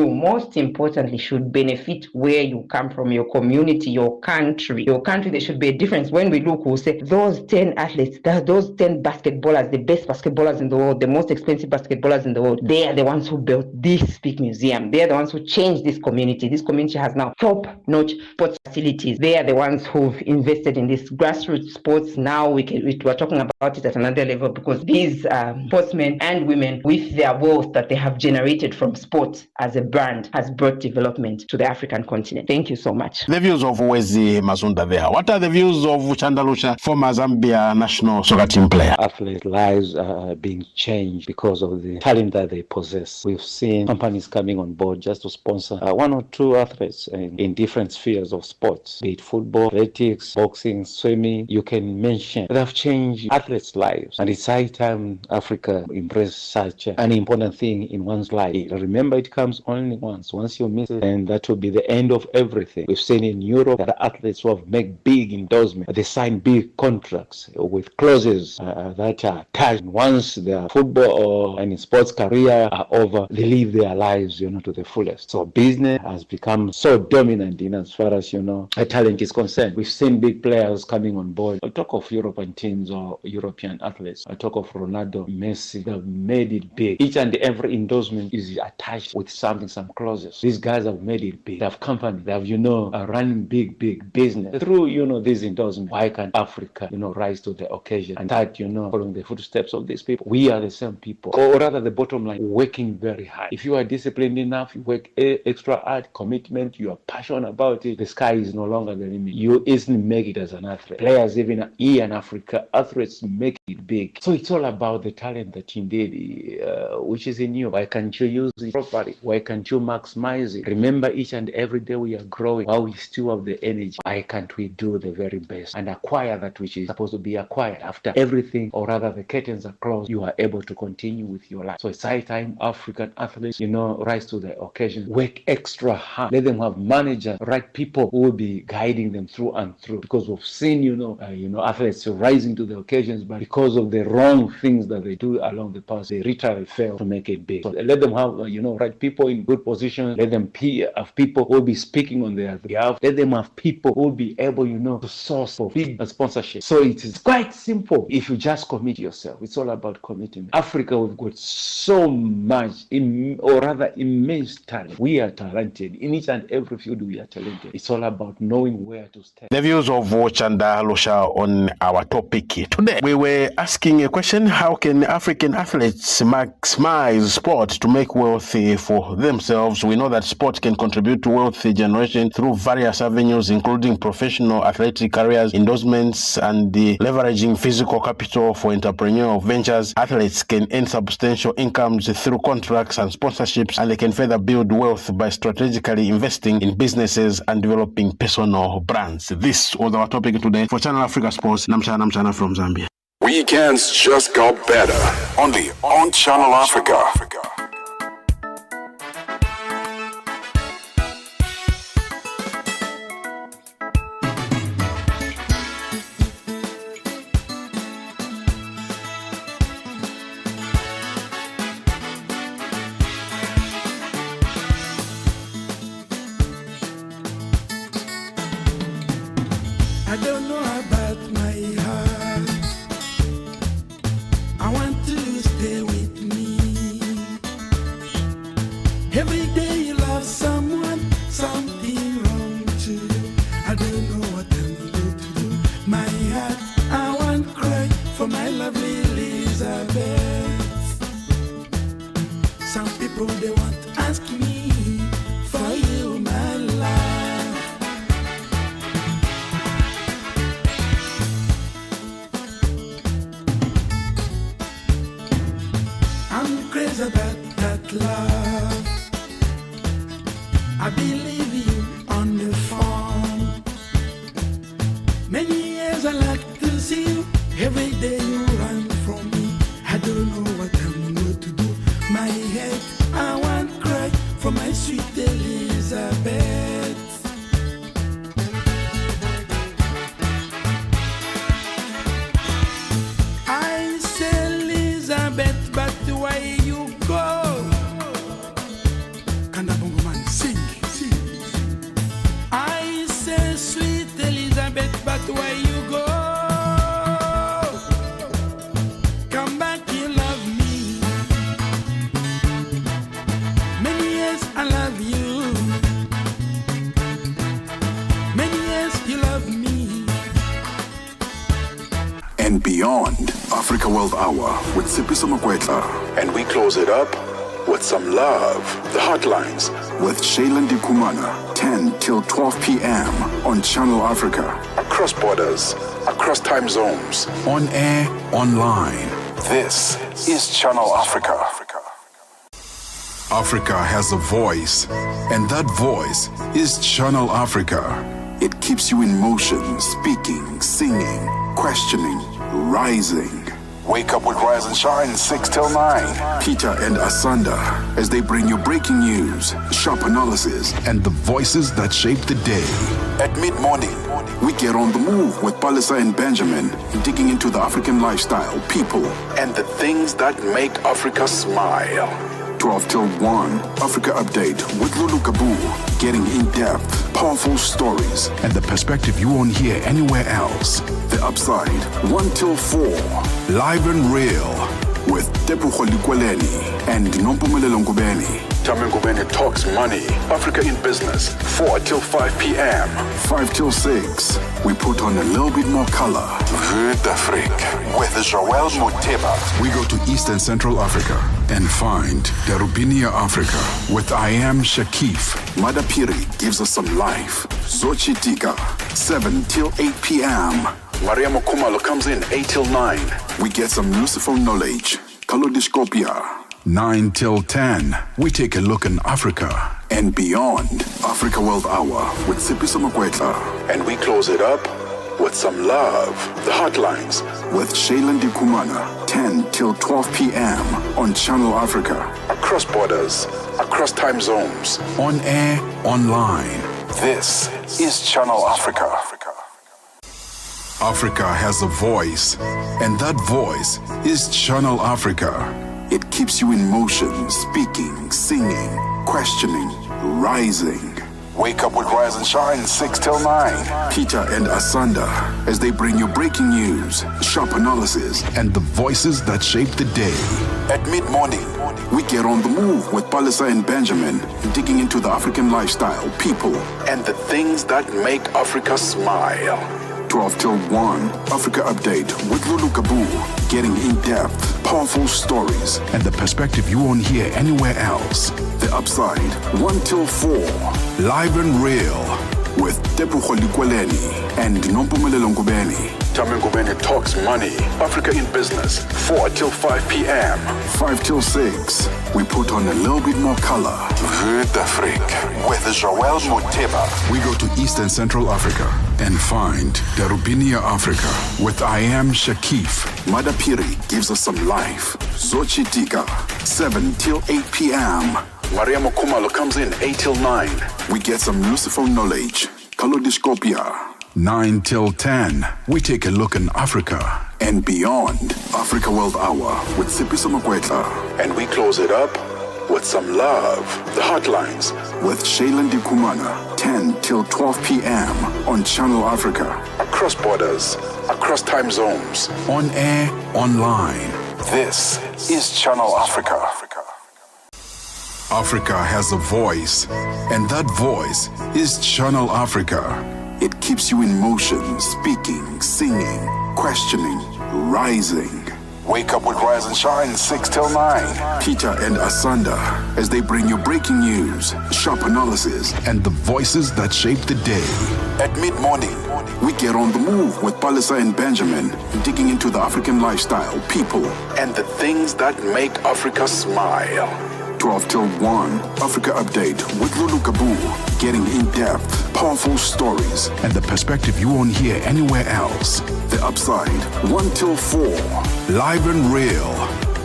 most importantly, should benefit where you come from, your community, your country. There should be a difference. When we look, we'll say those 10 athletes, those 10 basketballers, the best basketballers in the world, the most expensive basketballers in the world, they are the ones who built this big museum. They are the ones who changed this community. This community has now top-notch sports facilities. They are the ones who've invested in this grassroots sports. Now we're talking about it at another level, because these sportsmen and women, with their wealth that they have generated from sports as a brand, has brought development to the African continent. Thank you so much. The views of Wezi Mazunda there. What are the views of Chandalusha, former Zambia national soccer team player? Athletes' lives are being changed because of the talent that they possess. We've seen companies coming on board just to sponsor one or two athletes in different spheres of sports, be it football, athletics, boxing, swimming. You can mention that have changed athletes' lives, and it's high time Africa embrace such an important thing in one's life. Remember, it comes only once. Once you miss it, and that will be the end of everything. We've seen in Europe that athletes who have made big endorsements, they sign big contracts with clauses that are attached. Once their football or any sports career are over, they live their lives, to the fullest. So business has become so dominant in as far as, talent is concerned. We've seen big players coming on board. I talk of European teams or European athletes. I talk of Ronaldo, Messi. They've made it big. Each and every endorsement is attached with some clauses. These guys have made it big. They have companies. They have, running big business. Through, these endorsements, why can't Africa, rise to the occasion and start, following the footsteps of these people? We are the same people. Or rather, the bottom line, working very hard. If you are disciplined enough, you work extra hard, commitment, you are passionate about it, the sky is no longer the limit. You easily make it as an athlete. Players even here in Africa, athletes make it big. So it's all about the talent that indeed, which is in you. Why can't you use it properly? Why can't you maximize it? Remember, each and every day we are growing, while we still have the energy. Why can't we do the very best and acquire that which is supposed to be acquired? After everything, or rather the curtains are closed, you are able to continue with your life. So it's high time African athletes, rise to the occasion, work extra hard. Let them have managers, right people who will be guiding them through and through. Because we've seen, athletes rising to the occasions, but because of the wrong things that they do along the path, they literally fail to make it big. So let them have, right people in good positions. Let them have people who will be speaking on their behalf. Let them have people who will be able, to source for big sponsorship. So it is quite simple if you just commit yourself. It's all about committing. Africa, we've got so much, or rather immense talent. We are talented. In each and every field, we are talented. It's all about knowing where to stand. The views of Chanda Lusha on our topic today. We were asking a question: how can African athletes maximize sport to make wealth for themselves? We know that sport can contribute to wealth generation through various avenues, including professional athletic careers, endorsements, and leveraging physical capital for entrepreneurial ventures. Athletes can earn substantial incomes through contracts and sponsorships, and they can further build wealth by strategically investing in businesses and developing personal brands. This was our topic today for Channel Africa Sports. Namchana from Zambia. Weekends just got better. Only on Channel Africa. I don't know about my heart. I want to stay with me. Every day you love someone, something wrong too. I don't know what I'm going to do. My heart, I want to cry for my lovely Elizabeth. Some people, they want to ask me for you, my life. I'm crazy about that love. I believe you on the phone. Many Every day you run from me. I don't know what I'm going to do. My head, I want to cry for my sweet Elizabeth. I say Elizabeth, but the way you go. Kanda Bongo Man, sing, sing. I say sweet Elizabeth, but the way you go. Come back, you love me. Many years I love you. Many years you love me. And beyond, Africa World Hour with Sipiso Makwetla. And we close it up with some love. The Hotlines with Shailen Dikumana, 10 till 12 p.m. on Channel Africa. Across borders, across time zones, on air, online. This is Channel Africa. Africa has a voice, and that voice is Channel Africa. It keeps you in motion, speaking, singing, questioning, rising. Wake up with Rise and Shine 6 till 9. Peter and Asanda as they bring you breaking news, sharp analysis, and the voices that shape the day. At mid-morning, we get on the move with Palisa and Benjamin, digging into the African lifestyle, people, and the things that make Africa smile. 12 till 1, Africa Update with Lulu Kabu, getting in-depth, powerful stories, and the perspective you won't hear anywhere else. The Upside, 1 till 4, live and real, with Tepuho Likweleni and Nompumelelo Ngubeni. Tame Ngubeni talks money, Africa in business, 4 till 5 p.m. 5 till 6, we put on a little bit more color. Vue d'Afrique with Joël Moteba. We go to East and Central Africa and find Darubinia Africa with I Am Shakif. Madapiri gives us some life. Zochitika, 7 till 8 p.m. Maria Mokumalo comes in 8 till 9. We get some useful knowledge. Kalodiscopia. 9 till 10. We take a look in Africa and beyond. Africa World Hour with Sipiso Makwetla. And we close it up with some love. The Hotlines with Shailen Dikumana. 10 till 12 p.m. on Channel Africa. Across borders, across time zones, on air, online. This is Channel Africa. Africa has a voice, and that voice is Channel Africa. It keeps you in motion, speaking, singing, questioning, rising. Wake up with Rise and Shine 6 till 9. Peter and Asanda as they bring you breaking news, sharp analysis, and the voices that shape the day. At mid-morning, we get on the move with Palisa and Benjamin, digging into the African lifestyle, people, and the things that make Africa smile. 12 till 1, Africa Update with Lulu Kabu, getting in-depth, powerful stories, and the perspective you won't hear anywhere else. The Upside, 1 till 4, live and real, with Tepuho Likweleni and Nompumelelo Ngubeni. Tame Ngubeni talks money, Africa in business, 4 till 5 p.m. 5 till 6, we put on a little bit more color. Vue d'Afrique with Joël Moteba. We go to East and Central Africa and find Darubinia Africa with I Am Shakif. Madapiri gives us some life. Zochitika, 7 till 8 p.m. Maria Mokumalo comes in 8 till 9. We get some useful knowledge. Kalodiscopia. 9 till 10, we take a look in Africa and beyond. Africa World Hour with Sipiso Makwetla. And we close it up with some love. The Hotlines with Shailen Dikumana. 10 till 12 p.m. on Channel Africa. Across borders, across time zones, on air, online. This is Channel Africa. Africa has a voice, and that voice is Channel Africa. It keeps you in motion, speaking, singing, questioning, rising. Wake up with Rise and Shine 6 till 9. Peter and Asanda as they bring you breaking news, sharp analysis, and the voices that shape the day. At mid-morning, we get on the move with Palisa and Benjamin, digging into the African lifestyle, people, and the things that make Africa smile. 12 till 1, Africa Update with Lulu Kabu. Getting in-depth, powerful stories, and the perspective you won't hear anywhere else. The Upside, 1 till 4, live and real,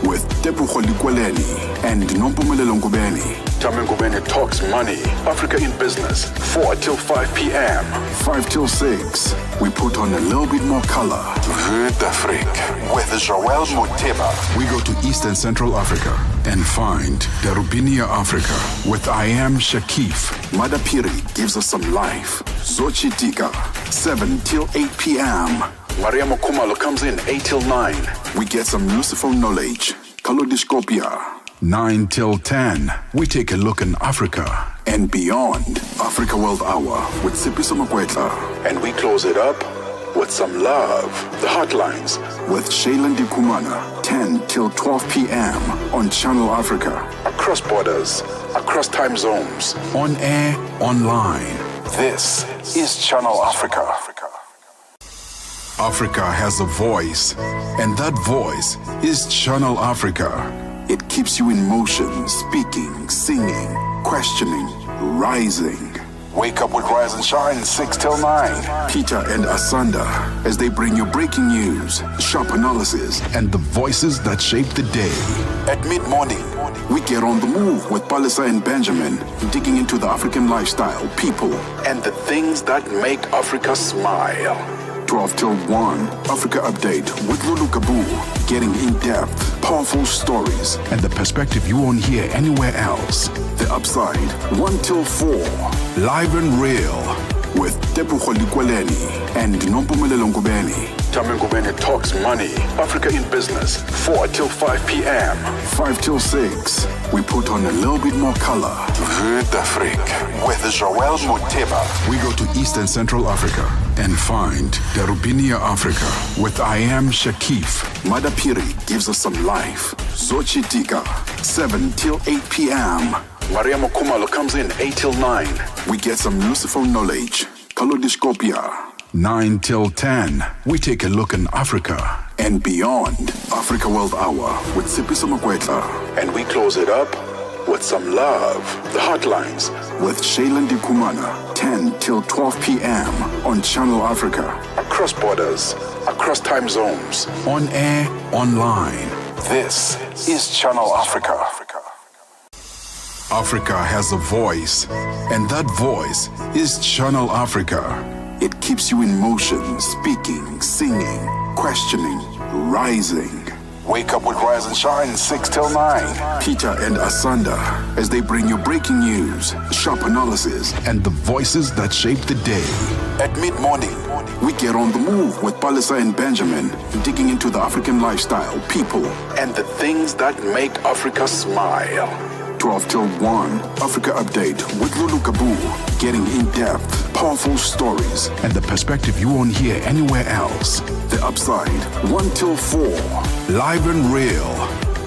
with Tepuho Likweleni and Nompumelelo Ngubeni. Tame Ngubeni talks money, Africa in business, 4 till 5 p.m. 5 till 6, we put on a little bit more color. Vue d'Afrique with Joël Moteba. We go to East and Central Africa and find Darubinia Africa with I Am Shakif. Madapiri gives us some life. Zochitika, 7 till 8 p.m. Maria Mokumalo comes in 8 till 9. We get some useful knowledge. Kalodiscopia. 9 till 10. We take a look in Africa and beyond. Africa World Hour with Sipiso Makwetla. And we close it up with some love. The Hotlines with Shailen Dikumana. 10 till 12 p.m. on Channel Africa. Across borders, across time zones. On air, online. This is Channel Africa. Africa has a voice, and that voice is Channel Africa. It keeps you in motion, speaking, singing, questioning, rising. Wake up with Rise and Shine, 6 till 9. Peter and Asanda, as they bring you breaking news, sharp analysis, and the voices that shape the day. At mid-morning, we get on the move with Palisa and Benjamin, digging into the African lifestyle, people, and the things that make Africa smile. 12 till 1, Africa Update with Lulu Kabu. Getting in-depth, powerful stories, and the perspective you won't hear anywhere else. The Upside, 1 till 4, live and real, with Tepuho Likweleni and Nompumelelo Ngubeni. Tame Ngubeni talks money, Africa in business, 4 till 5 p.m. 5 till 6, we put on a little bit more color. Vue d'Afrique with Joël Moteba. We go to East and Central Africa and find Darubinia Africa with I Am Shakif. Madapiri gives us some life. Zochitika, 7 till 8 p.m. Maria Mokumalo comes in 8 till 9. We get some useful knowledge. Kalodiscopia. 9 till 10, we take a look in Africa and beyond. Africa World Hour with Sipiso Makwetla. And we close it up with some love. The Hotlines with Shailen Dikumana. 10 till 12 p.m. on Channel Africa. Across borders, across time zones. On air, online. This is Channel Africa. Africa has a voice, and that voice is Channel Africa. It keeps you in motion, speaking, singing, questioning, rising. Wake up with Rise and Shine, 6 till 9. Peter and Asanda, as they bring you breaking news, sharp analysis, and the voices that shape the day. At mid-morning, we get on the move with Palisa and Benjamin, digging into the African lifestyle, people, and the things that make Africa smile. 12 till 1, Africa Update with Lulu Kabu. Getting in-depth, powerful stories, and the perspective you won't hear anywhere else. The Upside, 1 till 4, live and real,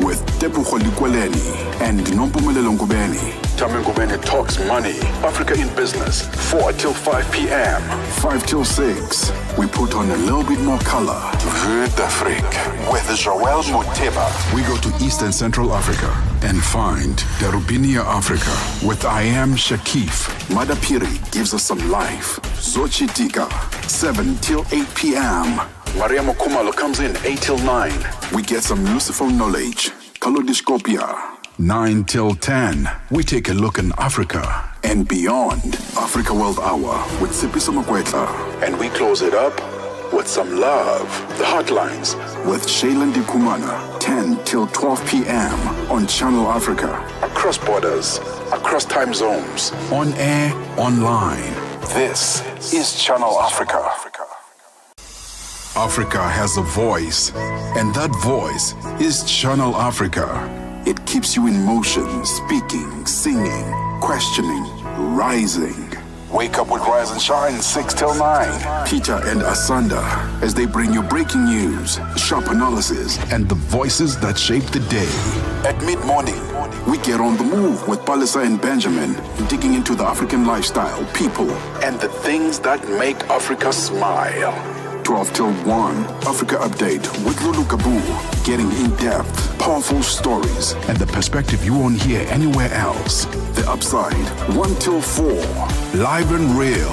with Tepuho Likweleni and Nompumelelo Ngubeni. Tame Ngubeni talks money, Africa in business, 4 till 5 p.m. 5 till 6, we put on a little bit more color. Vue d'Afrique with Joël Moteba. We go to East and Central Africa and find Darubinia Africa with I Am Shakif. Madapiri gives us some life. Zochitika, 7 till 8 p.m. Maria Mokumalo comes in 8 till 9. We get some useful knowledge. Kalodiscopia. 9 till 10, we take a look in Africa and beyond. Africa World Hour with Sipiso Makwetla. And we close it up with some love. The Hotlines with Shailen Dikumana. 10 till 12 p.m. on Channel Africa. Across borders, across time zones. On air, online. This is Channel Africa. Africa has a voice, and that voice is Channel Africa. It keeps you in motion, speaking, singing, questioning, rising. Wake up with Rise and Shine, 6 till 9. Peter and Asanda, as they bring you breaking news, sharp analysis, and the voices that shape the day. At mid-morning, we get on the move with Palisa and Benjamin, digging into the African lifestyle, people, and the things that make Africa smile. 12 till 1, Africa Update with Lulu Kabu. Getting in-depth, powerful stories and the perspective you won't hear anywhere else. The Upside, 1 till 4, live and real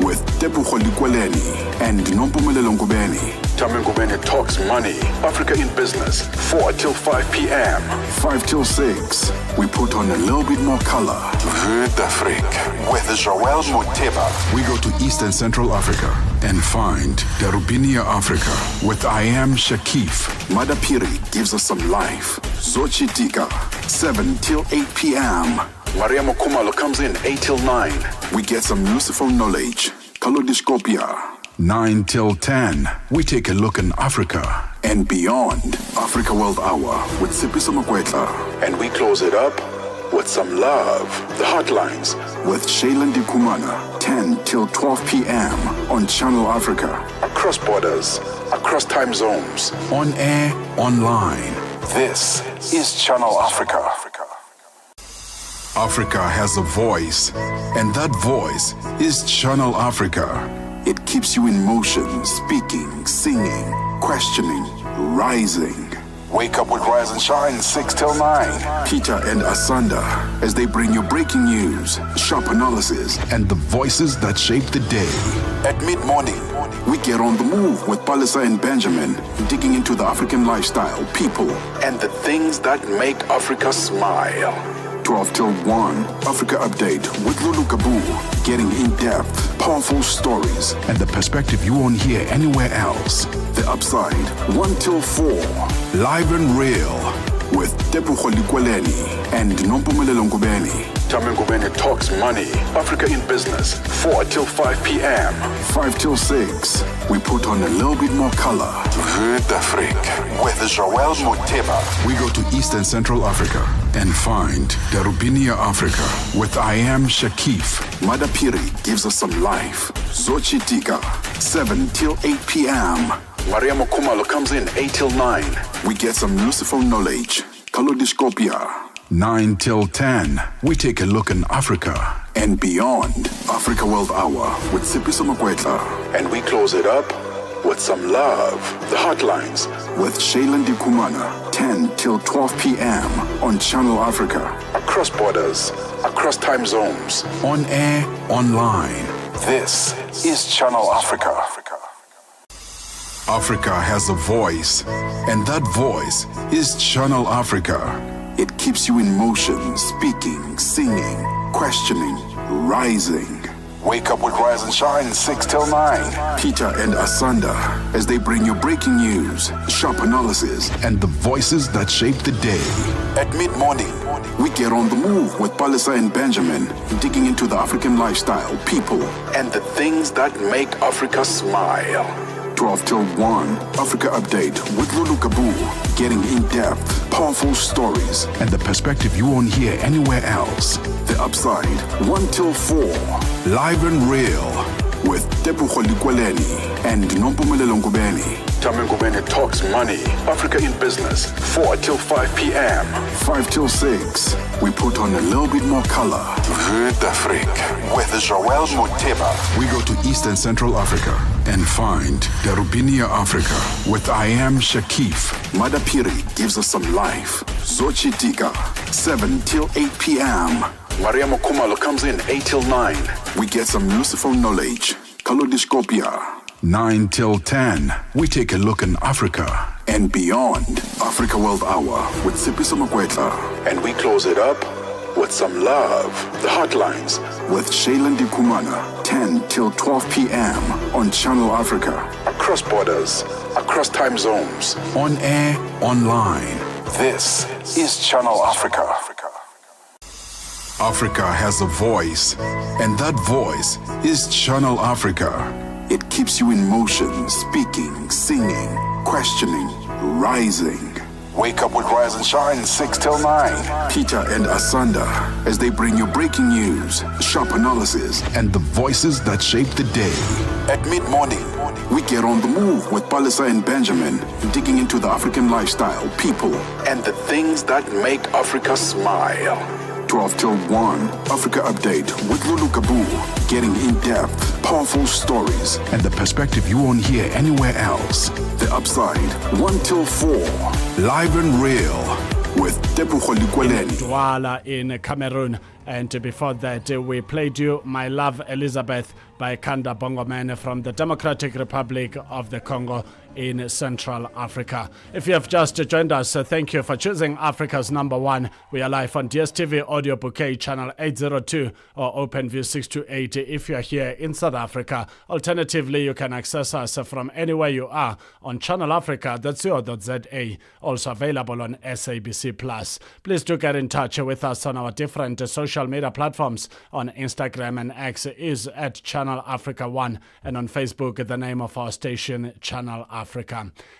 with Tebucho Likweleni and Nompumelelo Ngubeni. Tame Ngubeni talks money, Africa in business, 4 till 5 p.m. 5 till 6, we put on a little bit more color. Vue d'Afrique with Joël Moteba. We go to Eastern Central Africa and find Darubinia Africa with I Am Shakif. Madapiri gives us some life. Zochitika, 7 till 8 p.m. Maria Mokumalo comes in 8 till 9. We get some useful knowledge. Kalodiscopia. 9 till 10. We take a look in Africa and beyond. Africa World Hour with Sipiso Makwetla. And we close it up with some love. The Hotlines with Shailen Dikumana. 10 till 12 p.m. on Channel Africa. Across borders, across time zones. On air, online. This is Channel Africa. Africa has a voice, and that voice is Channel Africa. It keeps you in motion, speaking, singing, questioning, rising. Wake up with Rise and Shine 6 till 9. Peter and Asanda as they bring you breaking news, sharp analysis, and the voices that shape the day. At mid-morning, we get on the move with Palisa and Benjamin, digging into the African lifestyle, people, and the things that make Africa smile. 12 till 1, Africa Update with Lulu Kabu. Getting in-depth, powerful stories, and the perspective you won't hear anywhere else. The Upside, 1 till 4, live and real with Tebucho Likweleni and Nompumelelo Ngubeni. Tame Ngubeni talks money, Africa in business, 4 till 5 p.m. 5 till 6, we put on a little bit more color. Vue d'Afrique with Joël Moteba. We go to Eastern Central Africa and find Darubinia Africa with I Am Shakif. Madapiri gives us some life. Zochitika, 7 till 8 p.m. Maria Mokumalo comes in 8 till 9. We get some useful knowledge. Kalodiscopia. 9 till 10, we take a look in Africa and beyond. Africa World Hour with Sipiso Makwetla. And we close it up with some love. The Hotlines with Shailen Dikumana. 10 till 12 p.m. on Channel Africa. Across borders, across time zones. On air, online. This is Channel Africa. Africa has a voice, and that voice is Channel Africa. It keeps you in motion, speaking, singing, questioning, rising. Wake up with Rise and Shine 6 till 9. Peter and Asanda as they bring you breaking news, sharp analysis, and the voices that shape the day. At mid-morning, we get on the move with Palisa and Benjamin, digging into the African lifestyle, people, and the things that make Africa smile. 12 till 1, Africa Update with Lulu Kabu. Getting in-depth, powerful stories, and the perspective you won't hear anywhere else. The Upside, 1 till 4, live and real with Tebucho Likweleni and Nompumelelo Ngubeni. Tame Ngubeni talks money, Africa in business, 4 till 5 p.m. 5 till 6, we put on a little bit more color. Vue d'Afrique with Joël Moteba. We go to Eastern Central Africa and find Darubinia Africa with I Am Shakif. Madapiri gives us some life. Zochitika, 7 till 8 p.m. Maria Mokumalo comes in 8 till 9. We get some useful knowledge. Kalodiscopia. 9 till 10, we take a look in Africa and beyond. Africa World Hour with Sipiso Makwetla. And we close it up with some love. The Hotlines with Shailen Dikumana. 10 till 12 p.m. on Channel Africa. Across borders, across time zones. On air, online. This is Channel Africa. Africa has a voice, and that voice is Channel Africa. It keeps you in motion, speaking, singing, questioning, rising. Wake up with Rise and Shine 6 till 9. Peter and Asanda as they bring you breaking news, sharp analysis, and the voices that shape the day. At mid-morning, we get on the move with Palisa and Benjamin, digging into the African lifestyle, people, and the things that make Africa smile. 12 till 1, Africa Update with Lulu Kabu. Getting in-depth, powerful stories, and the perspective you won't hear anywhere else. The Upside, 1 till 4, live and real with Tepu Kholikweleni. Douala in Cameroon. And before that, we played you My Love Elizabeth by Kanda Bongomene from the Democratic Republic of the Congo in Central Africa. If you have just joined us, thank you for choosing Africa's number one. We are live on DSTV Audio Bouquet channel 802 or OpenView 628 if you are here in South Africa. Alternatively, you can access us from anywhere you are on channelafrica.co.za, also available on SABC+. Please do get in touch with us on our different social media platforms. On Instagram and X is at Channel Africa 1, and on Facebook, the name of our station, Channel Africa.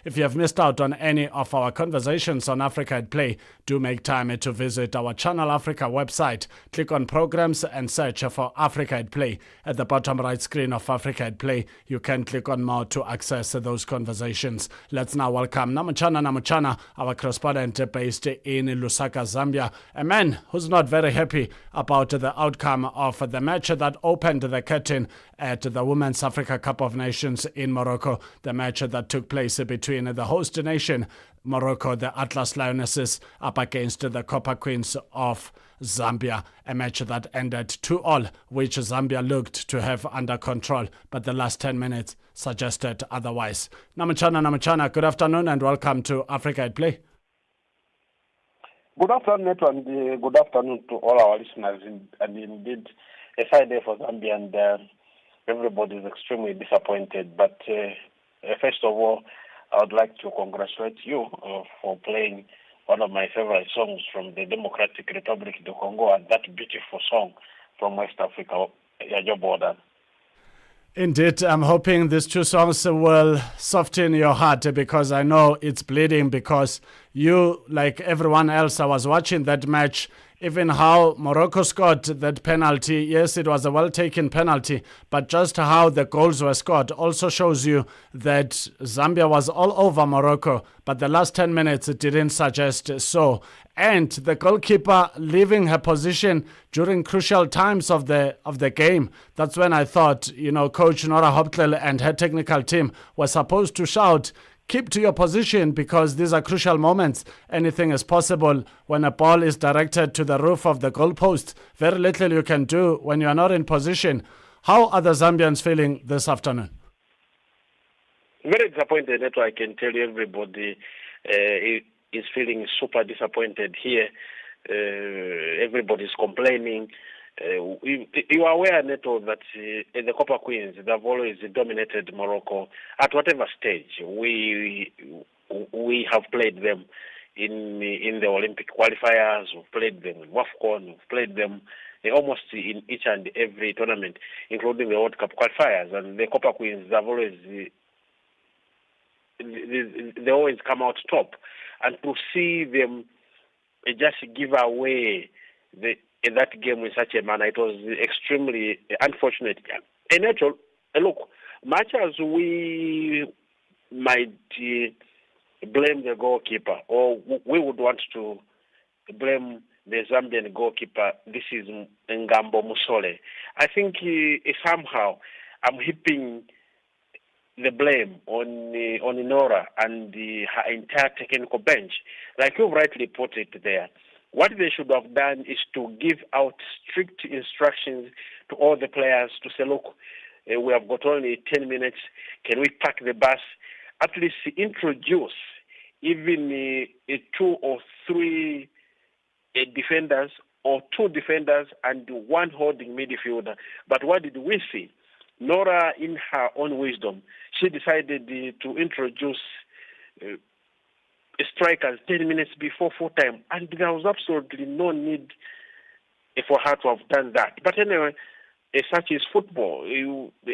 If you have missed out on any of our conversations on Africa at Play, do make time to visit our Channel Africa website. Click on Programs and search for Africa at Play. At the bottom right screen of Africa at Play, you can click on More to access those conversations. Let's now welcome Namuchana, our correspondent based in Lusaka, Zambia, a man who's not very happy about the outcome of the match that opened the curtain at the Women's Africa Cup of Nations in Morocco, the match that took place between the host nation, Morocco, the Atlas Lionesses, up against the Copper Queens of Zambia, a match that ended 2-2, which Zambia looked to have under control, but the last 10 minutes suggested otherwise. Namuchana, good afternoon and welcome to Africa at Play. Good afternoon, Neto, and good afternoon to all our listeners. And indeed, a sad day for Zambia, and everybody is extremely disappointed. But first of all, I would like to congratulate you for playing one of my favorite songs from the Democratic Republic of the Congo, and that beautiful song from West Africa, Your Border. Indeed, I'm hoping these two songs will soften your heart, because I know it's bleeding, because you, like everyone else, I was watching that match, even how Morocco scored that penalty. Yes, it was a well-taken penalty, but just how the goals were scored also shows you that Zambia was all over Morocco, but the last 10 minutes it didn't suggest so. And the goalkeeper leaving her position during crucial times of the game. That's when I thought, Coach Nora Hoptlel and her technical team were supposed to shout, keep to your position, because these are crucial moments. Anything is possible when a ball is directed to the roof of the goalpost. Very little you can do when you are not in position. How are the Zambians feeling this afternoon? Very disappointed, Neto. I can tell you everybody is feeling super disappointed here. Everybody's complaining. You are aware, Neto, that the Copper Queens, they've always dominated Morocco at whatever stage. We have played them in the Olympic qualifiers, we've played them in WAFCON, we've played them almost in each and every tournament, including the World Cup qualifiers. And the Copper Queens, they always come out top. And to see them just give away that game in such a manner, it was extremely unfortunate. And actually, look, much as we might blame the goalkeeper, or we would want to blame the Zambian goalkeeper, this is Ngambo Musole. I think somehow I'm heaping the blame on Nora and her entire technical bench. Like you rightly put it there, what they should have done is to give out strict instructions to all the players to say, look, we have got only 10 minutes. Can we pack the bus? At least introduce even 2 or 3 defenders, or 2 defenders and 1 holding midfielder. But what did we see? Nora, in her own wisdom, she decided to introduce strikers 10 minutes before full time, and there was absolutely no need for her to have done that. But anyway, such is football.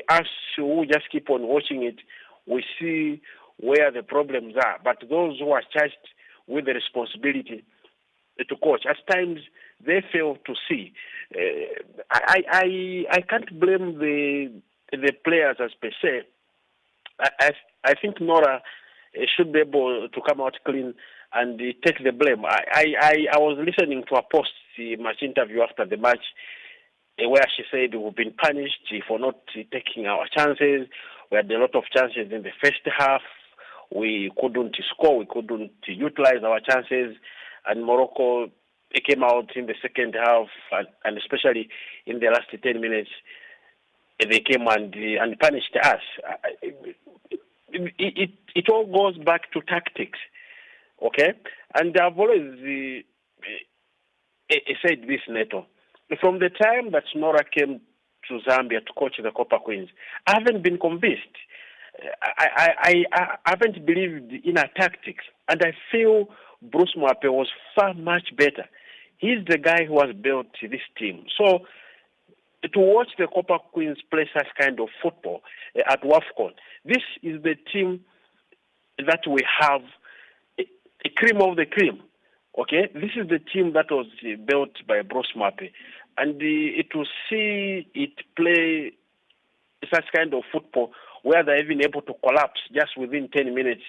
Us who just keep on watching it, we see where the problems are. But those who are charged with the responsibility to coach, at times they fail to see. I can't blame the players as per se. I think Nora should be able to come out clean and take the blame. I was listening to a post post-match interview after the match, where she said we've been punished for not taking our chances. We had a lot of chances in the first half. We couldn't score. We couldn't utilize our chances. And Morocco came out in the second half, and especially in the last 10 minutes, they came and punished us. It all goes back to tactics, okay? And I've always said this, Neto. From the time that Nora came to Zambia to coach the Copper Queens, I haven't been convinced. I haven't believed in her tactics. And I feel Bruce Mwape was far much better. He's the guy who has built this team. So to watch the Copper Queens play such kind of football at WAFCON, this is the team that we have a cream of the cream. Okay, this is the team that was built by Bruce Mwape, and to see it play such kind of football where they're even able to collapse just within 10 minutes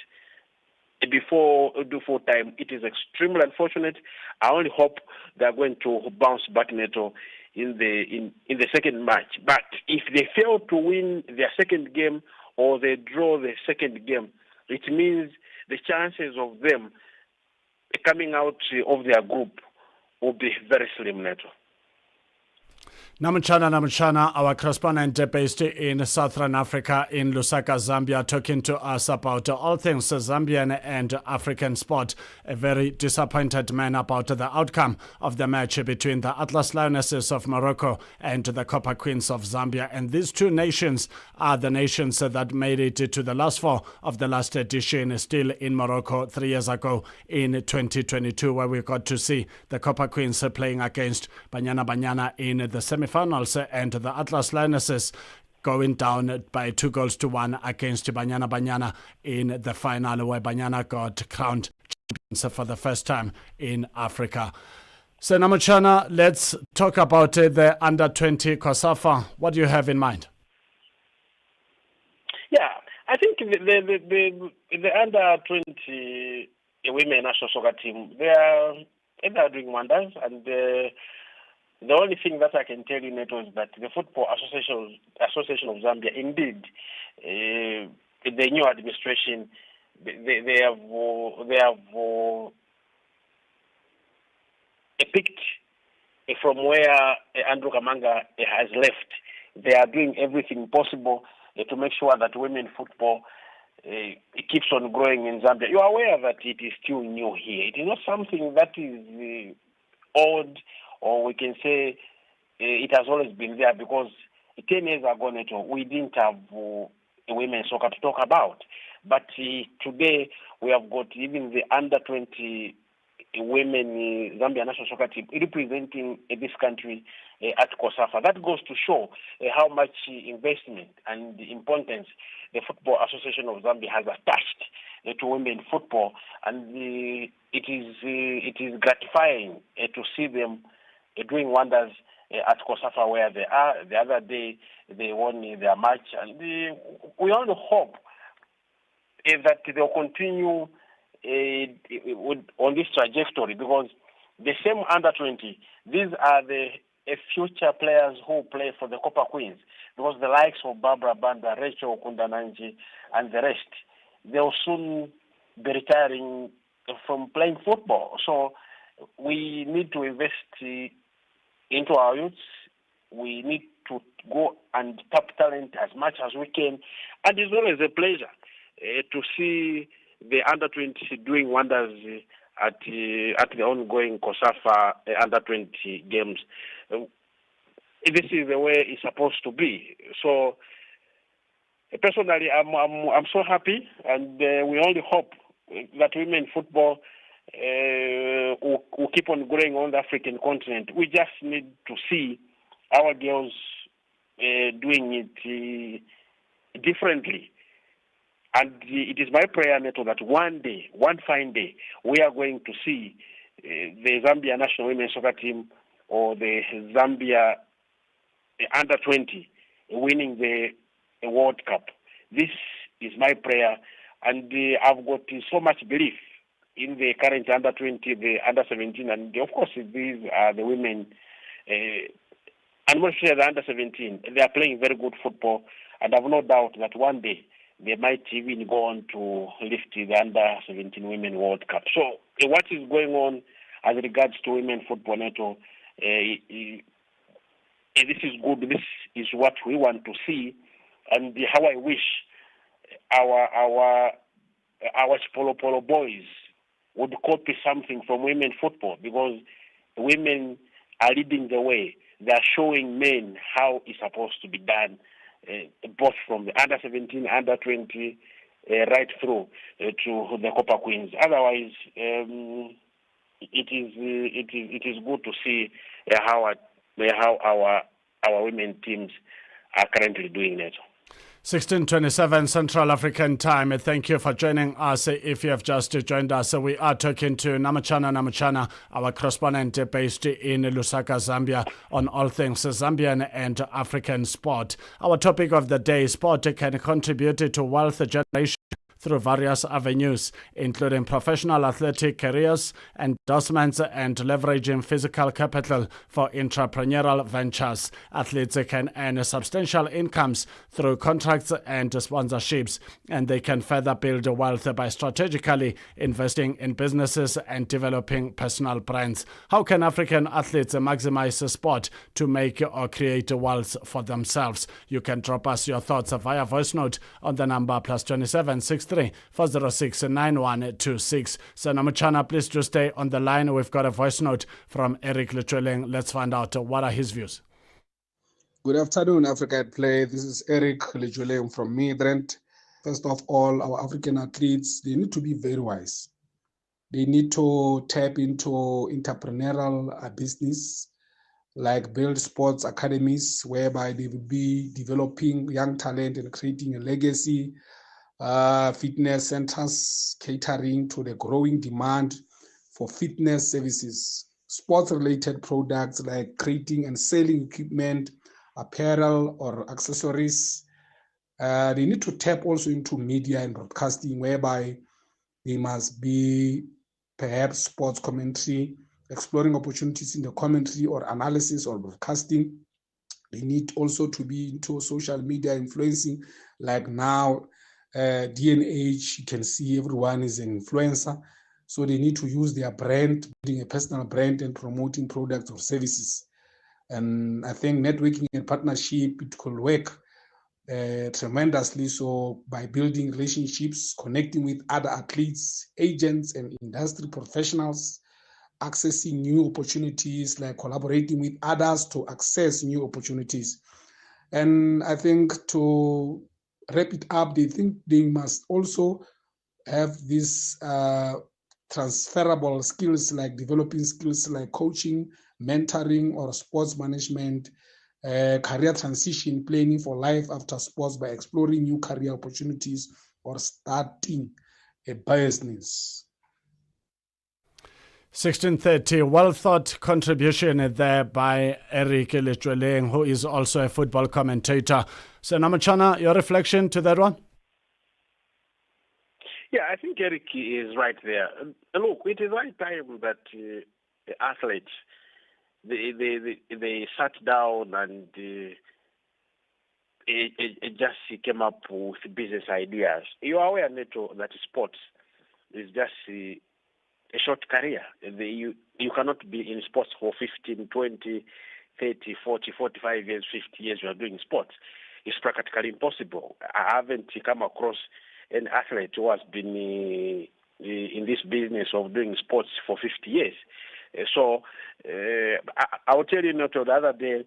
before time, it is extremely unfortunate. I only hope they're going to bounce back, Neto, in the second match. But if they fail to win their second game or they draw the second game, it means the chances of them coming out of their group will be very slim, Neto. Namuchana, our correspondent based in Southern Africa, in Lusaka, Zambia, talking to us about all things Zambian and African sport. A very disappointed man about the outcome of the match between the Atlas Lionesses of Morocco and the Copper Queens of Zambia. And these two nations are the nations that made it to the last four of the last edition, still in Morocco 3 years ago in 2022, where we got to see the Copper Queens playing against Banyana in the semi-finals, and the Atlas Lionesses going down by 2-1 against Banyana in the final, where Banyana got crowned champions for the first time in Africa. So Namuchana, let's talk about the under-20 COSAFA. What do you have in mind? Yeah, I think the under-20 women national soccer team, they are doing wonders, and the only thing that I can tell you, Neto, is that the Football Association of Zambia, indeed, the new administration, they have picked from where Andrew Kamanga has left. They are doing everything possible to make sure that women football it keeps on growing in Zambia. You are aware that it is still new here. It is not something that is old, or we can say it has always been there, because 10 years ago, Neto, we didn't have women's soccer to talk about. But today, we have got even the under-20 women Zambia national soccer team representing this country at COSAFA. That goes to show how much investment and importance the Football Association of Zambia has attached to women football, and it is gratifying to see them doing wonders at COSAFA where they are. The other day they won their match, and we only hope that they'll continue on this trajectory, because the same under-20, these are the future players who play for the Copper Queens, because the likes of Barbara Banda, Rachel Kundananji, and the rest, they'll soon be retiring from playing football. So we need to invest into our youths. We need to go and tap talent as much as we can, and it's always a pleasure to see the under-20 doing wonders at the ongoing COSAFA under-20 games. This is the way it's supposed to be. So personally, I'm so happy, and we only hope that women football will keep on growing on the African continent. We just need to see our girls doing it differently. And it is my prayer, Neto, that one day, one fine day, we are going to see the Zambia national women's soccer team or the Zambia under-20 winning the World Cup. This is my prayer, and I've got so much belief in the current under 20, the under 17, and of course these are the women. And mostly the under 17, they are playing very good football, and I have no doubt that one day they might even go on to lift the under 17 Women World Cup. So what is going on as regards to women football, Neto, this is good. This is what we want to see, and how I wish our Polo boys would copy something from women football, because women are leading the way. They are showing men how it's supposed to be done, both from the under 17, under 20, right through to the Copper Queens. Otherwise, it is good to see how our women teams are currently doing it. 16:27 Central African Time. Thank you for joining us. If you have just joined us, we are talking to Namuchana, our correspondent based in Lusaka, Zambia, on all things Zambian and African sport. Our topic of the day: sport can contribute to wealth generation through various avenues, including professional athletic careers, endorsements, and leveraging physical capital for entrepreneurial ventures. Athletes can earn substantial incomes through contracts and sponsorships, and they can further build wealth by strategically investing in businesses and developing personal brands. How can African athletes maximize sport to make or create wealth for themselves? You can drop us your thoughts via voice note on the number +27 63 406 9126. So Namuchana, please do stay on the line. We've got a voice note from Eric Lechweleng. Let's find out what are his views. Good afternoon, Africa at Play. This is Eric Lechweleng from Midrand. First of all, our African athletes, they need to be very wise. They need to tap into entrepreneurial business, like build sports academies, whereby they will be developing young talent and creating a legacy. Fitness centers catering to the growing demand for fitness services, sports-related products like creating and selling equipment, apparel or accessories. They need to tap also into media and broadcasting, whereby they must be perhaps sports commentary, exploring opportunities in the commentary or analysis or broadcasting. They need also to be into social media influencing, like now, D&H, you can see everyone is an influencer. So they need to use their brand, building a personal brand and promoting products or services. And I think networking and partnership, it could work tremendously. So by building relationships, connecting with other athletes, agents and industry professionals, accessing new opportunities, like collaborating with others to access new opportunities. And I think to wrap it up, they think they must also have these transferable skills, like developing skills like coaching, mentoring, or sports management, career transition, planning for life after sports by exploring new career opportunities or starting a business. 16:30, well-thought contribution there by Eric Lechweleng, who is also a football commentator. So Namuchana, your reflection to that one? Yeah, I think Eric is right there. Look, it is right time that the athletes, they sat down and just came up with business ideas. You are aware, Neto, that sports is just a short career. You cannot be in sports for 15, 20, 30, 40, 45 years, 50 years you are doing sports. It's practically impossible. I haven't come across an athlete who has been in this business of doing sports for 50 years. So I will tell you, Neto, the other day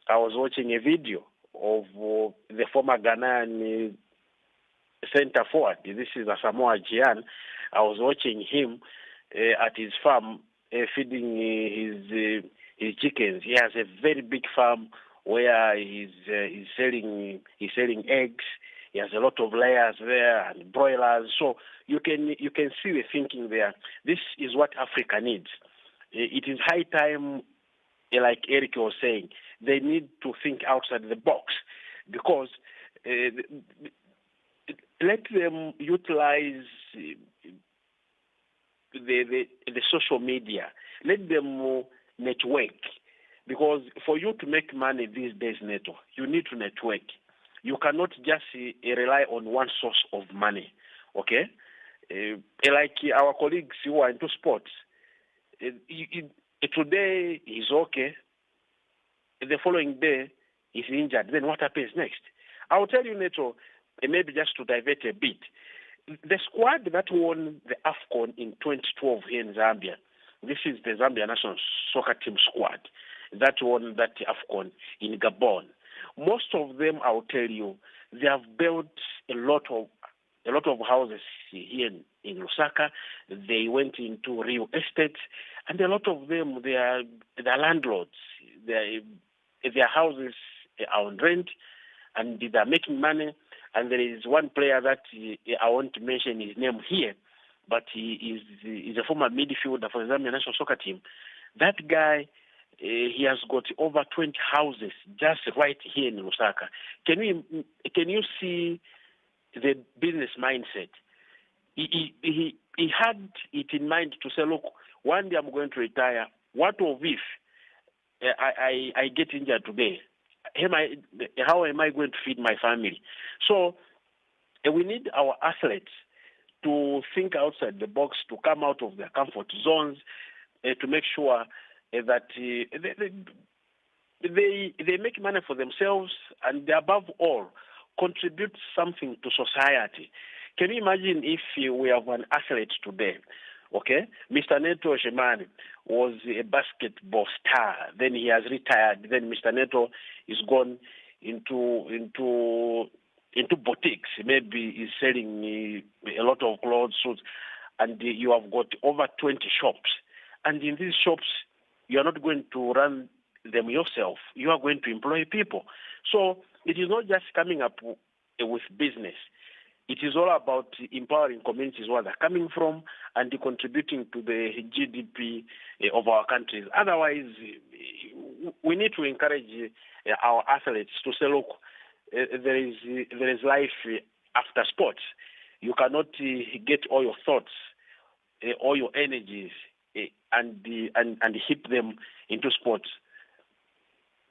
I was watching a video of the former Ghanaian center forward. This is Asamoah Gyan. I was watching him at his farm feeding his chickens. He has a very big farm where he's selling eggs. He has a lot of layers there and broilers. So you can see the thinking there. This is what Africa needs. It is high time, like Eric was saying, they need to think outside the box, because let them utilize the social media. Let them network. Because for you to make money these days, Neto, you need to network. You cannot just rely on one source of money, okay? Like our colleagues who are into sports, today is okay, the following day is injured. Then what happens next? I will tell you, Neto, maybe just to divert a bit, the squad that won the AFCON in 2012 here in Zambia, this is the Zambia national soccer team squad that won that AFCON in Gabon. Most of them, I will tell you, they have built a lot of houses here in Lusaka. They went into real estate, and a lot of them they are landlords. Their houses are on rent, and they are making money. And there is one player that I want to mention his name here, but he is a former midfielder for the Zambia national soccer team. That guy, he has got over 20 houses just right here in Lusaka. Can you see the business mindset? He had it in mind to say, look, one day I'm going to retire. What of if I get injured today? How am I going to feed my family? So we need our athletes to think outside the box, to come out of their comfort zones, to make sure that they make money for themselves, and they, above all, contribute something to society. Can you imagine if we have an athlete today? Okay, Mr. Neto Chemane was a basketball star. Then he has retired. Then Mr. Neto is gone into boutiques. Maybe he's selling a lot of clothes, suits, and you have got over 20 shops. And in these shops, you are not going to run them yourself. You are going to employ people. So it is not just coming up with business. It is all about empowering communities where they're coming from and contributing to the GDP of our countries. Otherwise, we need to encourage our athletes to say, look, there is life after sports. You cannot get all your thoughts, all your energies, and hit them into sports.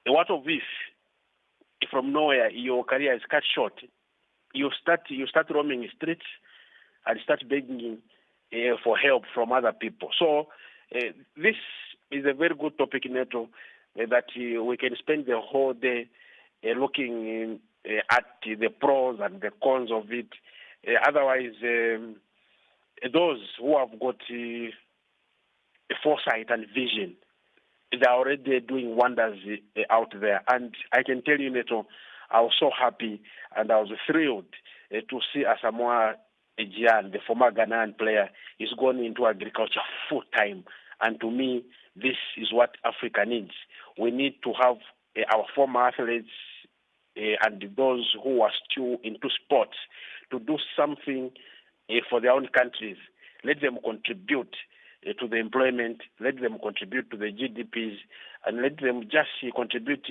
What of if from nowhere your career is cut short? You start roaming the streets and start begging for help from other people. So this is a very good topic, Neto, that we can spend the whole day looking at the pros and the cons of it. Otherwise, those who have got foresight and vision, they're already doing wonders out there. And I can tell you, Neto, I was so happy and I was thrilled to see Asamoah Gyan, the former Ghanaian player, is going into agriculture full time. And to me, this is what Africa needs. We need to have our former athletes and those who are still into sports to do something for their own countries. Let them contribute to the employment, let them contribute to the GDPs, and let them just contribute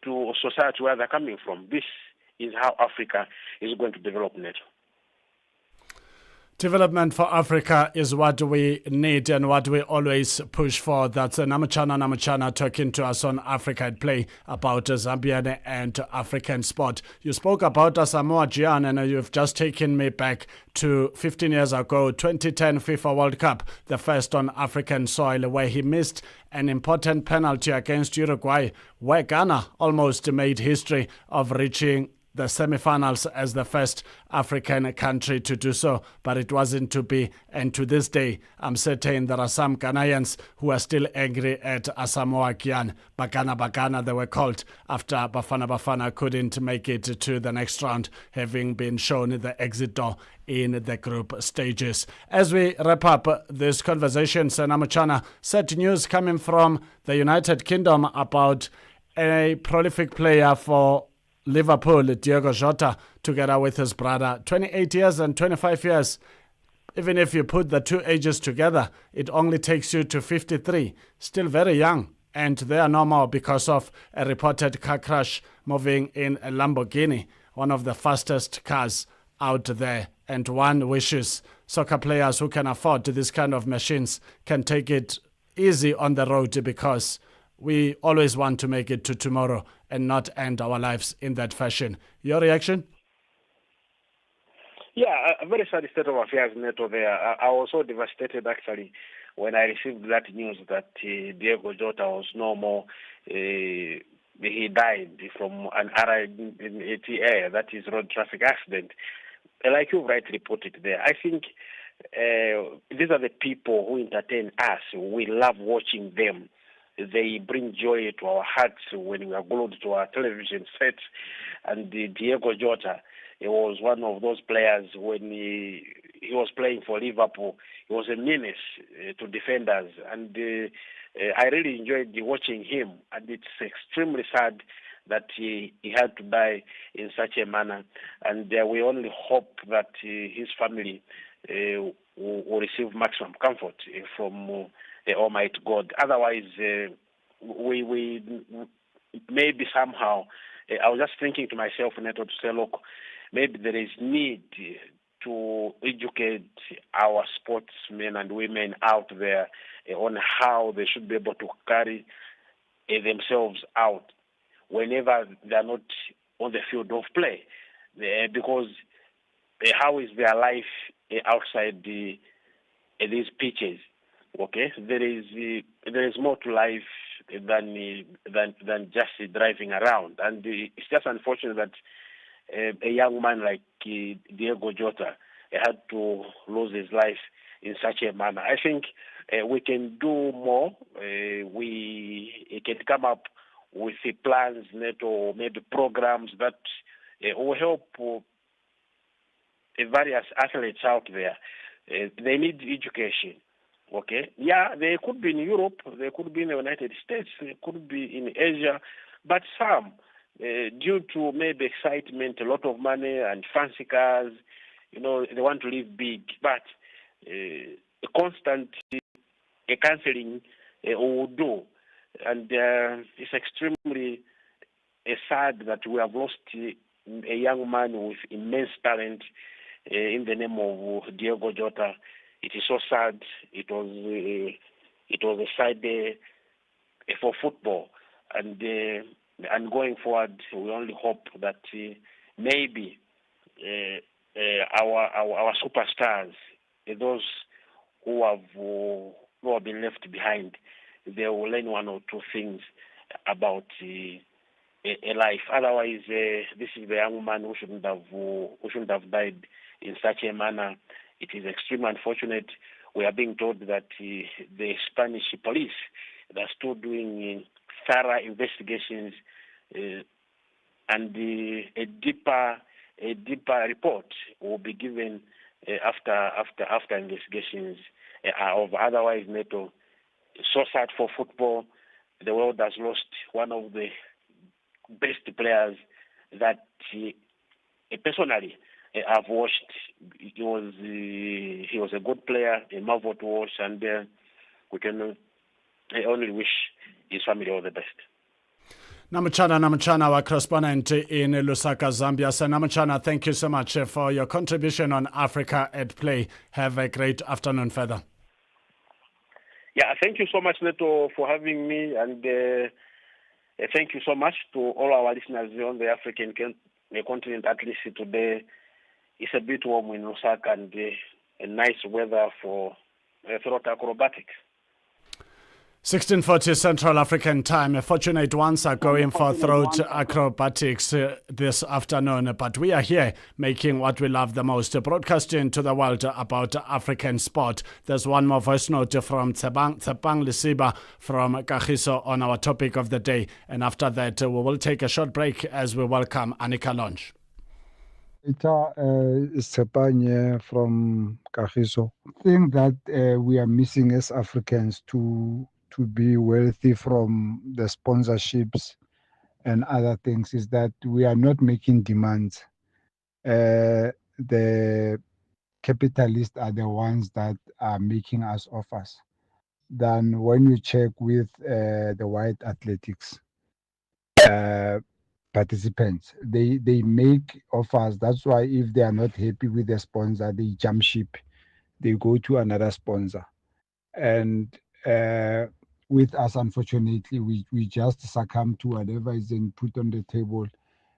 to society where they're coming from. This is how Africa is going to develop, Neto. Development for Africa is what we need and what we always push for. That's Namachana talking to us on Africa at Play about Zambian and African sport. You spoke about Asamoah Gyan, and you've just taken me back to 15 years ago, 2010 FIFA World Cup, the first on African soil, where he missed an important penalty against Uruguay, where Ghana almost made history of reaching the semi-finals as the first African country to do so, but it wasn't to be. And to this day, I'm certain there are some Ghanaians who are still angry at Asamoah Gyan. Bagana, they were called after Bafana couldn't make it to the next round, having been shown the exit door in the group stages. As we wrap up this conversation, Senamachana, sad news coming from the United Kingdom about a prolific player for Liverpool, Diogo Jota, together with his brother, 28 years and 25 years. Even if you put the two ages together, it only takes you to 53. Still very young. And they are no more because of a reported car crash moving in a Lamborghini, one of the fastest cars out there. And one wishes soccer players who can afford this kind of machines can take it easy on the road, because we always want to make it to tomorrow and not end our lives in that fashion. Your reaction? Yeah, a very sad state of affairs, Neto, there. I was so devastated, actually, when I received that news that Diego Jota was no more. He died from an RITA, that is road traffic accident. Like you rightly put it there, I think these are the people who entertain us. We love watching them. They bring joy to our hearts when we are glued to our television sets. And Diego Jota, he was one of those players when he was playing for Liverpool. He was a menace to defenders. And I really enjoyed watching him. And it's extremely sad that he had to die in such a manner. And we only hope that his family will receive maximum comfort from the Almighty God. Otherwise, we maybe somehow, I was just thinking to myself, Neto, to say, look, maybe there is need to educate our sportsmen and women out there on how they should be able to carry themselves out whenever they are not on the field of play. Because how is their life outside these pitches? Okay, there is more to life than just driving around, and it's just unfortunate that a young man like Diego Jota had to lose his life in such a manner. I think we can do more. We can come up with the plans, Neto, maybe programs that will help various athletes out there. They need education. Okay, yeah, they could be in Europe, they could be in the United States, they could be in Asia, but some, due to maybe excitement, a lot of money and fancy cars, they want to live big, but constant counseling will do. And it's extremely sad that we have lost a young man with immense talent in the name of Diego Jota. It is so sad. It was a sad day for football, and going forward, we only hope that maybe our superstars, those who have been left behind, they will learn one or two things about a life. Otherwise, this is the young man who shouldn't have died in such a manner. It is extremely unfortunate. We are being told that the Spanish police are still doing thorough investigations, and a deeper report will be given after investigations are over. Otherwise, Neto, so sad for football. The world has lost one of the best players that personally I've watched. He was a good player, a marvel to watch, and we can only wish his family all the best. Namuchana, our correspondent in Lusaka, Zambia. So Namuchana, thank you so much for your contribution on Africa at Play. Have a great afternoon further. Yeah, thank you so much, Neto, for having me, and thank you so much to all our listeners on the African continent. At least today, it's a bit warm in Lusaka and a nice weather for throat acrobatics. 16:40 Central African Time. Fortunate ones are going for throat acrobatics this afternoon, but we are here making what we love the most, broadcasting to the world about African sport. There's one more voice note from Tsepang Lisiba from Kagiso on our topic of the day, and after that we will take a short break as we welcome Annika Launch. It's Tsepang from Kagiso. I think that we are missing as Africans to be wealthy from the sponsorships and other things is that we are not making demands. The capitalists are the ones that are making us offers. Then when you check with the white athletics, participants. They make offers. That's why if they are not happy with the sponsor, they jump ship. They go to another sponsor. And with us, unfortunately, we just succumb to whatever is then put on the table.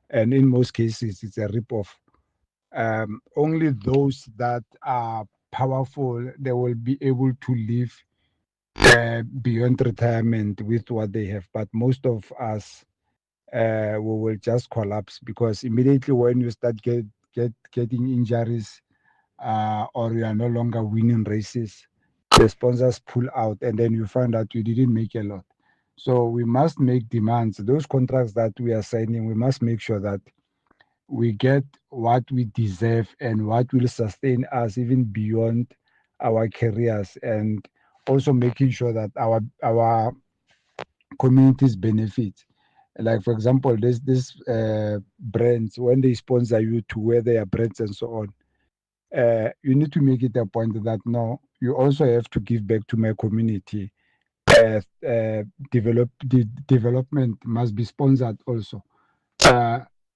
And in most cases, it's a rip-off. Only those that are powerful, they will be able to live beyond retirement with what they have. But most of us, we will just collapse because immediately when you start getting injuries or you are no longer winning races, the sponsors pull out and then you find out you didn't make a lot. So we must make demands. Those contracts that we are signing, we must make sure that we get what we deserve and what will sustain us even beyond our careers, and also making sure that our communities benefit. Like for example, this brands, when they sponsor you to wear their brands and so on, you need to make it a point that no, you also have to give back to my community. Development must be sponsored also.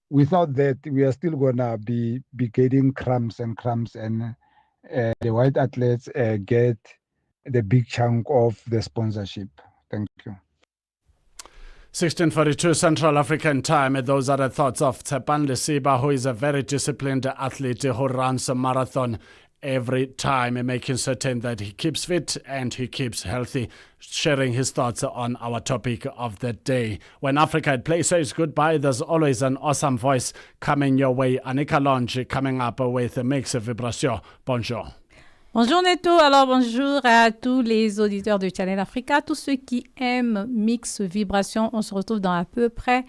Without that, we are still gonna be getting crumbs, and the white athletes get the big chunk of the sponsorship. Thank you. 16:42 Central African Time. Those are the thoughts of Tshepane Lesiba, who is a very disciplined athlete who runs a marathon every time, making certain that he keeps fit and he keeps healthy, sharing his thoughts on our topic of the day. When Africa at Play says goodbye, there's always an awesome voice coming your way. Anika Longe coming up with a Mix Vibration. Bonjour. Bonjour Neto, alors bonjour à tous les auditeurs de Channel Africa, tous ceux qui aiment Mix Vibration. On se retrouve dans à peu près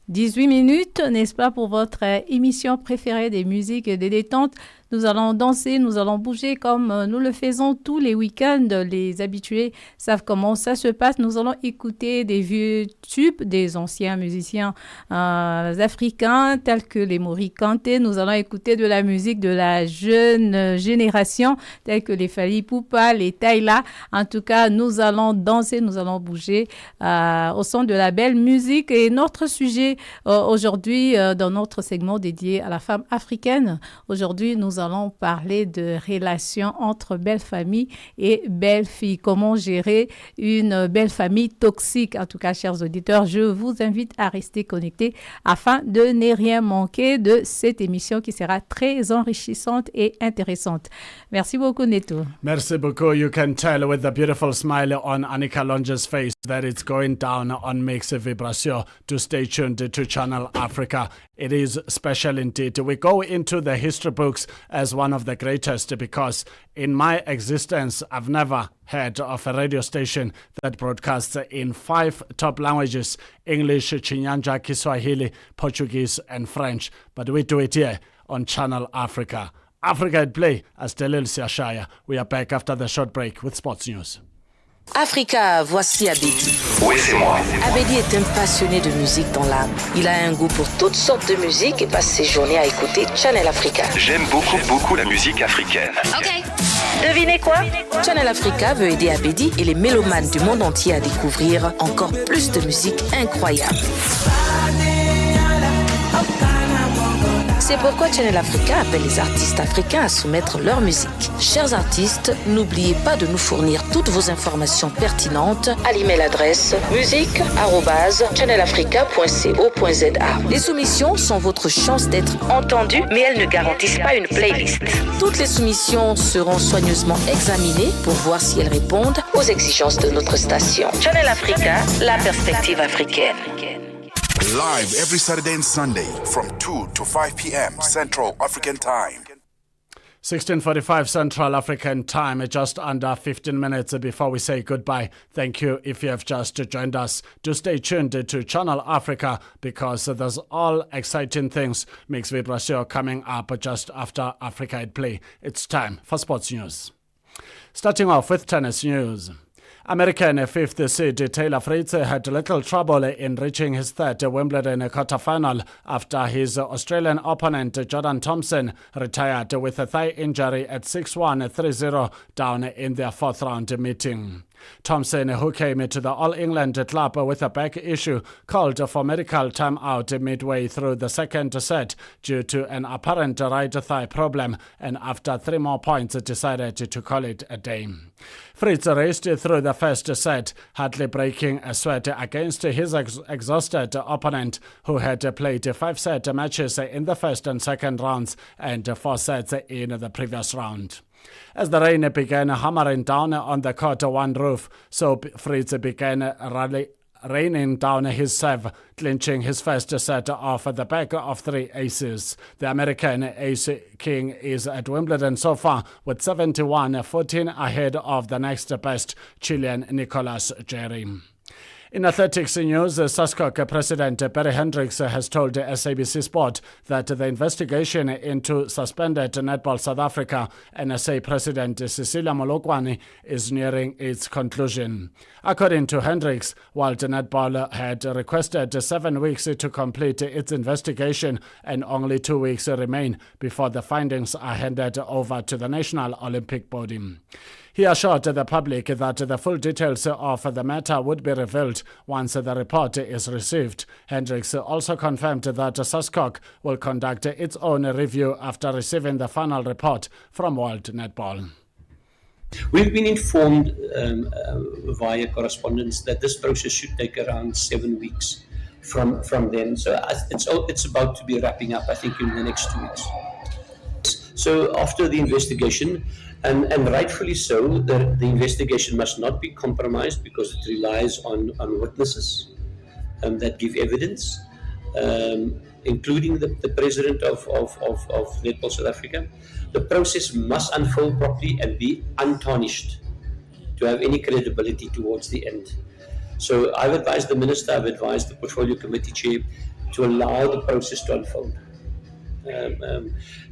18 minutes, n'est-ce pas, pour votre émission préférée des musiques et des détentes. Nous allons danser, nous allons bouger comme nous le faisons tous les week-ends. Les habitués savent comment ça se passe. Nous allons écouter des vieux tubes des anciens musiciens africains tels que les Mori Kanté. Nous allons écouter de la musique de la jeune génération tels que les Fally Ipupa, les Tyla. En tout cas, nous allons danser, nous allons bouger au son de la belle musique. Et notre sujet aujourd'hui dans notre segment dédié à la femme africaine, aujourd'hui nous allons parler de relations entre belle famille et belle fille. Comment gérer une belle famille toxique? En tout cas, chers auditeurs, je vous invite à rester connectés afin de ne rien manquer de cette émission qui sera très enrichissante et intéressante. Merci beaucoup, Neto. Merci beaucoup. You can tell with the beautiful smile on Anika Longe's face that it's going down on Mix Vibration. To stay tuned to Channel Africa. It is special indeed. We go into the history books as one of the greatest because in my existence, I've never heard of a radio station that broadcasts in 5 top languages: English, Chinyanja, Kiswahili, Portuguese, and French. But we do it here on Channel Africa. Africa at Play, as Delil Siashaya. We are back after the short break with sports news. Africa, voici Abedi. Oui, c'est moi. Abedi est un passionné de musique dans l'âme. Il a un goût pour toutes sortes de musique et passe ses journées à écouter Channel Africa. J'aime beaucoup la musique africaine. OK. Devinez quoi? Channel Africa veut aider Abedi et les mélomanes du monde entier à découvrir encore plus de musique incroyable. C'est pourquoi Channel Africa appelle les artistes africains à soumettre leur musique. Chers artistes, n'oubliez pas de nous fournir toutes vos informations pertinentes à l'email adresse musique@channelafrica.co.za. Les soumissions sont votre chance d'être entendues, mais elles ne garantissent pas une playlist. Toutes les soumissions seront soigneusement examinées pour voir si elles répondent aux exigences de notre station. Channel Africa, la perspective africaine. Live every Saturday and Sunday from 2 to 5 p.m. Central African Time. 16:45 Central African Time, just under 15 minutes before we say goodbye. Thank you if you have just joined us. Do stay tuned to Channel Africa because there's all exciting things. Mix Vibration coming up just after Africa at Play. It's time for sports news. Starting off with tennis news. American 5th seed Taylor Fritz had little trouble in reaching his 3rd Wimbledon quarterfinal after his Australian opponent Jordan Thompson retired with a thigh injury at 6-1, 3-0 down in their 4th round meeting. Thompson, who came to the All England club with a back issue, called for medical timeout midway through the second set due to an apparent right thigh problem, and after 3 more points decided to call it a day. Fritz raced through the first set, hardly breaking a sweat against his exhausted opponent, who had played 5 set matches in the first and second rounds and 4 sets in the previous round. As the rain began hammering down on the court one roof, so Fritz began raining down his serve, clinching his first set off the back of 3 aces. The American ace king is at Wimbledon so far with 71-14 ahead of the next best Chilean Nicolas Jerry. In athletics news, SASCOC President Barry Hendricks has told SABC Sport that the investigation into suspended Netball South Africa NSA President Cecilia Molokwane is nearing its conclusion. According to Hendricks, World Netball had requested 7 weeks to complete its investigation and only 2 weeks remain before the findings are handed over to the National Olympic Body. He assured the public that the full details of the matter would be revealed once the report is received. Hendricks also confirmed that SASCOC will conduct its own review after receiving the final report from World Netball. We've been informed via correspondence that this process should take around 7 weeks from then. So it's about to be wrapping up, I think, in the next 2 weeks. So after the investigation, and rightfully so, the investigation must not be compromised because it relies on witnesses that give evidence, including the president of Netball South Africa. The process must unfold properly and be untarnished to have any credibility towards the end. So I've advised the minister, I've advised the portfolio committee chair to allow the process to unfold.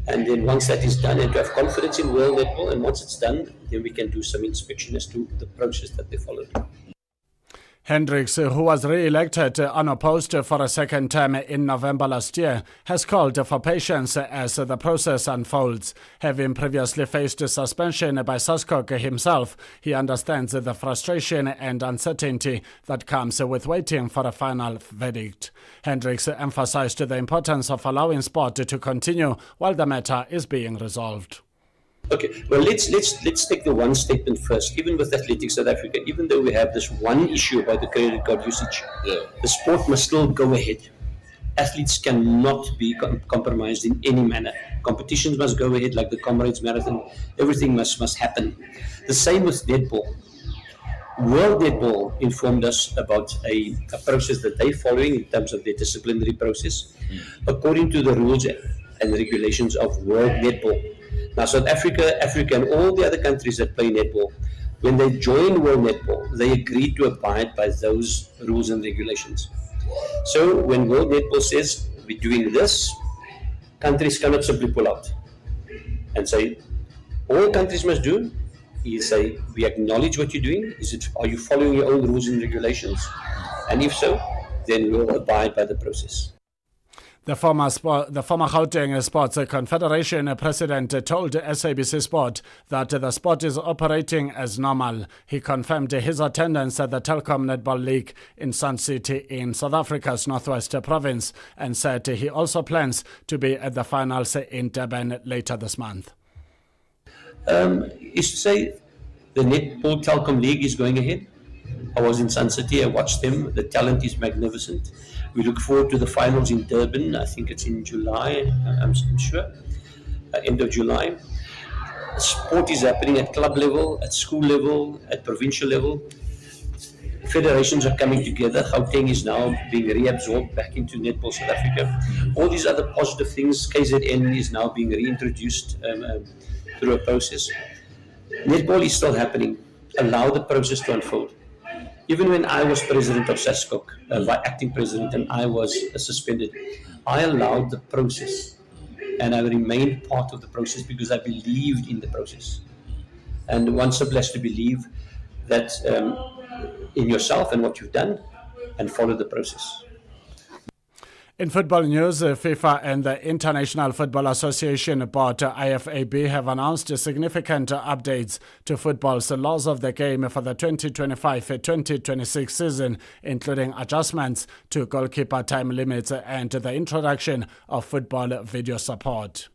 And then once that is done, and to have confidence in World Netball, and once it's done, then we can do some inspection as to the process that they followed. Hendricks, who was re-elected unopposed for a second term in November last year, has called for patience as the process unfolds. Having previously faced suspension by SASCOC himself, he understands the frustration and uncertainty that comes with waiting for a final verdict. Hendricks emphasized the importance of allowing sport to continue while the matter is being resolved. Okay, well, let's take the one statement first. Even with Athletics South Africa, even though we have this one issue about the credit card usage, the sport must still go ahead. Athletes cannot be compromised in any manner. Competitions must go ahead, like the Comrades Marathon. Everything must happen. The same with netball. World Netball informed us about a process that they're following in terms of their disciplinary process, according to the rules and regulations of World Netball. Now, South Africa, and all the other countries that play netball, when they join World Netball, they agreed to abide by those rules and regulations. So when World Netball says we're doing this, countries cannot simply pull out and say, all countries must do is say, we acknowledge what you're doing. Are you following your own rules and regulations? And if so, then we'll abide by the process. The former Gauteng Sports Confederation president told SABC Sport that the sport is operating as normal. He confirmed his attendance at the Telkom Netball League in Sun City in South Africa's Northwest Province and said he also plans to be at the finals in Durban later this month. Is to say the Netball Telkom League is going ahead. I was in Sun City, I watched them. The talent is magnificent. We look forward to the finals in Durban. I think it's in July, I'm sure, end of July. Sport is happening at club level, at school level, at provincial level. Federations are coming together. Gauteng is now being reabsorbed back into Netball South Africa. All these other positive things, KZN is now being reintroduced through a process. Netball is still happening. Allow the process to unfold. Even when I was president of SASCOC, acting president, and I was suspended, I allowed the process and I remained part of the process because I believed in the process. And one simply has to believe that in yourself and what you've done and follow the process. In football news, FIFA and the International Football Association Board, IFAB, have announced significant updates to football's laws of the game for the 2025-2026 season, including adjustments to goalkeeper time limits and the introduction of football video support.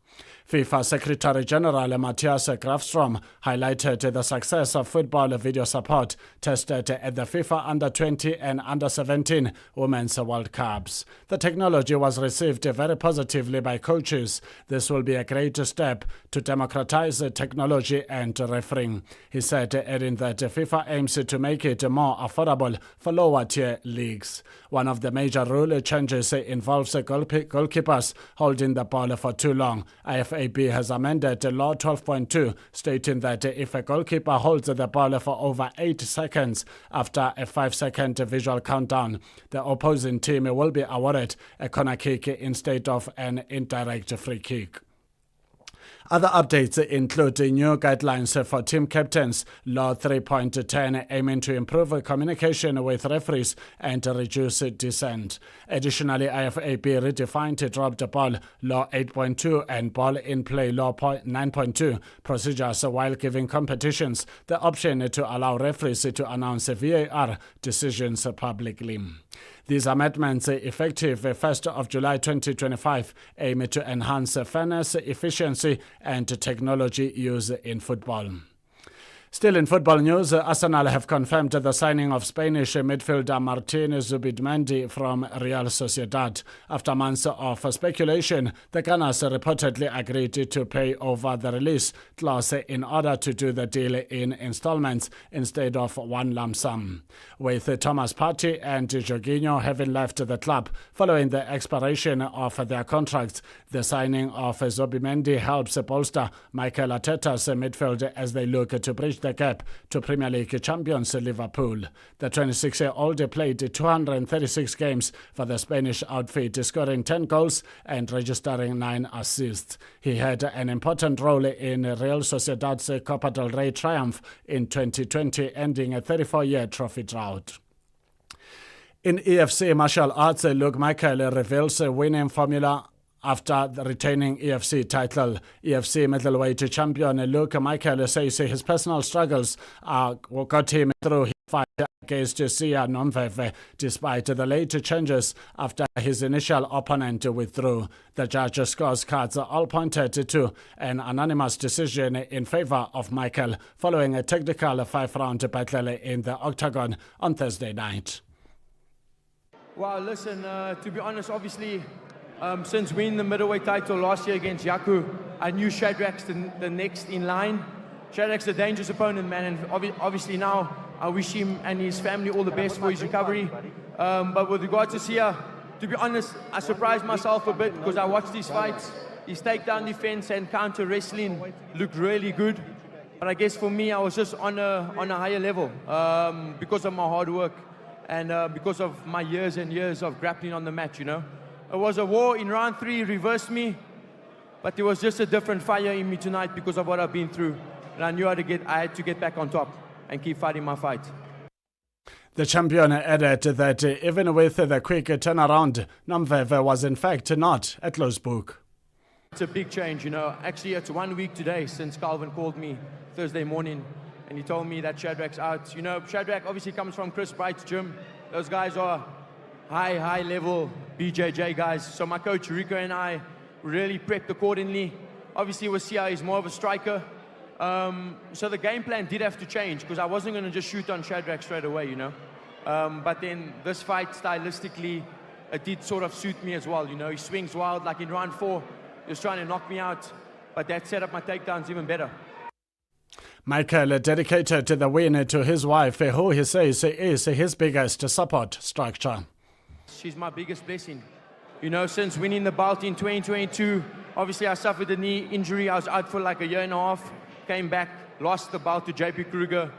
FIFA Secretary General Matthias Grafstrom highlighted the success of football video support tested at the FIFA Under-20 and Under-17 Women's World Cups. The technology was received very positively by coaches. This will be a great step to democratize technology and refereeing, he said, adding that FIFA aims to make it more affordable for lower-tier leagues. One of the major rule changes involves goalkeepers holding the ball for too long. IFAB has amended Law 12.2, stating that if a goalkeeper holds the ball for over 8 seconds after a 5-second visual countdown, the opposing team will be awarded a corner kick instead of an indirect free kick. Other updates include new guidelines for team captains, Law 3.10, aiming to improve communication with referees and reduce dissent. Additionally, IFAB redefined dropped ball, Law 8.2, and ball in play, Law 9.2 procedures, while giving competitions the option to allow referees to announce VAR decisions publicly. These amendments, effective 1st of July 2025, aim to enhance fairness, efficiency, and technology use in football. Still in football news, Arsenal have confirmed the signing of Spanish midfielder Martin Zubimendi from Real Sociedad. After months of speculation, the Gunners reportedly agreed to pay over the release clause in order to do the deal in installments instead of one lump sum. With Thomas Partey and Jorginho having left the club following the expiration of their contracts, the signing of Zubimendi helps bolster Mikel Arteta's midfield as they look to bridge the gap to Premier League champions Liverpool. The 26-year-old played 236 games for the Spanish outfit, scoring 10 goals and registering 9 assists. He had an important role in Real Sociedad's Copa del Rey triumph in 2020, ending a 34-year trophy drought. In EFC martial arts, Luke Michael reveals a winning formula after retaining EFC title. EFC middleweight champion Luke Michael says his personal struggles got him through his fight against Sia Nomveve, despite the late changes after his initial opponent withdrew. The judge scorecards all pointed to an unanimous decision in favor of Michael following a technical 5-round battle in the octagon on Thursday night. Wow, listen, to be honest, obviously, since winning the middleweight title last year against Yaku, I knew Shadrack's the next in line. Shadrack's a dangerous opponent, man, and obviously now I wish him and his family all the best for his recovery. But with regard to Sia, to be honest, I surprised myself a bit because I watched these fights. His takedown defense and counter wrestling looked really good. But I guess for me, I was just on a higher level because of my hard work and because of my years and years of grappling on the mat, you know. It was a war in round 3, reversed me, but there was just a different fire in me tonight because of what I've been through. And I knew I had to get back on top and keep fighting my fight. The champion added that even with the quick turnaround, Nomveve was in fact not a closed book. It's a big change, you know. Actually, it's 1 week today since Calvin called me Thursday morning and he told me that Shadrack's out. You know, Shadrack obviously comes from Chris Bright's gym. Those guys are high level BJJ guys. So my coach Rico and I really prepped accordingly. Obviously with Sia, he's more of a striker. So the game plan did have to change because I wasn't going to just shoot on Shadrack straight away, you know. But then this fight stylistically, it did sort of suit me as well, you know. He swings wild, like in round 4, he was trying to knock me out, but that set up my takedowns even better. Michael dedicated the win to his wife, who he says is his biggest support structure. She's my biggest blessing. You know, since winning the belt in 2022, obviously I suffered a knee injury. I was out for like a year and a half, came back, lost the belt to JP Kruger,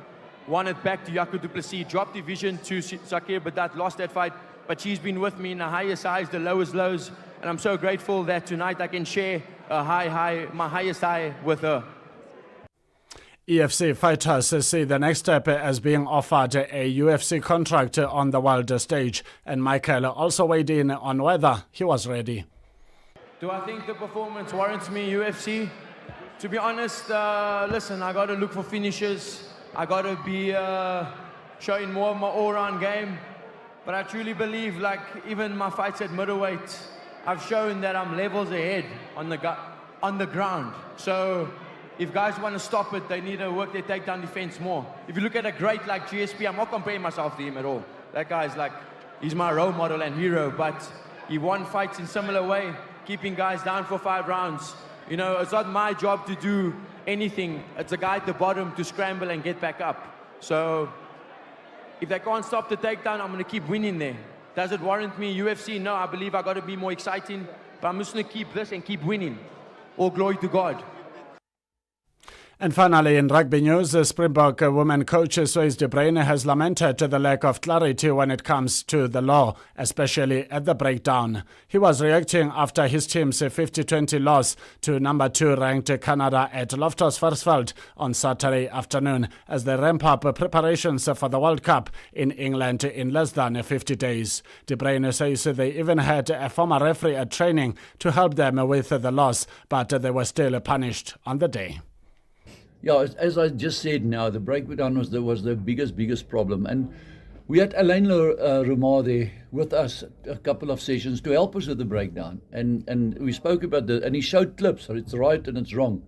won it back to Yaku Duplessis, dropped division to Zakir Badat, lost that fight, but she's been with me in the highest highs, the lowest lows, and I'm so grateful that tonight I can share a my highest high with her. EFC fighters see the next step as being offered a UFC contract on the world stage, and Michael also weighed in on whether he was ready. Do I think the performance warrants me UFC? To be honest, listen, I got to look for finishes. I got to be showing more of my all-round game. But I truly believe, like even my fights at middleweight, I've shown that I'm levels ahead on the ground. So if guys want to stop it, they need to work their takedown defense more. If you look at a great like GSP, I'm not comparing myself to him at all. That guy's like, he's my role model and hero, but he won fights in similar way, keeping guys down for 5 rounds. You know, it's not my job to do anything. It's a guy at the bottom to scramble and get back up. So if they can't stop the takedown, I'm going to keep winning there. Does it warrant me UFC? No, I believe I got to be more exciting, but I'm just going to keep this and keep winning. All glory to God. And finally, in rugby news, Springbok women coach Swayze de Bruin has lamented the lack of clarity when it comes to the law, especially at the breakdown. He was reacting after his team's 50-20 loss to number 2 ranked Canada at Loftus Versfeld on Saturday afternoon as they ramp up preparations for the World Cup in England in less than 50 days. De Bruin says they even had a former referee at training to help them with the loss, but they were still punished on the day. Yeah, as I just said now, the breakdown was the biggest problem. And we had Alain Romar there with us a couple of sessions to help us with the breakdown. And we spoke about and he showed clips, so it's right and it's wrong.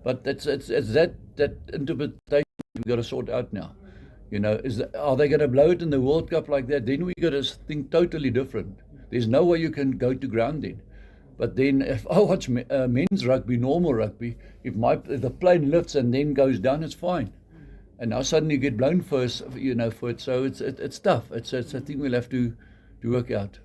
But it's that interpretation we've got to sort out now. You know, are they going to blow it in the World Cup like that? Then we got to think totally different. There's no way you can go to ground then. But then if I watch men's rugby, normal rugby, if the plane lifts and then goes down, it's fine. And now suddenly you get blown first, you know, for it. So it's tough. It's a thing we'll have to work out.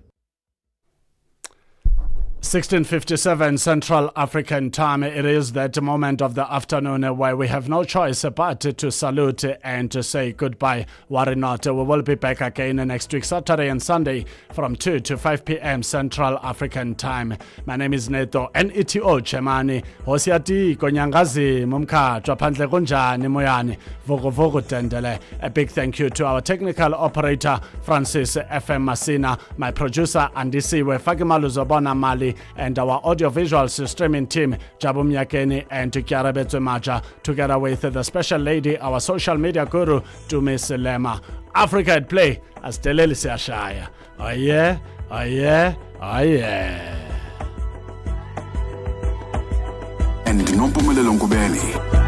16:57 Central African Time. It is that moment of the afternoon where we have no choice but to salute and to say goodbye. Worry not, we will be back again next week, Saturday and Sunday from 2 to 5 p.m. Central African Time. My name is Neto Chemane. Hosiati konyangazi mumkhatshwa phandle kunjani moyani vogo tendele. A big thank you to our technical operator Francis FM Masina, my producer Andisiwe Fakimalu Zobona Mali, and our audiovisual streaming team, Jabu Myakeni and Kiarabetsu Maja, together with the special lady, our social media guru, Dumis Lema. Africa at Play, as Deleli Siashaya. Oh yeah, oh yeah, oh yeah. And Nompumelelo Ngubeni.